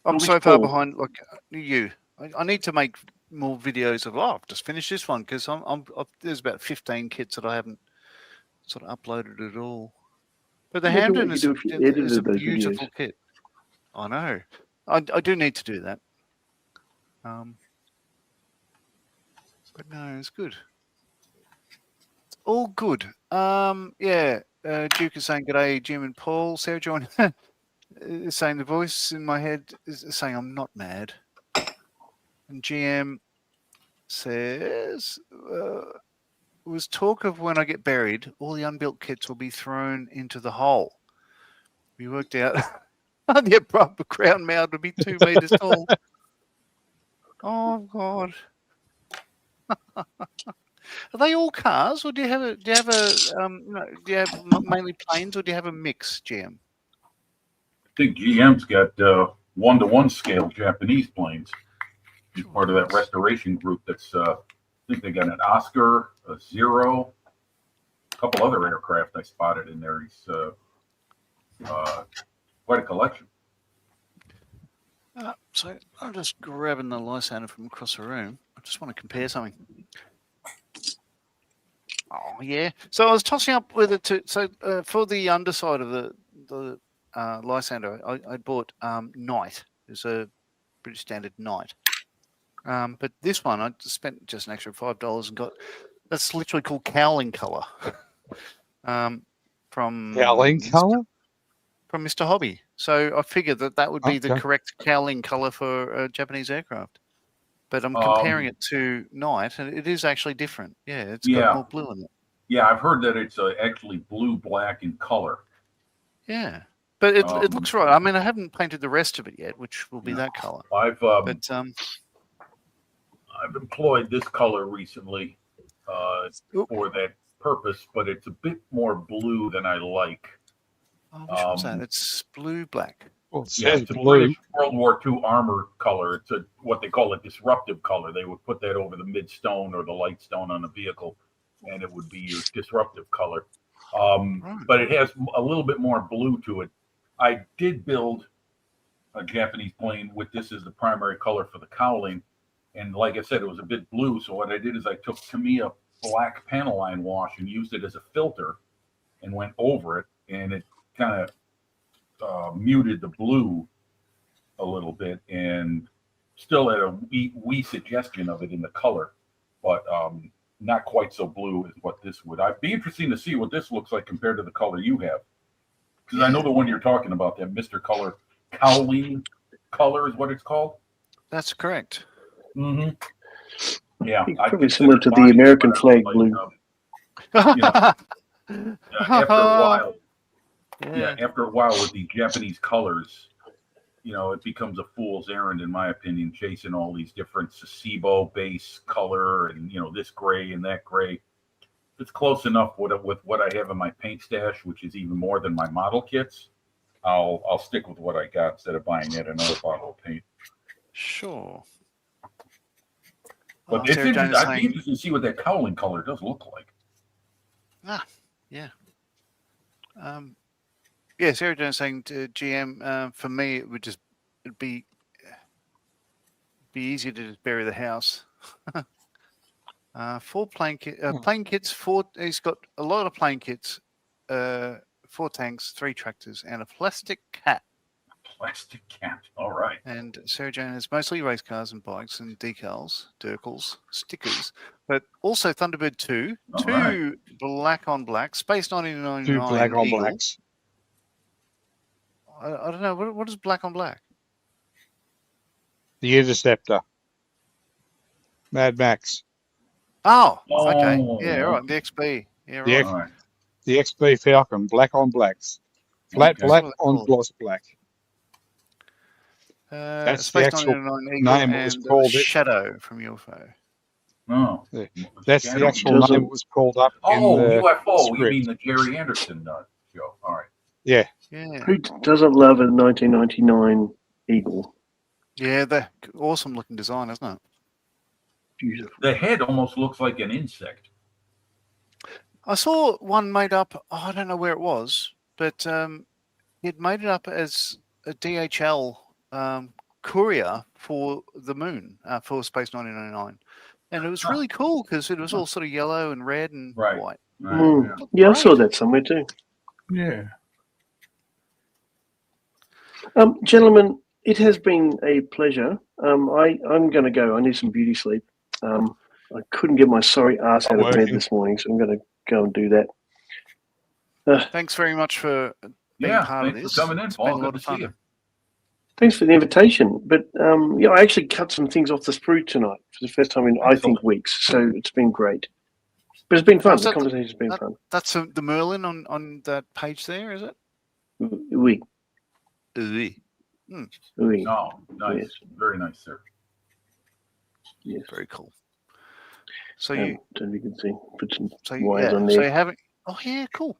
I'm so far behind, like you. I need to make more videos of. I've just finished this one because there's about 15 kits that I haven't sort of uploaded at all. But the Hampton is a beautiful kit. I know. I do need to do that. But no, it's good. It's all good. Duke is saying g'day, Jim and Paul. Sarah John is saying the voice in my head is saying I'm not mad. And GM says, was talk of when I get buried, all the unbuilt kits will be thrown into the hole. We worked out the abrupt ground mound would be 2 meters tall. Oh God. Are they all cars, or do you have mainly planes, or do you have a mix, GM? I think GM's got 1-to-1 scale Japanese planes. He's part of that restoration group. That's I think they got an Oscar, a Zero, a couple other aircraft I spotted in there. He's quite a collection. So I'm just grabbing the Lysander from across the room. I just want to compare something. Oh yeah. So I was tossing up with it to. So for the underside of the Lysander, I bought Knight. It's a pretty standard Knight. But this one I spent just an extra $5 and got. That's literally called cowling color. From cowling color. From Mr. Hobby. So I figured that would be the correct cowling color for a Japanese aircraft. But I'm comparing it to Knight, and it is actually different. Yeah, it's got more blue in it. Yeah, I've heard that it's actually blue, black in color. Yeah, but it looks right. I mean, I haven't painted the rest of it yet, which will be that color. I've employed this color recently for that purpose, but it's a bit more blue than I like. Oh, which one's that? It's blue, black. Well, it's a British World War II armor color. It's what they call a disruptive color. They would put that over the mid-stone or the light stone on a vehicle, and it would be your disruptive color. But it has a little bit more blue to it. I did build a Japanese plane with this as the primary color for the cowling, and like I said, it was a bit blue. So what I did is I took Tamiya black panel line wash and used it as a filter and went over it, and it kind of muted the blue a little bit, and still had a wee suggestion of it in the color. But not quite so blue as what this would. I'd be interesting to see what this looks like compared to the color you have, because I know the one you're talking about, that Mr. Color Cowling color is what it's called. That's correct. Mm-hmm. Yeah, probably similar to the American flag blue. You know, after a while, after a while with the Japanese colors, you know, it becomes a fool's errand, in my opinion, chasing all these different Sasebo base color and, you know, this gray and that gray. It's close enough with what I have in my paint stash, which is even more than my model kits. I'll stick with what I got instead of buying yet another bottle of paint. Sure. But it's interesting. I'd be interested to see what that cowling color does look like. Yeah. Yeah, Sarah Jones saying to GM, for me, it'd be easier to just bury the house. 4 plane kits, 4. He's got a lot of plane kits, 4 tanks, 3 tractors, and a plastic cat. Plastic cat. All right. And Sarah Jane has mostly race cars and bikes and decals, Dirkles, stickers, but also Thunderbird 2, two black on black, Space 1999 2 black on Eagle. blacks. I don't know. What is black on black? The Interceptor. Mad Max. Oh, okay. Yeah, all right. The XB. Yeah, right. The XB Falcon, black on blacks. Flat black on gloss black. That's Space the actual 1999 Eagle name it was called. Shadow from UFO. Oh, yeah. That's the actual name it was called up. Oh, in the UFO. script. You mean the Jerry Anderson show? All right. Yeah. Who doesn't love a 1999 Eagle? Yeah, the awesome looking design, isn't it? Beautiful. The head almost looks like an insect. I saw one made up. I don't know where it was, but it made it up as a DHL courier for the moon for Space 1999, and it was really cool because it was all sort of yellow and red and white. Yeah, I saw that somewhere too. Yeah. Gentlemen, it has been a pleasure. I'm going to go. I need some beauty sleep. I couldn't get my sorry ass out of bed this morning, so I'm going to go and do that. Thanks very much for being part of this. Thanks for coming in, Paul. Good to see you. Thanks for the invitation. But I actually cut some things off the sprue tonight for the first time in I think weeks, so it's been great. But it's been fun. The conversation's been fun. That's the Merlin on that page there, is it? Oui. Oui. Oui. Oh, nice. Yes. Very nice, sir. Yes. Very cool. So you can see. Put some wires on there. So you haven't. Oh yeah, cool.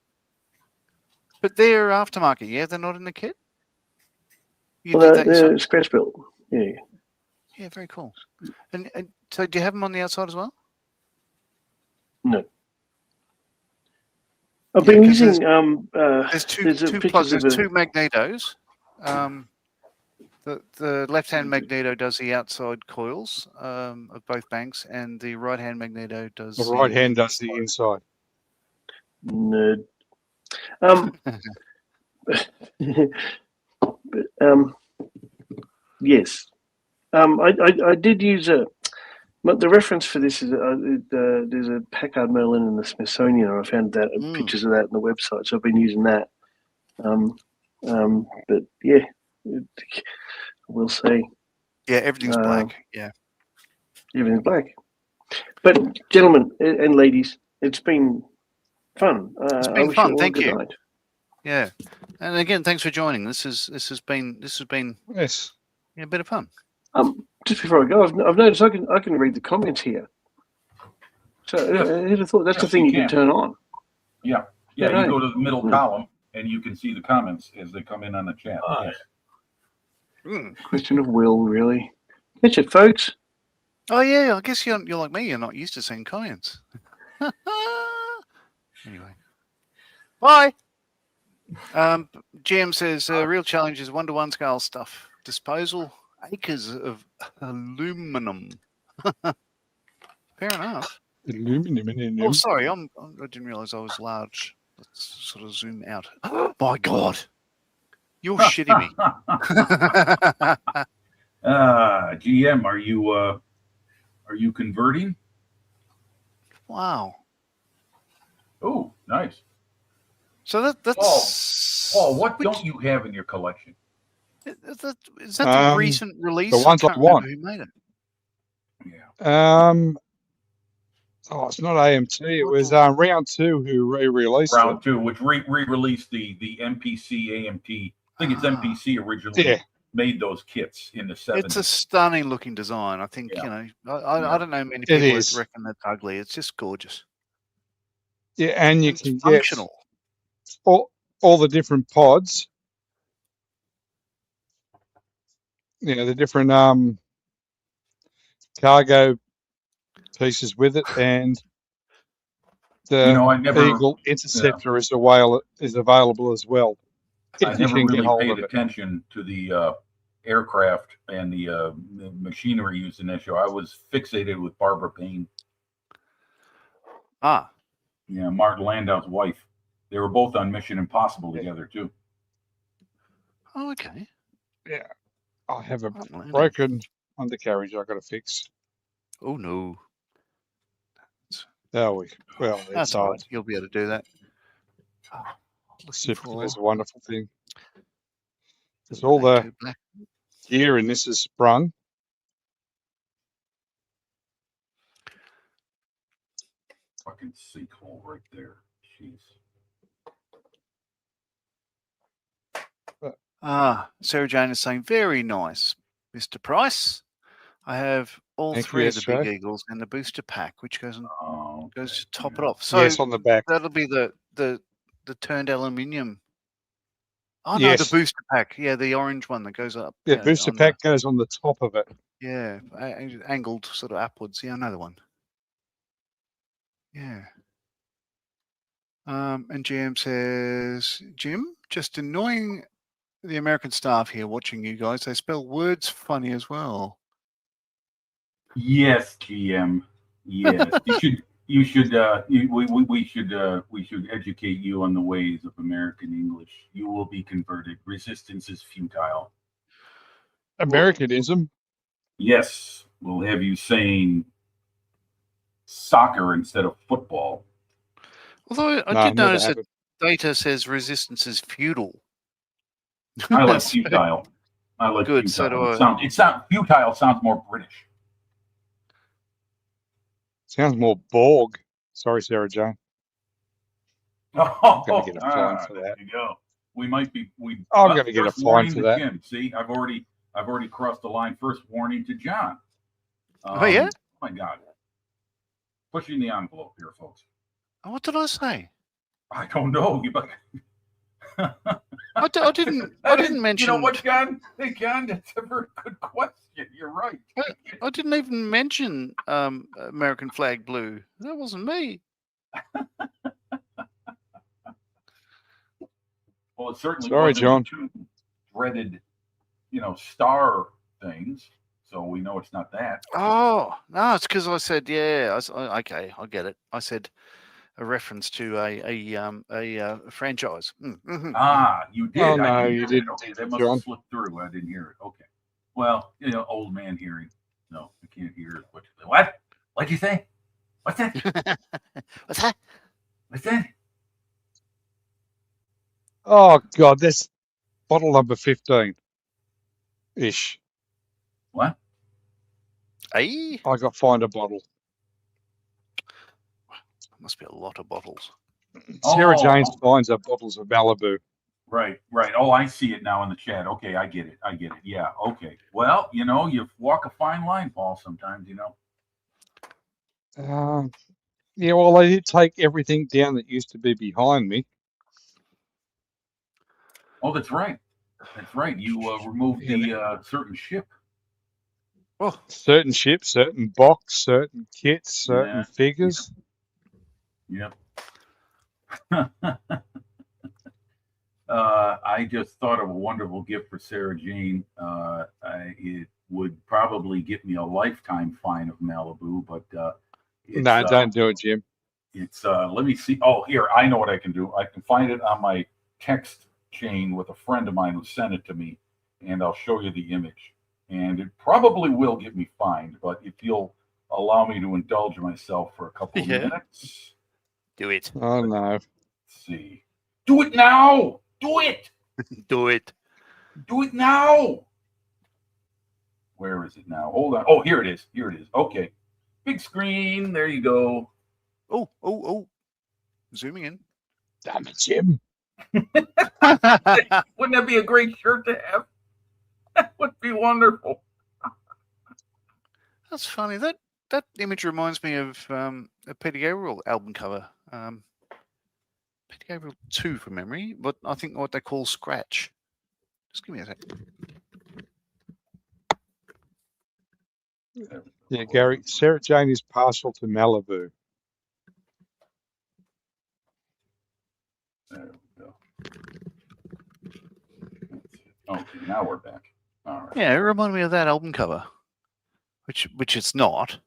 But they're aftermarket, yeah. They're not in the kit. They're scratch built. Yeah. Yeah, very cool. And so, do you have them on the outside as well? No. I've been using. There's two magnetos. The left-hand magneto does the outside coils of both banks, and the right-hand magneto does. The right hand does the inside. Nerd. Yes. I did use but the reference for this is there's a Packard Merlin in the Smithsonian. I found that pictures of that on the website, so I've been using that. But yeah, we'll see. Yeah, everything's black. Yeah, everything's black. But gentlemen and ladies, it's been fun. It's been fun. Thank you. Night. Yeah, and again, thanks for joining. This has been yes, a bit of fun. Just before I go, I've noticed I can read the comments here. So who'd have thought that's the thing you can turn on? Yeah. You go to the middle column and you can see the comments as they come in on the chat. Yes. Question of will, really. Catch it, folks. Oh yeah, I guess you're like me. You're not used to seeing comments. Anyway, bye. GM says real challenge is 1-to-1 scale stuff. Disposal acres of aluminum. Fair enough. Aluminum. Oh, sorry. I didn't realize I was large. Let's sort of zoom out. My God, you're shitting me. GM, are you converting? Wow. Oh, nice. So that's Paul, what don't you have in your collection? Is that the recent release? The ones I can't remember want. who made it. Yeah. It's not AMT. It was Round 2 who re-released it. Round 2, which re-released the MPC AMT. I think it's MPC originally made those kits in the 70s. It's a stunning looking design. I think, you know, I don't know many people that reckon that's ugly. It's just gorgeous. Yeah, and you can functional. Get all the different pods. You know, the different cargo pieces with it, and the Eagle Interceptor is available as well. I never really paid attention to the aircraft and the machinery used in that show. I was fixated with Barbara Payne. Ah. Yeah, Martin Landau's wife. They were both on Mission Impossible together, too. Oh, okay. Yeah. I have a broken undercarriage I've got to fix. Oh, no. That's all right. You'll be able to do that. Super is a wonderful thing. Because all the gear in this is sprung. Fucking sinkhole right there. Jeez. Sarah Jane is saying, very nice, Mr. Price. I have all three of the big Eagles and the booster pack, which goes to top it off. So yes, on the back. That'll be the turned aluminium. Oh no, the booster pack. Yeah, the orange one that goes up. Yeah, booster pack goes on the top of it. Yeah, angled sort of upwards. Yeah, another one. Yeah. And GM says, Jim, just annoying the American staff here watching you guys. They spell words funny as well. Yes, GM. Yes, we should educate you on the ways of American English. You will be converted. Resistance is futile. Americanism? Yes, we'll have you saying soccer instead of football. Although I did notice that data says resistance is feudal. I like futile. I like good. futile. So do I. Futile sounds more British. Sounds more Borg. Sorry, Sarah Jane. I'm going to get a fine for that. There you go. We might be. I'm going to get a fine for that. Jim. See, I've already crossed the line. First warning to John. Oh yeah. Oh my God. Pushing the envelope here, folks. What did I say? I don't know. I didn't mention. You know what, John? Hey, John, that's a very good question. You're right. I didn't even mention American flag blue. That wasn't me. Well, it certainly Sorry, wasn't John. Two dreaded, star things. So we know it's not that. Oh no, it's because I said okay, I get it. I said a reference to a franchise. Mm-hmm. You did. Oh, no, you didn't. Okay, that must have slipped through. I didn't hear it. Okay. Well, old man hearing. No, I can't hear what you say. What? What'd you say? What's that? What's that? What's that? Oh God, that's bottle number 15-ish. What? Hey? I got find a bottle. Must be a lot of bottles. Sarah Jane's finds her bottles of Malibu. Right. Oh, I see it now in the chat. Okay, I get it. Yeah, okay. Well, you walk a fine line, Paul, sometimes, Yeah, well, they did take everything down that used to be behind me. Oh, that's right. That's right. You removed the certain ship. Oh, certain ships, certain box, certain kits, certain figures. Yep. I just thought of a wonderful gift for Sarah Jane. It would probably get me a lifetime fine of Malibu, but no, don't do it, Jim. It's let me see. Oh, here, I know what I can do. I can find it on my text chain with a friend of mine who sent it to me, and I'll show you the image. And it probably will get me fined, but if you'll allow me to indulge myself for a couple of minutes. Do it. Oh no. Let's see. Do it now. Do it. Do it. Do it now. Where is it now? Hold on. Oh, here it is. Here it is. Okay. Big screen. There you go. Oh. Zooming in. Damn it, Jim. Wouldn't that be a great shirt to have? That would be wonderful. That's funny. That image reminds me of a Peter Gabriel album cover. Peter Gabriel 2 from memory, but I think what they call Scratch. Just give me a sec. Yeah, Gary, Sarah Jane is partial to Malibu. There we go. Okay, now we're back. All right. Yeah, it reminded me of that album cover, which it's not.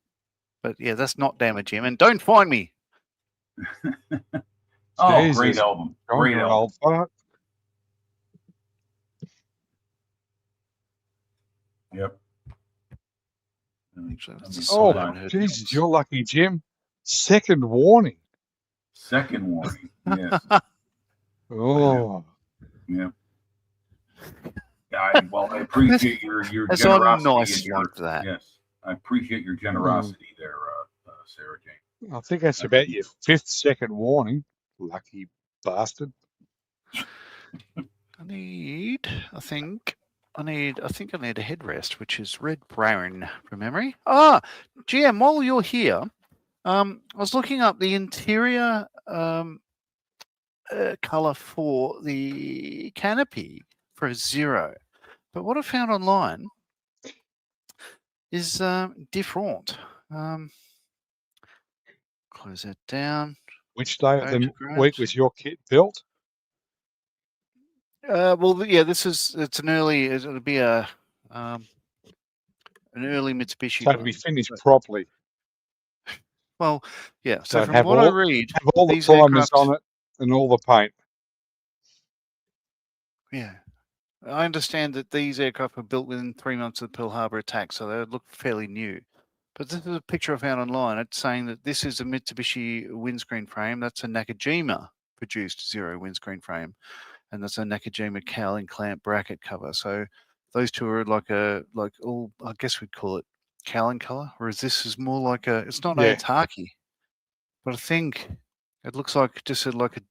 But yeah, that's not Damn Jim. And don't find me. Oh, Jesus. great album. Great album. Old fuck. Yep. Oh, Jesus, you're lucky, Jim. Second warning. Second warning. Yes. Oh. Yeah. I appreciate your That's generosity. nice like that. Yes, I appreciate your generosity there, Sarah Jane. I think that's about your 5th second warning. Lucky bastard. I think I need a headrest, which is red brown from memory. GM, while you're here, I was looking up the interior color for the canopy for a Zero, but what I found online is different. Close that down. Which day of the week was your kit built? Well, yeah, it's an early. It'll be an early Mitsubishi. So to be finished properly. Well, yeah. So So from have what all, I read, have all the these primers aircraft, on it and all the paint. yeah, I understand that these aircraft were built within 3 months of the Pearl Harbor attack, so they look fairly new. But this is a picture I found online. It's saying that this is a Mitsubishi windscreen frame. That's a Nakajima produced Zero windscreen frame, and that's a Nakajima cowling clamp bracket cover. So those two are like all, I guess we'd call it cowling color, whereas this is more like it's not Aitaki, but I think it looks like just like a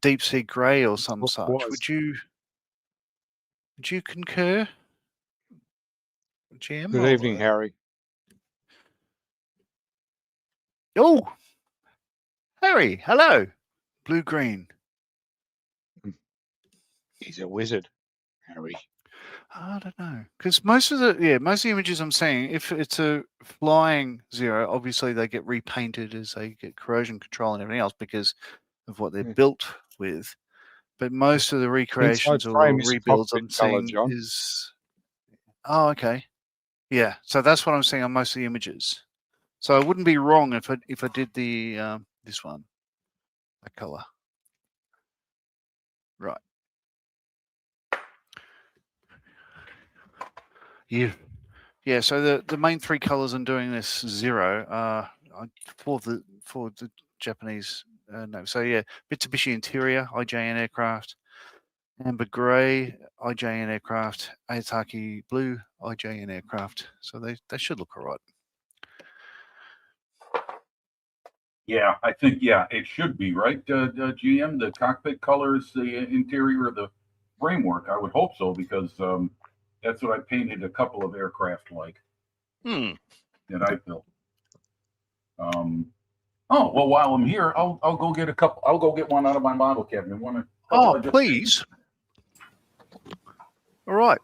deep sea grey or some such. Would you concur, GM? Good evening, Harry. Oh, Harry, hello. Blue green. He's a wizard, Harry. I don't know, because most of the images I'm seeing, if it's a flying Zero, obviously they get repainted as they get corrosion control and everything else because of what they're built with. But most of the recreations or rebuilds I'm seeing is okay, yeah. So that's what I'm seeing on most of the images. So I wouldn't be wrong if I did the this one, that color, right? Yeah. So the main 3 colors I'm doing this Zero for the Japanese name. So yeah, Mitsubishi Interior, IJN aircraft, Amber Grey, IJN aircraft, Aitaki Blue, IJN aircraft. So they should look all right. Yeah, I think it should be right. GM, the cockpit colors, the interior of the framework. I would hope so because that's what I painted a couple of aircraft like that I built. Oh well, while I'm here, I'll go get a couple. I'll go get one out of my model cabinet. Please. All right.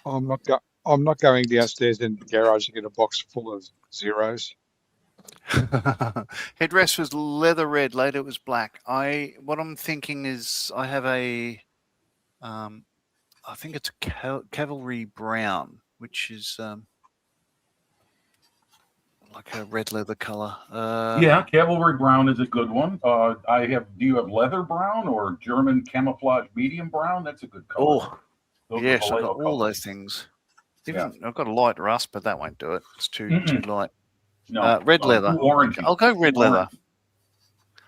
I'm not going downstairs in the garage to get a box full of Zeros. Headrest was leather red. Later it was black. What I'm thinking is I have a I think it's a cavalry brown, which is like a red leather color. Yeah, cavalry brown is a good one. Do you have leather brown or German camouflage medium brown? That's a good color. Yes, I've got all those things. I've got a light rust, but that won't do it. It's too light. No, red leather. Orangey. I'll go red leather.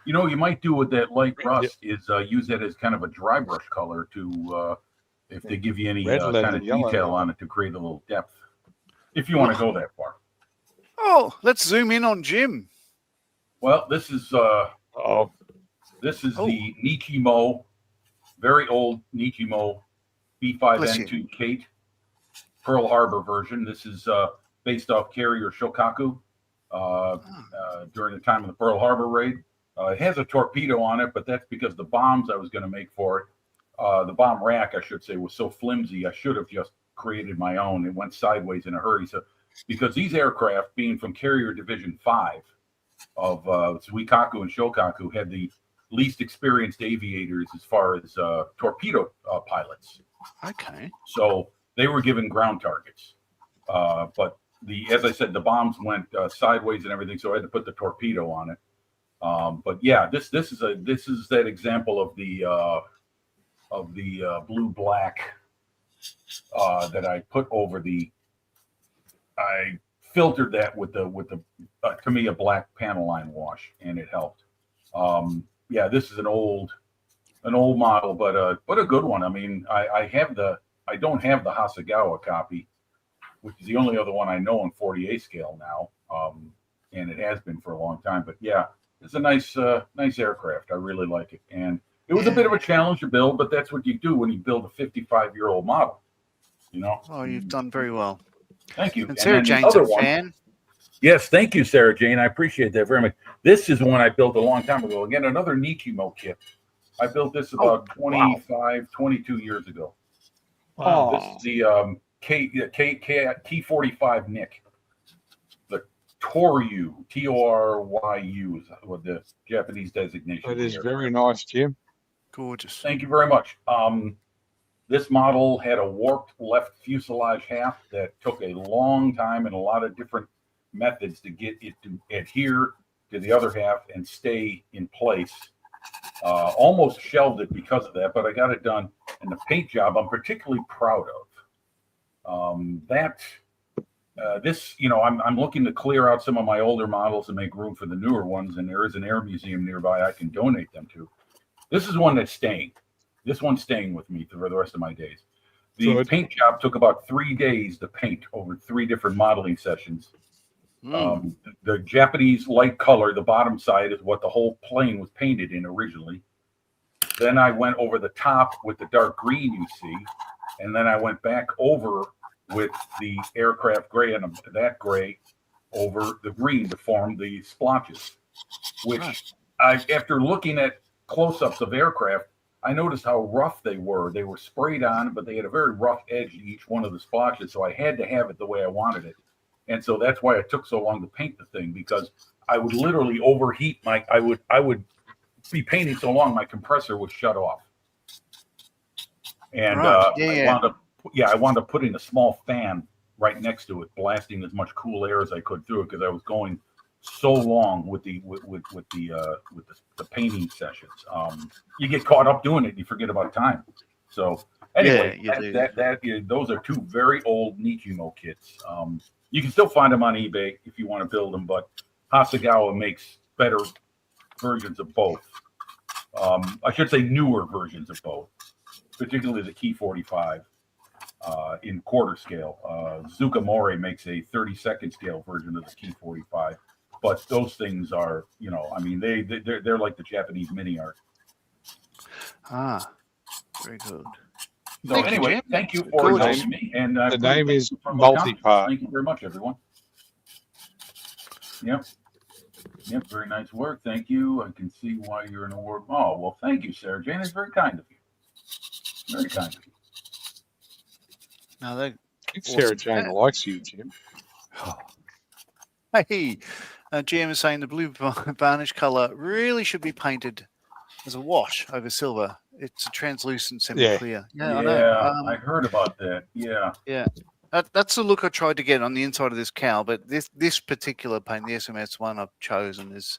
You know, you might do with that light rust is use that as kind of a dry brush color to, if they give you any Red leather, kind of yellow detail leather. on it to create a little depth, if you want to go that far. Oh, let's zoom in on Jim. Well, this is the Nichimo, very old Nichimo B5N2 Kate Pearl Harbor version. This is based off carrier Shokaku during the time of the Pearl Harbor raid. It has a torpedo on it, but that's because the bombs I was going to make for it, the bomb rack, I should say, was so flimsy, I should have just created my own. It went sideways in a hurry. So, because these aircraft, being from Carrier Division 5 of Suikaku and Shokaku, had the least experienced aviators as far as torpedo pilots. Okay. So they were given ground targets. But as I said, the bombs went sideways and everything, so I had to put the torpedo on it. But yeah, this is that example of the blue black that I put over the. I filtered that with the to me a black panel line wash, and it helped. Yeah, this is an old model, but a good one. I mean, I don't have the Hasegawa copy, which is the only other one I know on 48 scale now, and it has been for a long time. But yeah, it's a nice aircraft. I really like it, and it was a bit of a challenge to build, but that's what you do when you build a 55-year-old model. You know. Oh, you've done very well. Thank you. And Sarah Jane's a fan. Yes, thank you, Sarah Jane. I appreciate that very much. This is one I built a long time ago. Again, another Nichimo kit. I built this about 22 years ago. Wow. This is the T45 Nick. The Toryu, Toryu is what the Japanese designation is. That is very nice, Jim. Gorgeous. Thank you very much. This model had a warped left fuselage half that took a long time and a lot of different methods to get it to adhere to the other half and stay in place. Almost shelved it because of that, but I got it done. And the paint job I'm particularly proud of. This, you know, I'm looking to clear out some of my older models and make room for the newer ones, and there is an air museum nearby I can donate them to. This is one that's staying. This one's staying with me for the rest of my days. The paint job took about 3 days to paint over 3 different modeling sessions. The Japanese light color, the bottom side, is what the whole plane was painted in originally. Then I went over the top with the dark green you see, and then I went back over with the aircraft gray and that gray over the green to form the splotches, which after looking at close-ups of aircraft, I noticed how rough they were. They were sprayed on, but they had a very rough edge to each one of the splotches, so I had to have it the way I wanted it. And so that's why it took so long to paint the thing, because I would literally overheat I would be painting so long my compressor would shut off. And I wound up putting a small fan right next to it, blasting as much cool air as I could through it, because I was going so long with the painting sessions. You get caught up doing it and you forget about time. So anyway, those are 2 very old Nichimo kits. You can still find them on eBay if you want to build them, but Hasegawa makes better versions of both. I should say newer versions of both, particularly the Key 45 in quarter scale. Zukamori makes a 32nd scale version of the Key 45. But those things are, you know, I mean, they're like the Japanese mini art. Very good. So anyway, thank you for inviting me. And the name is Multipart. Thank you very much, everyone. Yep, very nice work. Thank you. I can see why you're an award. Oh, well, thank you, Sarah Jane. It's very kind of you. Very kind of you. Now that Sarah Jane likes you, Jim. Hey, GM is saying the blue varnish color really should be painted as a wash over silver. It's a translucent semi-clear. Yeah, I know. I heard about that. Yeah. That's the look I tried to get on the inside of this cowl, but this particular paint, the SMS one I've chosen, is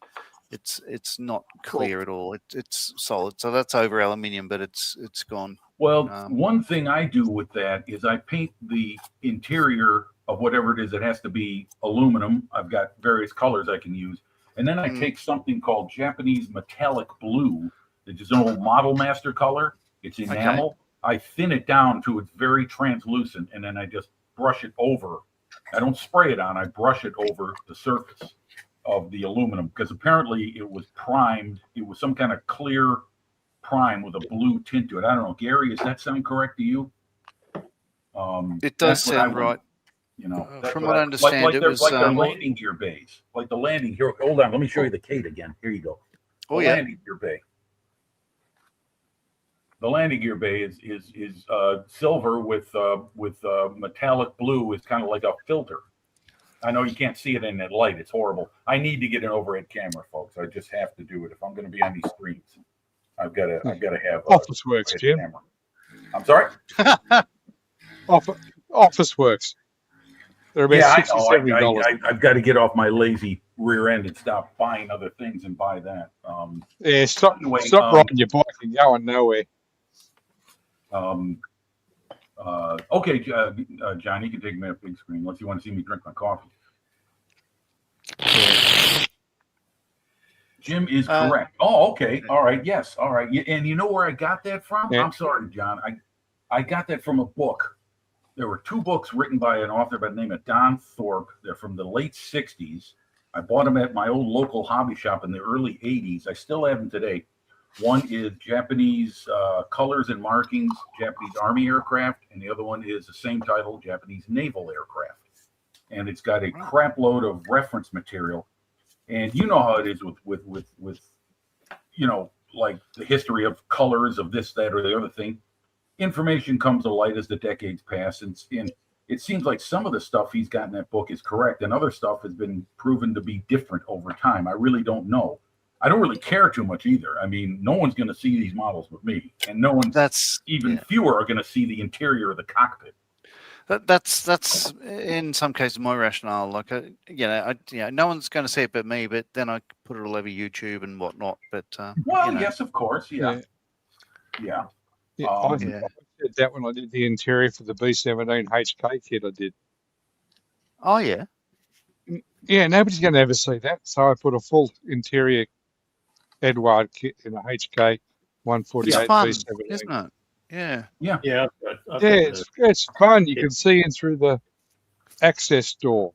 it's not clear at all. It's solid, so that's over aluminium, but it's gone. Well, one thing I do with that is I paint the interior of whatever it is. It has to be aluminum. I've got various colors I can use. And then I take something called Japanese metallic blue, which is an old Model Master color. It's enamel. Okay. I thin it down to it's very translucent, and then I just brush it over. I don't spray it on. I brush it over the surface of the aluminum because apparently it was primed. It was some kind of clear prime with a blue tint to it. I don't know, Gary, does that sound correct to you? It does sound right. You know, from what I understand, like it was like their landing gear bays, like the landing here. Hold on, let me show you the Kate again. Here you go. The landing gear bay. The landing gear bay is silver with metallic blue. Is kind of like a filter. I know you can't see it in that light. It's horrible. I need to get an overhead camera, folks. I just have to do it if I'm going to be on these screens. I've got to have Office Works, Jim. Camera. I'm sorry. Office Works. They're about $60-$70. I've got to get off my lazy rear end and stop buying other things and buy that. Stop riding your bike and going nowhere. Okay, John, you can take me up big screen unless you want to see me drink my coffee. Jim is correct. Oh, okay. All right. Yes. All right. And you know where I got that from? Yeah. I'm sorry, John. I got that from a book. There were 2 books written by an author by the name of Don Thorpe. They're from the late 60s. I bought them at my old local hobby shop in the early 80s. I still have them today. One is Japanese colors and markings, Japanese Army aircraft, and the other one is the same title, Japanese naval aircraft. And it's got a crap load of reference material. And you know how it is with you know, like the history of colors of this, that, or the other thing. Information comes to light as the decades pass, and it seems like some of the stuff he's got in that book is correct, and other stuff has been proven to be different over time. I really don't know. I don't really care too much either. I mean, no one's going to see these models with me, and no one's fewer are going to see the interior of the cockpit. That's in some cases my rationale. Like, no one's going to see it but me. But then I put it all over YouTube and whatnot. But yes, of course, yeah. I did that when I did the interior for the B-17 HK kit. I did. Oh yeah. Yeah, nobody's going to ever see that. So I put a full interior Edward kit in a HK 148 it's fun, B-17. isn't it? Yeah. It's fun. You can see in through the access door.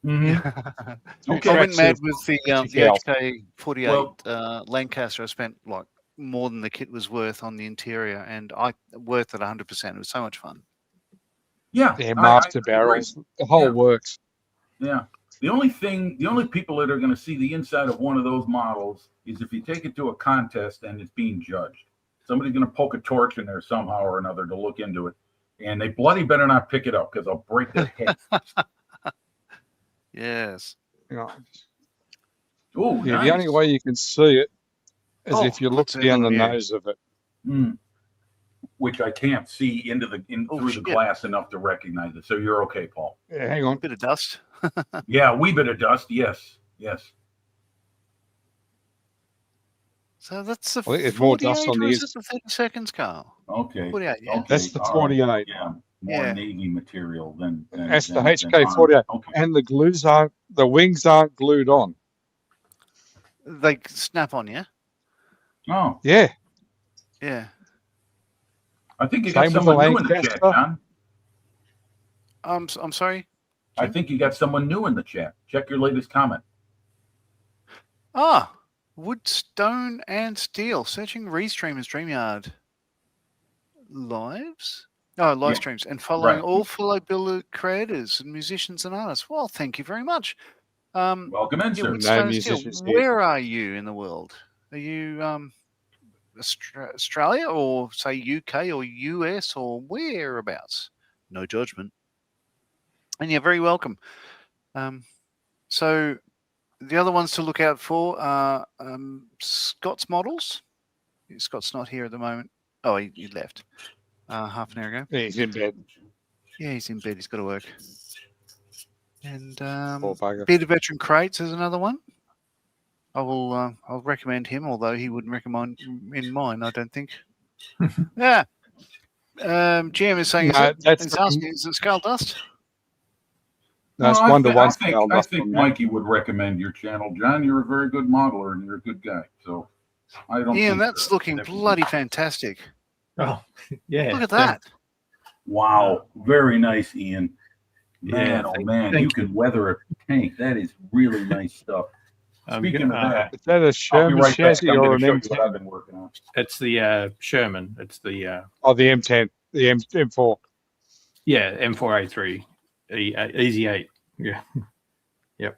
Mm-hmm. Okay. I went mad with the HK-48 Lancaster. I spent like more than the kit was worth on the interior, and I worth it 100%. It was so much fun. Yeah, master barrels, the whole works. Yeah. The only people that are going to see the inside of one of those models is if you take it to a contest and it's being judged. Somebody's going to poke a torch in there somehow or another to look into it, and they bloody better not pick it up because I'll break their head. Yes. Oh, yeah. Nice. The only way you can see it is if you look down the nose of it, which I can't see through the glass enough to recognize it. So you're okay, Paul. Yeah, hang on. A bit of dust. Yeah, a wee bit of dust. Yes. So that's the. I think there's more dust on the. Is it the 30 seconds, Carl? Okay. 48. Yeah. Okay. That's the 48. Yeah. More Navy material than that's the HK-48, and the wings aren't glued on. They snap on, yeah. Oh. Yeah. Yeah. I think you got someone new in the chat, John. I'm sorry, Jim? I think you got someone new in the chat. Check your latest comment. Wood, stone, and steel. Searching Restreamers StreamYard lives. Live streams and following all fellow builder creators and musicians and artists. Well, thank you very much. Welcome in, sir. Where are you in the world? Are you Australia or say UK or US or whereabouts? No judgment. And you're very welcome. So the other ones to look out for are Scott's models. Scott's not here at the moment. Oh, he left half an hour ago. Yeah, he's in bed. Yeah, he's in bed. He's got to work. And Poor bugger. Peter Veteran Crates is another one. I'll recommend him, although he wouldn't recommend in mine, I don't think. Yeah. GM is saying, is it Skull Dust? That's Well, one-to-one I scale. think Mikey would recommend your channel, John. You're a very good modeler and you're a good guy. So I don't. Ian, think that's looking bloody fantastic. Oh, yeah. Look at that. Wow, very nice, Ian. Man, Yeah, oh man, you can weather a tank. That is really nice stuff. Speaking of that, is that a I'll be Sherman right back. chassis I'm or going an to show you what I've M10? been working on. It's the Sherman. It's the Oh, the M10, the M4. yeah, M4A3, Easy 8. Yeah, yep.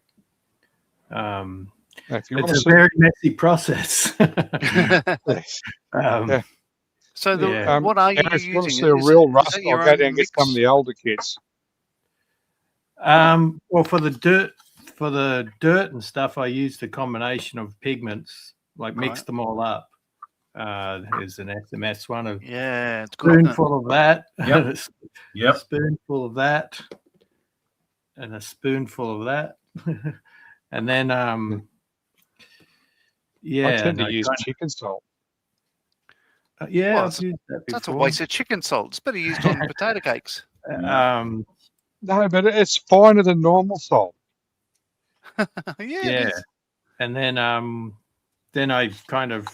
If you It's want a to see, very messy process. yes. Um, So yeah. what are you If you want to using? see a Is real that rust, I'll your go own down and get some of mix? the older kits. Well, for the dirt and stuff, I used a combination of pigments, like mixed them all up. There's an SMS one, a Yeah, it's good. spoonful of that, Yep. Yep. a spoonful of that, and a spoonful of that, and then yeah, I tend to use chicken salt. Yeah, Well, I've used that before. That's a waste of chicken salt. It's better used on potato cakes. No, but it's finer than normal salt. Yeah. And then I kind of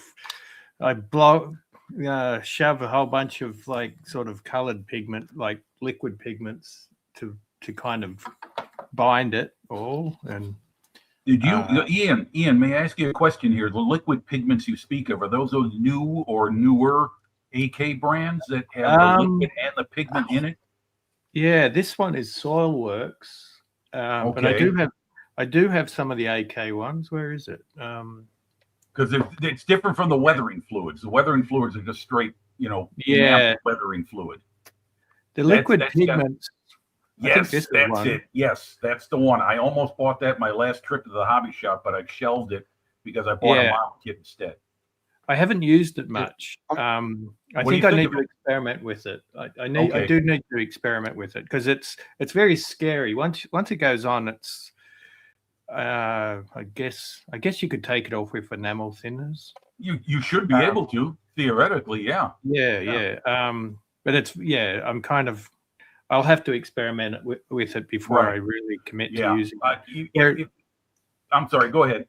shove a whole bunch of like sort of colored pigment, like liquid pigments, to kind of bind it all. And did you, Ian? May I ask you a question here? The liquid pigments you speak of, are those new or newer AK brands that have the liquid and the pigment in it? Yeah, this one is Soilworks, but I do have some of the AK ones. Where is it? Because it's different from the weathering fluids. The weathering fluids are just straight, weathering fluid. The liquid pigments. Yes, that's it. Yes, that's the one. I almost bought that my last trip to the hobby shop, but I shelved it because I bought a model kit instead. I haven't used it much. I think I need to experiment with it. I do need to experiment with it because it's very scary. Once it goes on, it's I guess you could take it off with enamel thinners. You should be able to, theoretically, yeah. But it's I'm kind of, I'll have to experiment with it before I really commit to using it. I'm sorry. Go ahead.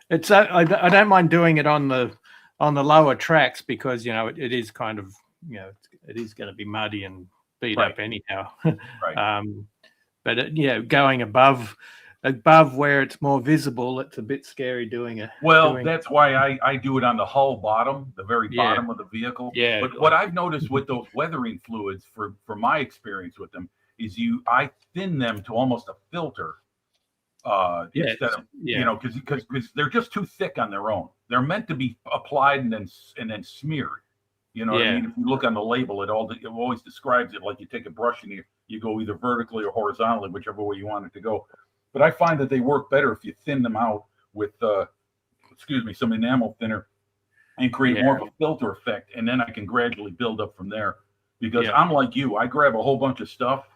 It's I don't mind doing it on the lower tracks because it is kind of it is going to be muddy and beat up anyhow. Right. But going above where it's more visible, it's a bit scary doing it. Well, that's why I do it on the hull bottom, the very bottom of the vehicle. Yeah. But what I've noticed with those weathering fluids, for my experience with them, is I thin them to almost a filter. Instead of because they're just too thick on their own. They're meant to be applied and then smeared. You know what I mean? If you look on the label, it always describes it like you take a brush and you go either vertically or horizontally, whichever way you want it to go. But I find that they work better if you thin them out with some enamel thinner and create more of a filter effect, and then I can gradually build up from there. Because I'm like you, I grab a whole bunch of stuff.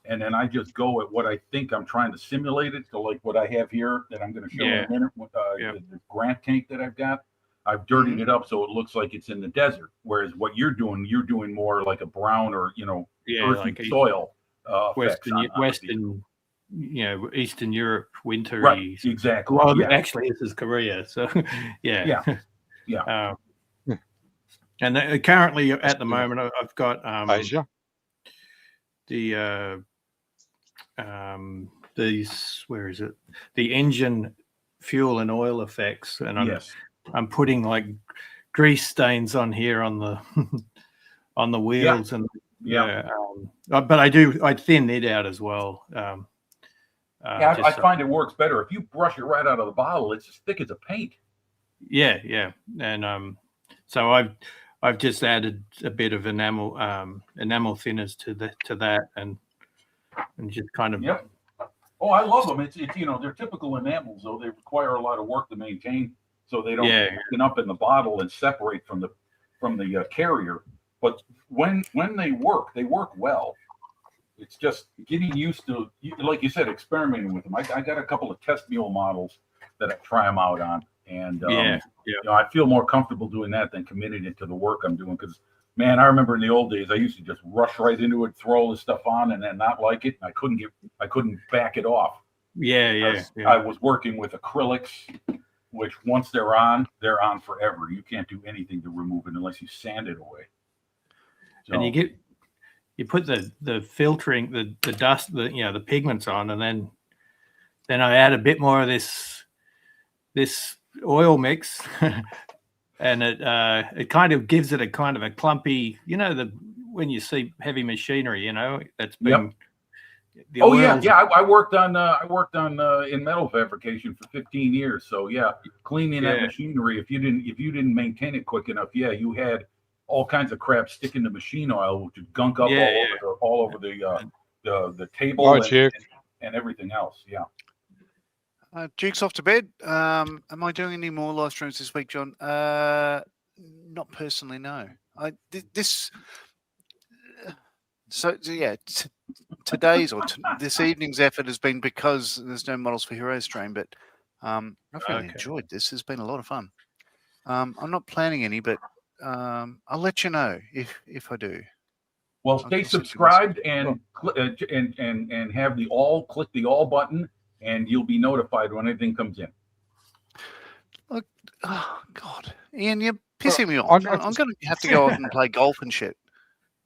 And then I just go at what I think I'm trying to simulate it. So like what I have here that I'm going to show in a minute, the Grant tank that I've got, I've dirtied it up so it looks like it's in the desert. Whereas what you're doing more like a brown or earthy like soil. Western, Eastern Europe winter. Right, exactly. Well, actually, this is Korea, so yeah. And currently, at the moment, I've got Asia. These, where is it? The engine fuel and oil effects, and I'm putting like grease stains on here on the on the wheels but I thin it out as well. I find it works better if you brush it right out of the bottle. It's as thick as a paint. And so I've just added a bit of enamel thinners to that and just kind of. Oh, I love them. It's they're typical enamels, though they require a lot of work to maintain, so they don't get up in the bottle and separate from the carrier. But when they work well. It's just getting used to, like you said, experimenting with them. I got a couple of test mule models that I try them out on, and I feel more comfortable doing that than committing it to the work I'm doing because Man, I remember in the old days, I used to just rush right into it, throw all this stuff on, and then not like it. And I couldn't back it off. Yeah. I was working with acrylics, which once they're on forever. You can't do anything to remove it unless you sand it away. So, and you put the filtering, the dust, the pigments on, and then I add a bit more of this oil mix. And it kind of gives it a kind of a clumpy, when you see heavy machinery, that's been. Yep. I worked on in metal fabrication for 15 years. So cleaning that machinery. If you didn't maintain it quick enough, you had all kinds of crap sticking to machine oil, which would gunk up all over the table and everything else. Yeah. Duke's off to bed. Am I doing any more live streams this week, John? Not personally, no. Today's or this evening's effort has been because there's no models for Hero Stream, but I've really enjoyed this. It's been a lot of fun. I'm not planning any, but I'll let you know if I do. Well, stay subscribed and click and have click the all button, and you'll be notified when anything comes in. Look, oh God, Ian, you're pissing me off. I'm going to have to go off and play golf and shit.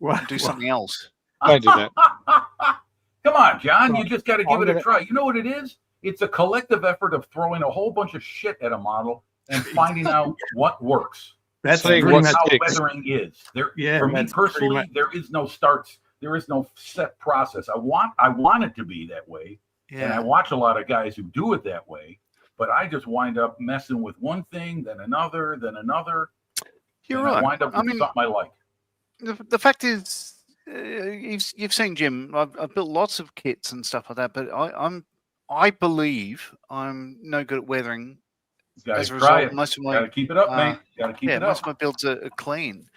And do something else. I do that. Come on, John. You just got to give it a try. You know what it is? It's a collective effort of throwing a whole bunch of shit at a model and finding out what works. That's how weathering is. For me personally, there is no starts. There is no set process. I want it to be that way. Yeah. And I watch a lot of guys who do it that way, but I just wind up messing with one thing, then another, then another. You're right. I wind up with something I like. The fact is, you've seen Jim. I've built lots of kits and stuff like that, but I believe I'm no good at weathering. As a result, most of my gotta keep it up, mate. Gotta keep it up. Most of my builds are clean.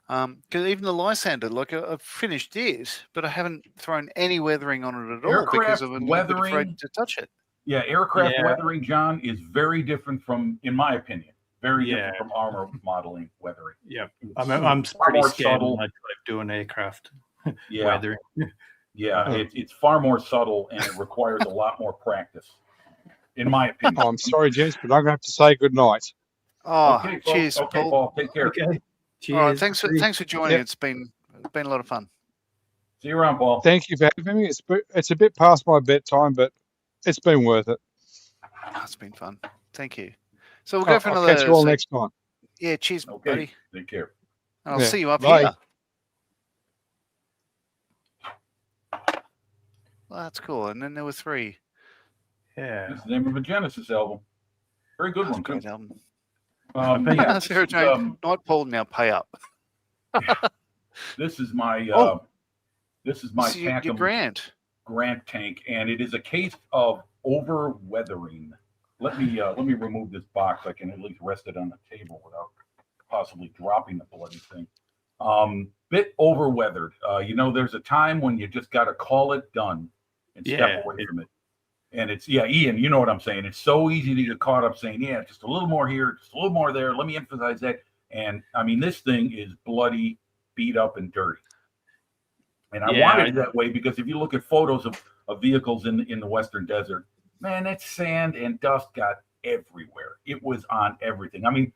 Because even the Lysander, I've finished it, but I haven't thrown any weathering on it at all because I'm afraid to touch it. Yeah, aircraft weathering, John, is very different from, in my opinion, different from armor modeling weathering. Yeah, I'm pretty scared when I try to do an aircraft weathering. Yeah, it's far more subtle and it requires a lot more practice, in my opinion. I'm sorry, gents, but I'm going to have to say good night. Oh, okay, cheers, okay, Paul. Take care. Okay. Cheers. All right, thanks for joining. Yep. It's been a lot of fun. See you around, Paul. Thank you for having me. It's a bit past my bedtime, but it's been worth it. It's been fun. Thank you. So we'll go for another. I'll catch you all next time. Yeah, cheers, buddy. Take care. And I'll see you up here. Well, that's cool. And then there were 3. Yeah. That's the name of a Genesis album. Very good one, great album. Sarah Jane, not Paul, now pay up. This is my your Grant tank, and it is a case of over weathering. Let me remove this box. I can at least rest it on the table without possibly dropping the bloody thing. Bit over weathered. There's a time when you just got to call it done and step away from it. And it's Ian, you know what I'm saying. It's so easy to get caught up saying, just a little more here, just a little more there. Let me emphasize that. And I mean, this thing is bloody, beat up, and dirty. And I wanted it that way because if you look at photos of vehicles in the Western Desert, man, that sand and dust got everywhere. It was on everything. I mean,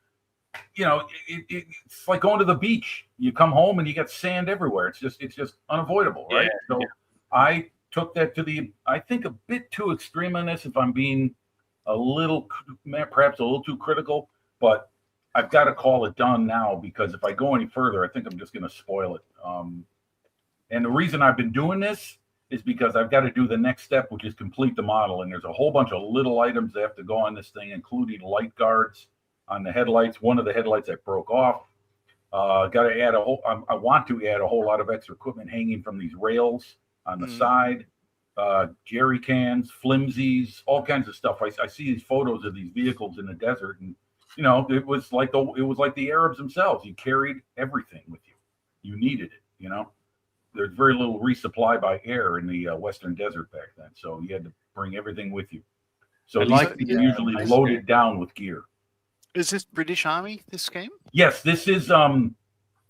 it's like going to the beach. You come home and you got sand everywhere. It's just unavoidable, right? So I took that to I think a bit too extreme on this, if I'm being perhaps a little too critical, but I've got to call it done now because if I go any further, I think I'm just going to spoil it. And the reason I've been doing this is because I've got to do the next step, which is complete the model. And there's a whole bunch of little items that have to go on this thing, including light guards on the headlights. One of the headlights I broke off. Got to add I want to add a whole lot of extra equipment hanging from these rails on the side, jerry cans, flimsies, all kinds of stuff. I see these photos of these vehicles in the desert, and it was like the Arabs themselves. You carried everything with you. You needed it. There's very little resupply by air in the Western Desert back then, so you had to bring everything with you. So these things are usually loaded down with gear. Is this British Army? This game? Yes, this is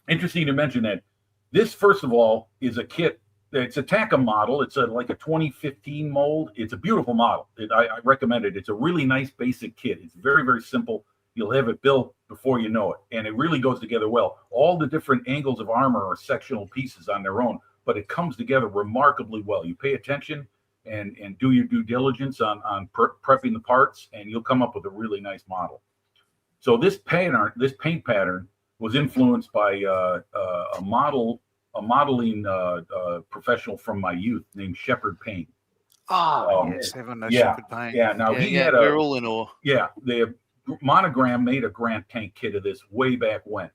Interesting to mention that this, first of all, is a kit. It's a TACA model. It's like a 2015 mold. It's a beautiful model. I recommend it. It's a really nice basic kit. It's very, very simple. You'll have it built before you know it. And it really goes together well. All the different angles of armor are sectional pieces on their own, but it comes together remarkably well. You pay attention and do your due diligence on prepping the parts, and you'll come up with a really nice model. So this paint pattern was influenced by a modeling professional from my youth named Shepard Payne. Oh, yes, everyone knows yeah, Shepard Payne. Yeah, now he had we're all in awe. Yeah, the Monogram made a Grant tank kit of this way back when.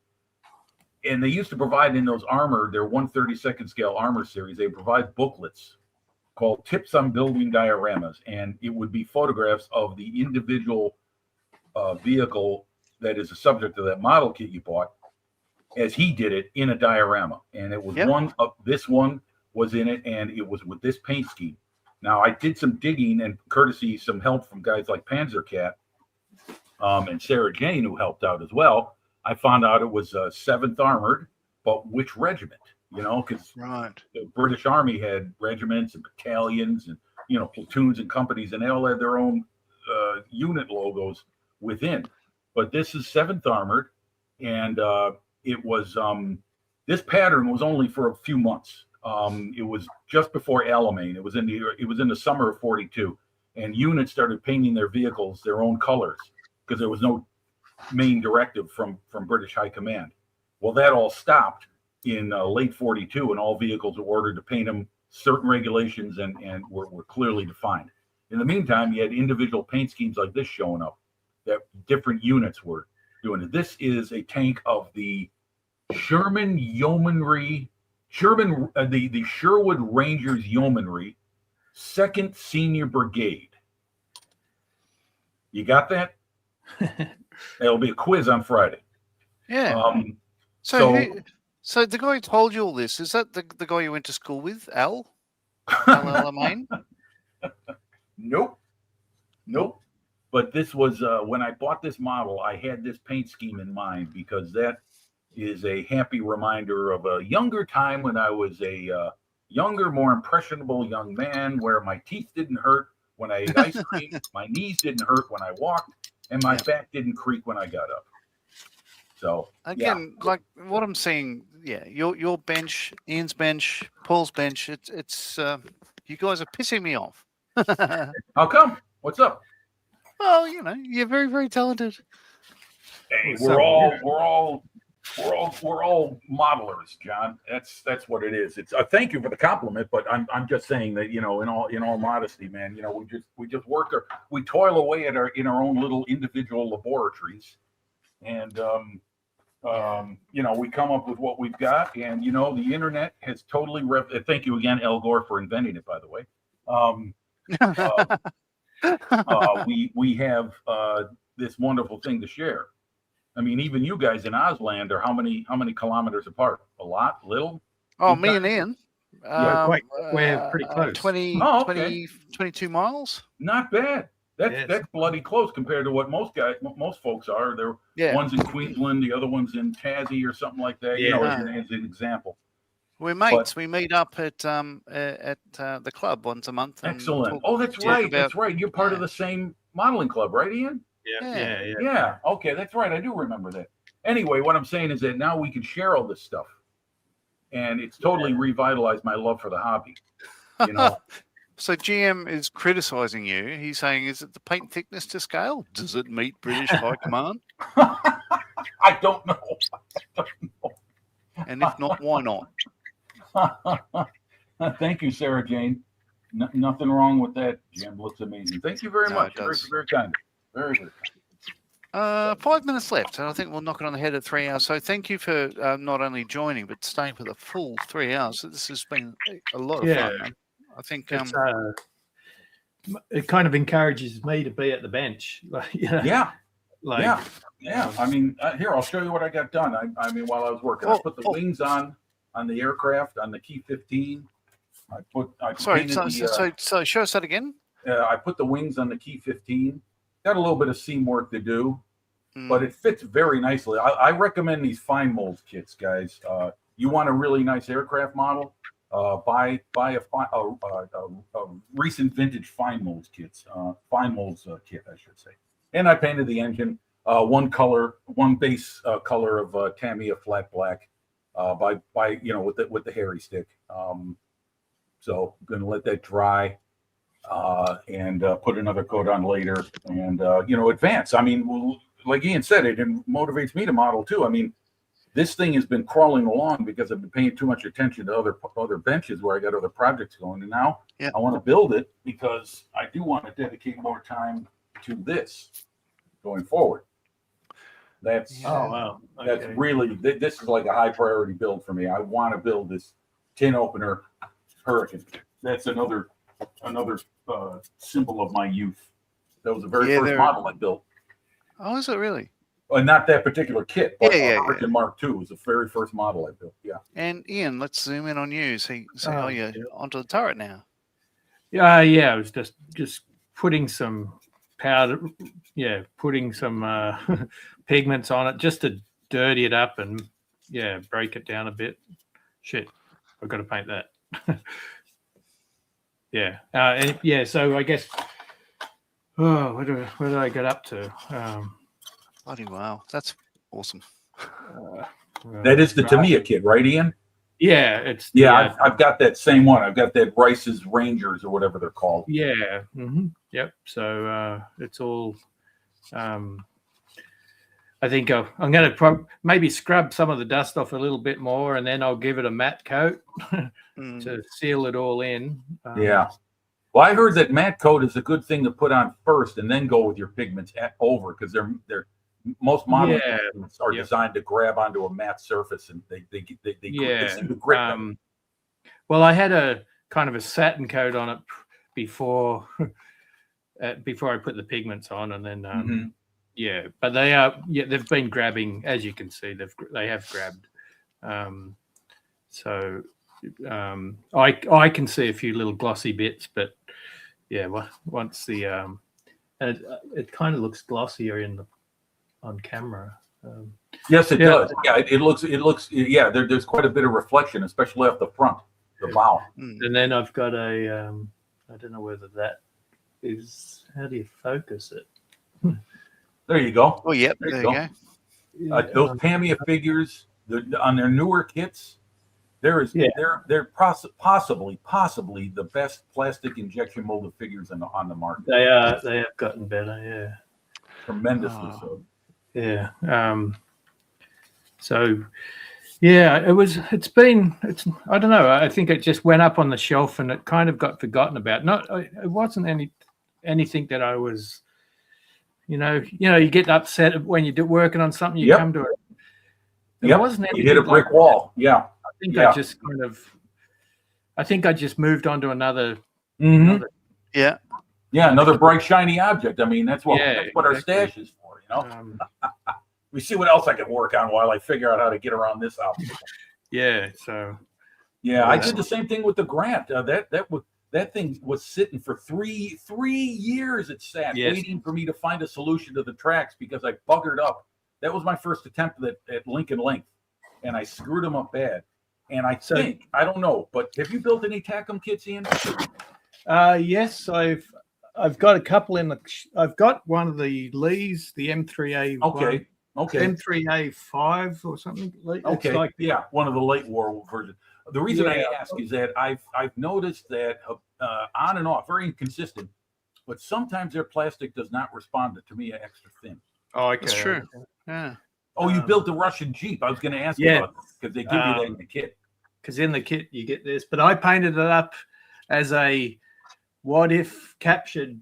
And they used to provide in those armor, their 1/32 scale armor series, they provide booklets called Tips on Building Dioramas. And it would be photographs of the individual vehicle that is the subject of that model kit you bought, as he did it in a diorama. And it was this one was in it, and it was with this paint scheme. Now, I did some digging, and courtesy some help from guys like Panzer Cat and Sarah Jane, who helped out as well. I found out it was 7th Armored, but which regiment? You know, because the British Army had regiments and battalions and, you know, platoons and companies, and they all had their own unit logos within. But this is 7th Armored, and it was this pattern was only for a few months. It was just before Alamein. It was in the summer of '42, and units started painting their vehicles their own colors because there was no main directive from British High Command. Well, that all stopped in late '42, and all vehicles were ordered to paint them certain regulations and were clearly defined. In the meantime, you had individual paint schemes like this showing up that different units were doing it. This is a tank of the Sherman Yeomanry, the Sherwood Rangers Yeomanry, 2nd Senior Brigade. You got that? There'll be a quiz on Friday. Yeah. So the guy who told you all this, is that the guy you went to school with, Al? Alamein? Nope. But this was when I bought this model, I had this paint scheme in mind because that is a happy reminder of a younger time when I was a younger, more impressionable young man, where my teeth didn't hurt when I ate ice cream, my knees didn't hurt when I walked, and my back didn't creak when I got up. So again, like what I'm seeing, your bench, Ian's bench, Paul's bench, it's you guys are pissing me off. How come? What's up? Well, you know, you're very, very talented. Hey, we're all modelers, John. That's what it is. It's thank you for the compliment, but I'm just saying that, you know, in all modesty, man, you know, we just work, we toil away in our own little individual laboratories, and you know, we come up with what we've got, and you know, the internet has totally thank you again, Al Gore, for inventing it, by the way. We have this wonderful thing to share. I mean, even you guys in Ausland are how many kilometers apart? A lot? Little? Oh, me and Ian. We're pretty close. 22 miles. Not bad. That's bloody close compared to what most folks are. One's in Queensland, the other one's in Tassie or something like that. You know, as an example. We're mates. We meet up at the club once a month. Excellent. Oh, that's right. That's right. You're part of the same modeling club, right, Ian? Yeah. Okay, that's right. I do remember that. Anyway, what I'm saying is that now we can share all this stuff, and it's totally revitalized my love for the hobby. You know. So GM is criticizing you. He's saying, "Is it the paint thickness to scale? Does it meet British High Command?" I don't know. And if not, why not? Thank you, Sarah Jane. Nothing wrong with that. Jim looks amazing. Thank you very much. Very, very kind. Very good. 5 minutes left, and I think we'll knock it on the head at 3 hours. So thank you for not only joining, but staying for the full 3 hours. This has been a lot of fun, man. I think it kind of encourages me to be at the bench. Yeah. I mean, here, I'll show you what I got done. I mean, while I was working, I put the wings on the aircraft, on the Key 15. So show us that again. I put the wings on the Key 15. Got a little bit of seam work to do. but it fits very nicely. I recommend these fine molds kits, guys. You want a really nice aircraft model? Buy a recent vintage fine molds kit, I should say. And I painted the engine one base color of Tamiya flat black by with the hairy stick. So I'm gonna let that dry and put another coat on later and advance. I mean, like Ian said, it motivates me to model too. I mean, this thing has been crawling along because I've been paying too much attention to other benches where I got other projects going, and now I want to build it because I do want to dedicate more time to this going forward. That's that's really, this is like a high priority build for me. I want to build this tin opener Hurricane. That's another symbol of my youth. That was the very first model I built. Oh, is it really? Not that particular kit, but Hurricane Mark II was the very first model I built. Yeah. And Ian, let's zoom in on you. See how you're onto the turret now. Yeah, I was just putting some powder, putting some pigments on it just to dirty it up and break it down a bit. Shit, I've got to paint that. So I guess where did I get up to? Bloody wow, that's awesome. That is the Tamiya kit, right, Ian? Yeah, I've got that same one. I've got that Rice's Rangers or whatever they're called. Yeah. Yep. So it's all. I think I'm going to maybe scrub some of the dust off a little bit more, and then I'll give it a matte coat to seal it all in. Well, I heard that matte coat is a good thing to put on first, and then go with your pigments over, because they're most modern pigments are designed to grab onto a matte surface, and they seem to grip them. Well, I had a kind of a satin coat on it before I put the pigments on, and then but they are they've been grabbing, as you can see, they have grabbed. I can see a few little glossy bits, but once the it kind of looks glossier on camera. Yes, it does. Yeah, it looks. There's quite a bit of reflection, especially off the front, the bow. And then I've got a I don't know whether that is, how do you focus it? There you go. Oh, yep. There you go. Those Tamiya figures on their newer kits, they're possibly the best plastic injection molded figures on the market. They have gotten better, tremendously so. Yeah. It's I don't know. I think it just went up on the shelf and it kind of got forgotten about. It wasn't anything that I was, you get upset when you're working on something, you come to it. It wasn't anything. You hit a brick wall. Yeah. I think I think I just moved on to another. Another bright shiny object. I mean, that's what our stash is for, We see what else I can work on while I figure out how to get around this obstacle. I did the same thing with the Grant. That thing was sitting for three years. It sat waiting for me to find a solution to the tracks because I buggered up. That was my first attempt at Lincoln Length, and I screwed them up bad. And I don't know, but have you built any Tacom kits, Ian? Yes, I've got a couple I've got one of the Lees, the M3A. Okay. M3A5 or something. One of the late war versions. The reason I ask is that I've noticed that on and off, very inconsistent, but sometimes their plastic does not respond to Tamiya extra thin. Oh, okay. That's true. Yeah. Oh, you built the Russian Jeep. I was going to ask you about this because they give you that in the kit. Because in the kit you get this, but I painted it up as a what if captured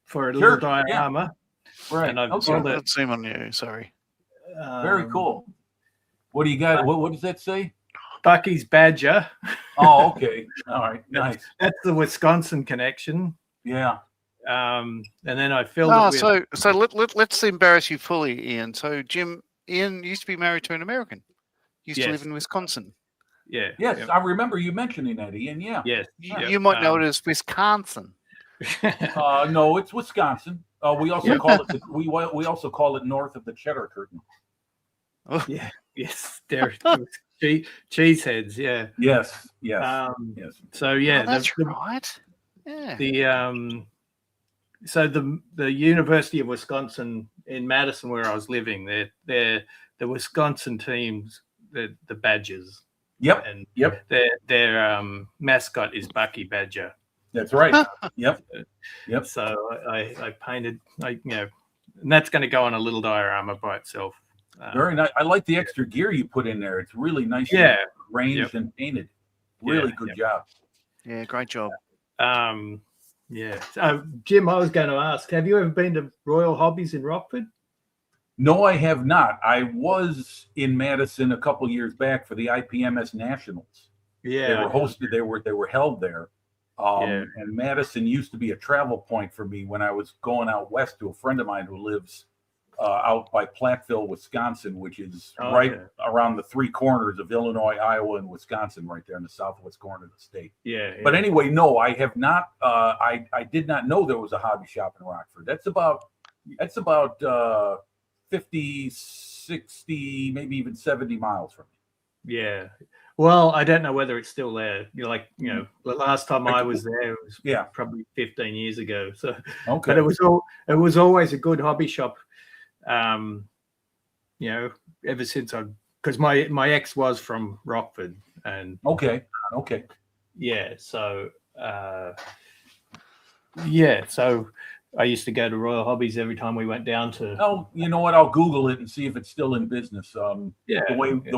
for a little diorama. Right. And I've Let's zoom on you. Sorry. Very cool. What do you got? What does that say? Bucky's Badger. Oh, okay. All right. Nice. That's the Wisconsin connection. Yeah. And then I filled it with... So let's embarrass you fully, Ian. So Ian used to be married to an American. Used to live in Wisconsin. Yeah. Yes, I remember you mentioning that, Ian. Yeah. Yes. You might know it as Wisconsin. No, it's Wisconsin. We also call it we also call it north of the cheddar curtain. Oh. Yeah. Yes. There. Cheese heads. Yeah. Yes. Yes. So that's right. Yeah. So the University of Wisconsin in Madison, where I was living, they're the Wisconsin teams, the Badgers. Yep. And their mascot is Bucky Badger. That's right. Yep. So I painted, and that's going to go on a little diorama by itself. Very nice. I like the extra gear you put in there. It's really nice. Arranged and painted. Really good job. Yeah, great job. Jim, I was going to ask, have you ever been to Royal Hobbies in Rockford? No, I have not. I was in Madison a couple years back for the IPMS Nationals. Yeah, they were hosted. They were held there. And Madison used to be a travel point for me when I was going out west to a friend of mine who lives out by Platteville, Wisconsin, which is around the three corners of Illinois, Iowa, and Wisconsin, right there in the southwest corner of the state. But anyway, no, I have not. I did not know there was a hobby shop in Rockford. That's about 50, 60, maybe even 70 miles from me. Yeah. Well, I don't know whether it's still there. The last time I was there, it was probably 15 years ago. So, but it was always a good hobby shop. Ever since because my ex was from Rockford, and so I used to go to Royal Hobbies every time we went down to. Oh, you know what? I'll Google it and see if it's still in business. The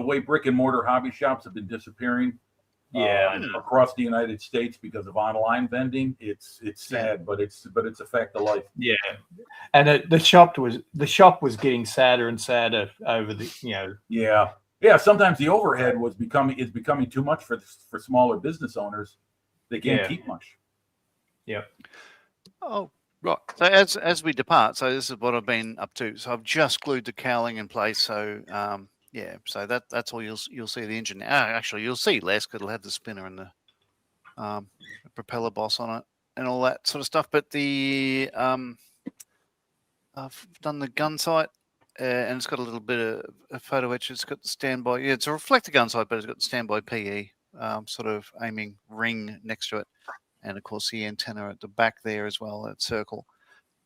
way brick and mortar hobby shops have been disappearing. Across the United States because of online vending. It's sad, but it's a fact of life. Yeah, and the shop was getting sadder and sadder over the Yeah. Sometimes the overhead is becoming too much for smaller business owners. They can't keep much. Yeah. Oh, right. So as we depart, so this is what I've been up to. So I've just glued the cowling in place. So so that's all you'll see the engine. Actually, you'll see less because it'll have the spinner and the propeller boss on it and all that sort of stuff. But the I've done the gun sight and it's got a little bit of a photo etch. It's got the standby. Yeah, it's a reflector gun sight, but it's got the standby PE sort of aiming ring next to it, and of course the antenna at the back there as well, that circle.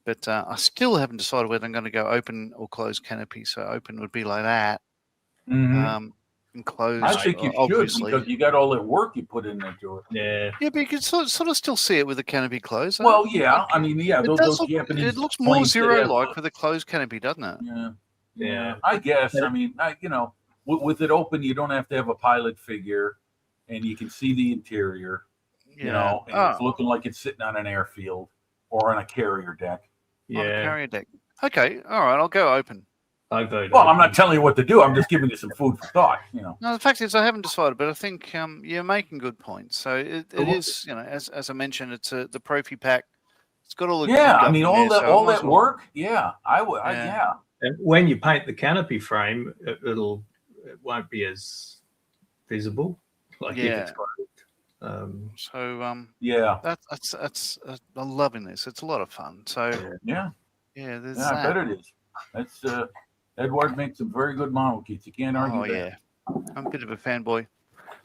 But I still haven't decided whether I'm going to go open or close canopy. So open would be like that. And closed. I think you should, because you got all that work you put into it. Yeah, but you can sort of still see it with the canopy closed. Well, those Japanese. It looks more zero-like with a closed canopy, doesn't it? Yeah. I guess. I mean, with it open, you don't have to have a pilot figure, and you can see the interior. And it's looking like it's sitting on an airfield or on a carrier deck. On a carrier deck. Okay, all right, I'll go open. I'm not telling you what to do. I'm just giving you some food for thought. No, the fact is I haven't decided, but I think you're making good points. So it is, as I mentioned, it's the Profi pack. It's got all the all that work. Yeah, I would. And when you paint the canopy frame, it won't be as visible. If it's closed. That's I'm loving this. It's a lot of fun. So I bet it is. That's Edward makes some very good model kits. You can't argue that. Yeah, I'm a bit of a fanboy.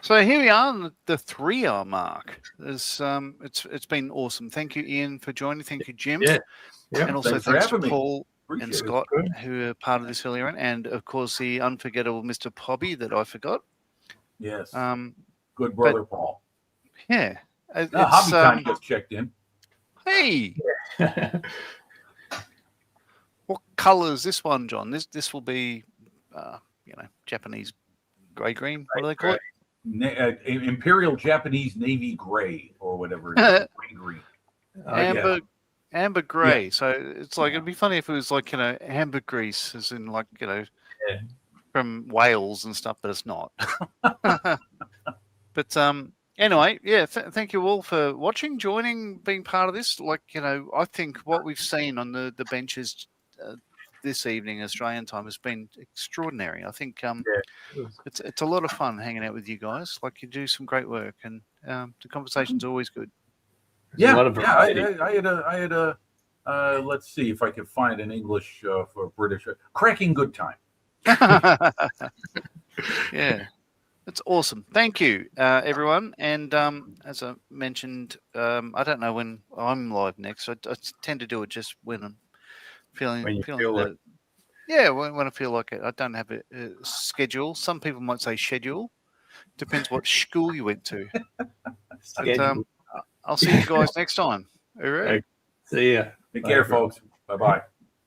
So here we are on the 3-hour mark. It's been awesome. Thank you, Ian, for joining. Thank you, Jim. And also thanks to Paul and Scott who are part of this earlier on, and of course the unforgettable Mr. Pobby that I forgot. Yes. Good brother, Paul. Yeah. Hobby Time just checked in. Hey. What color is this one, John? This will be, Japanese grey-green. What do they call it? Imperial Japanese Navy Gray or whatever it is. Green. Amber grey. Yeah. So it's like, it'd be funny if it was like, ambergris, as in like, from Wales and stuff, but it's not. But anyway, thank you all for watching, joining, being part of this. Like, I think what we've seen on the benches this evening, Australian time, has been extraordinary. I think it's a lot of fun hanging out with you guys. Like, you do some great work, and the conversation's always good. I had Let's see if I can find an English for British. Cracking good time. Yeah, that's awesome. Thank you, everyone. And as I mentioned, I don't know when I'm live next. I tend to do it just when I'm feeling that. Yeah, when I feel like it. I don't have a schedule. Some people might say schedule. Depends what school you went to. But, I'll see you guys next time. All right. See ya. Take care, folks. Bye-bye.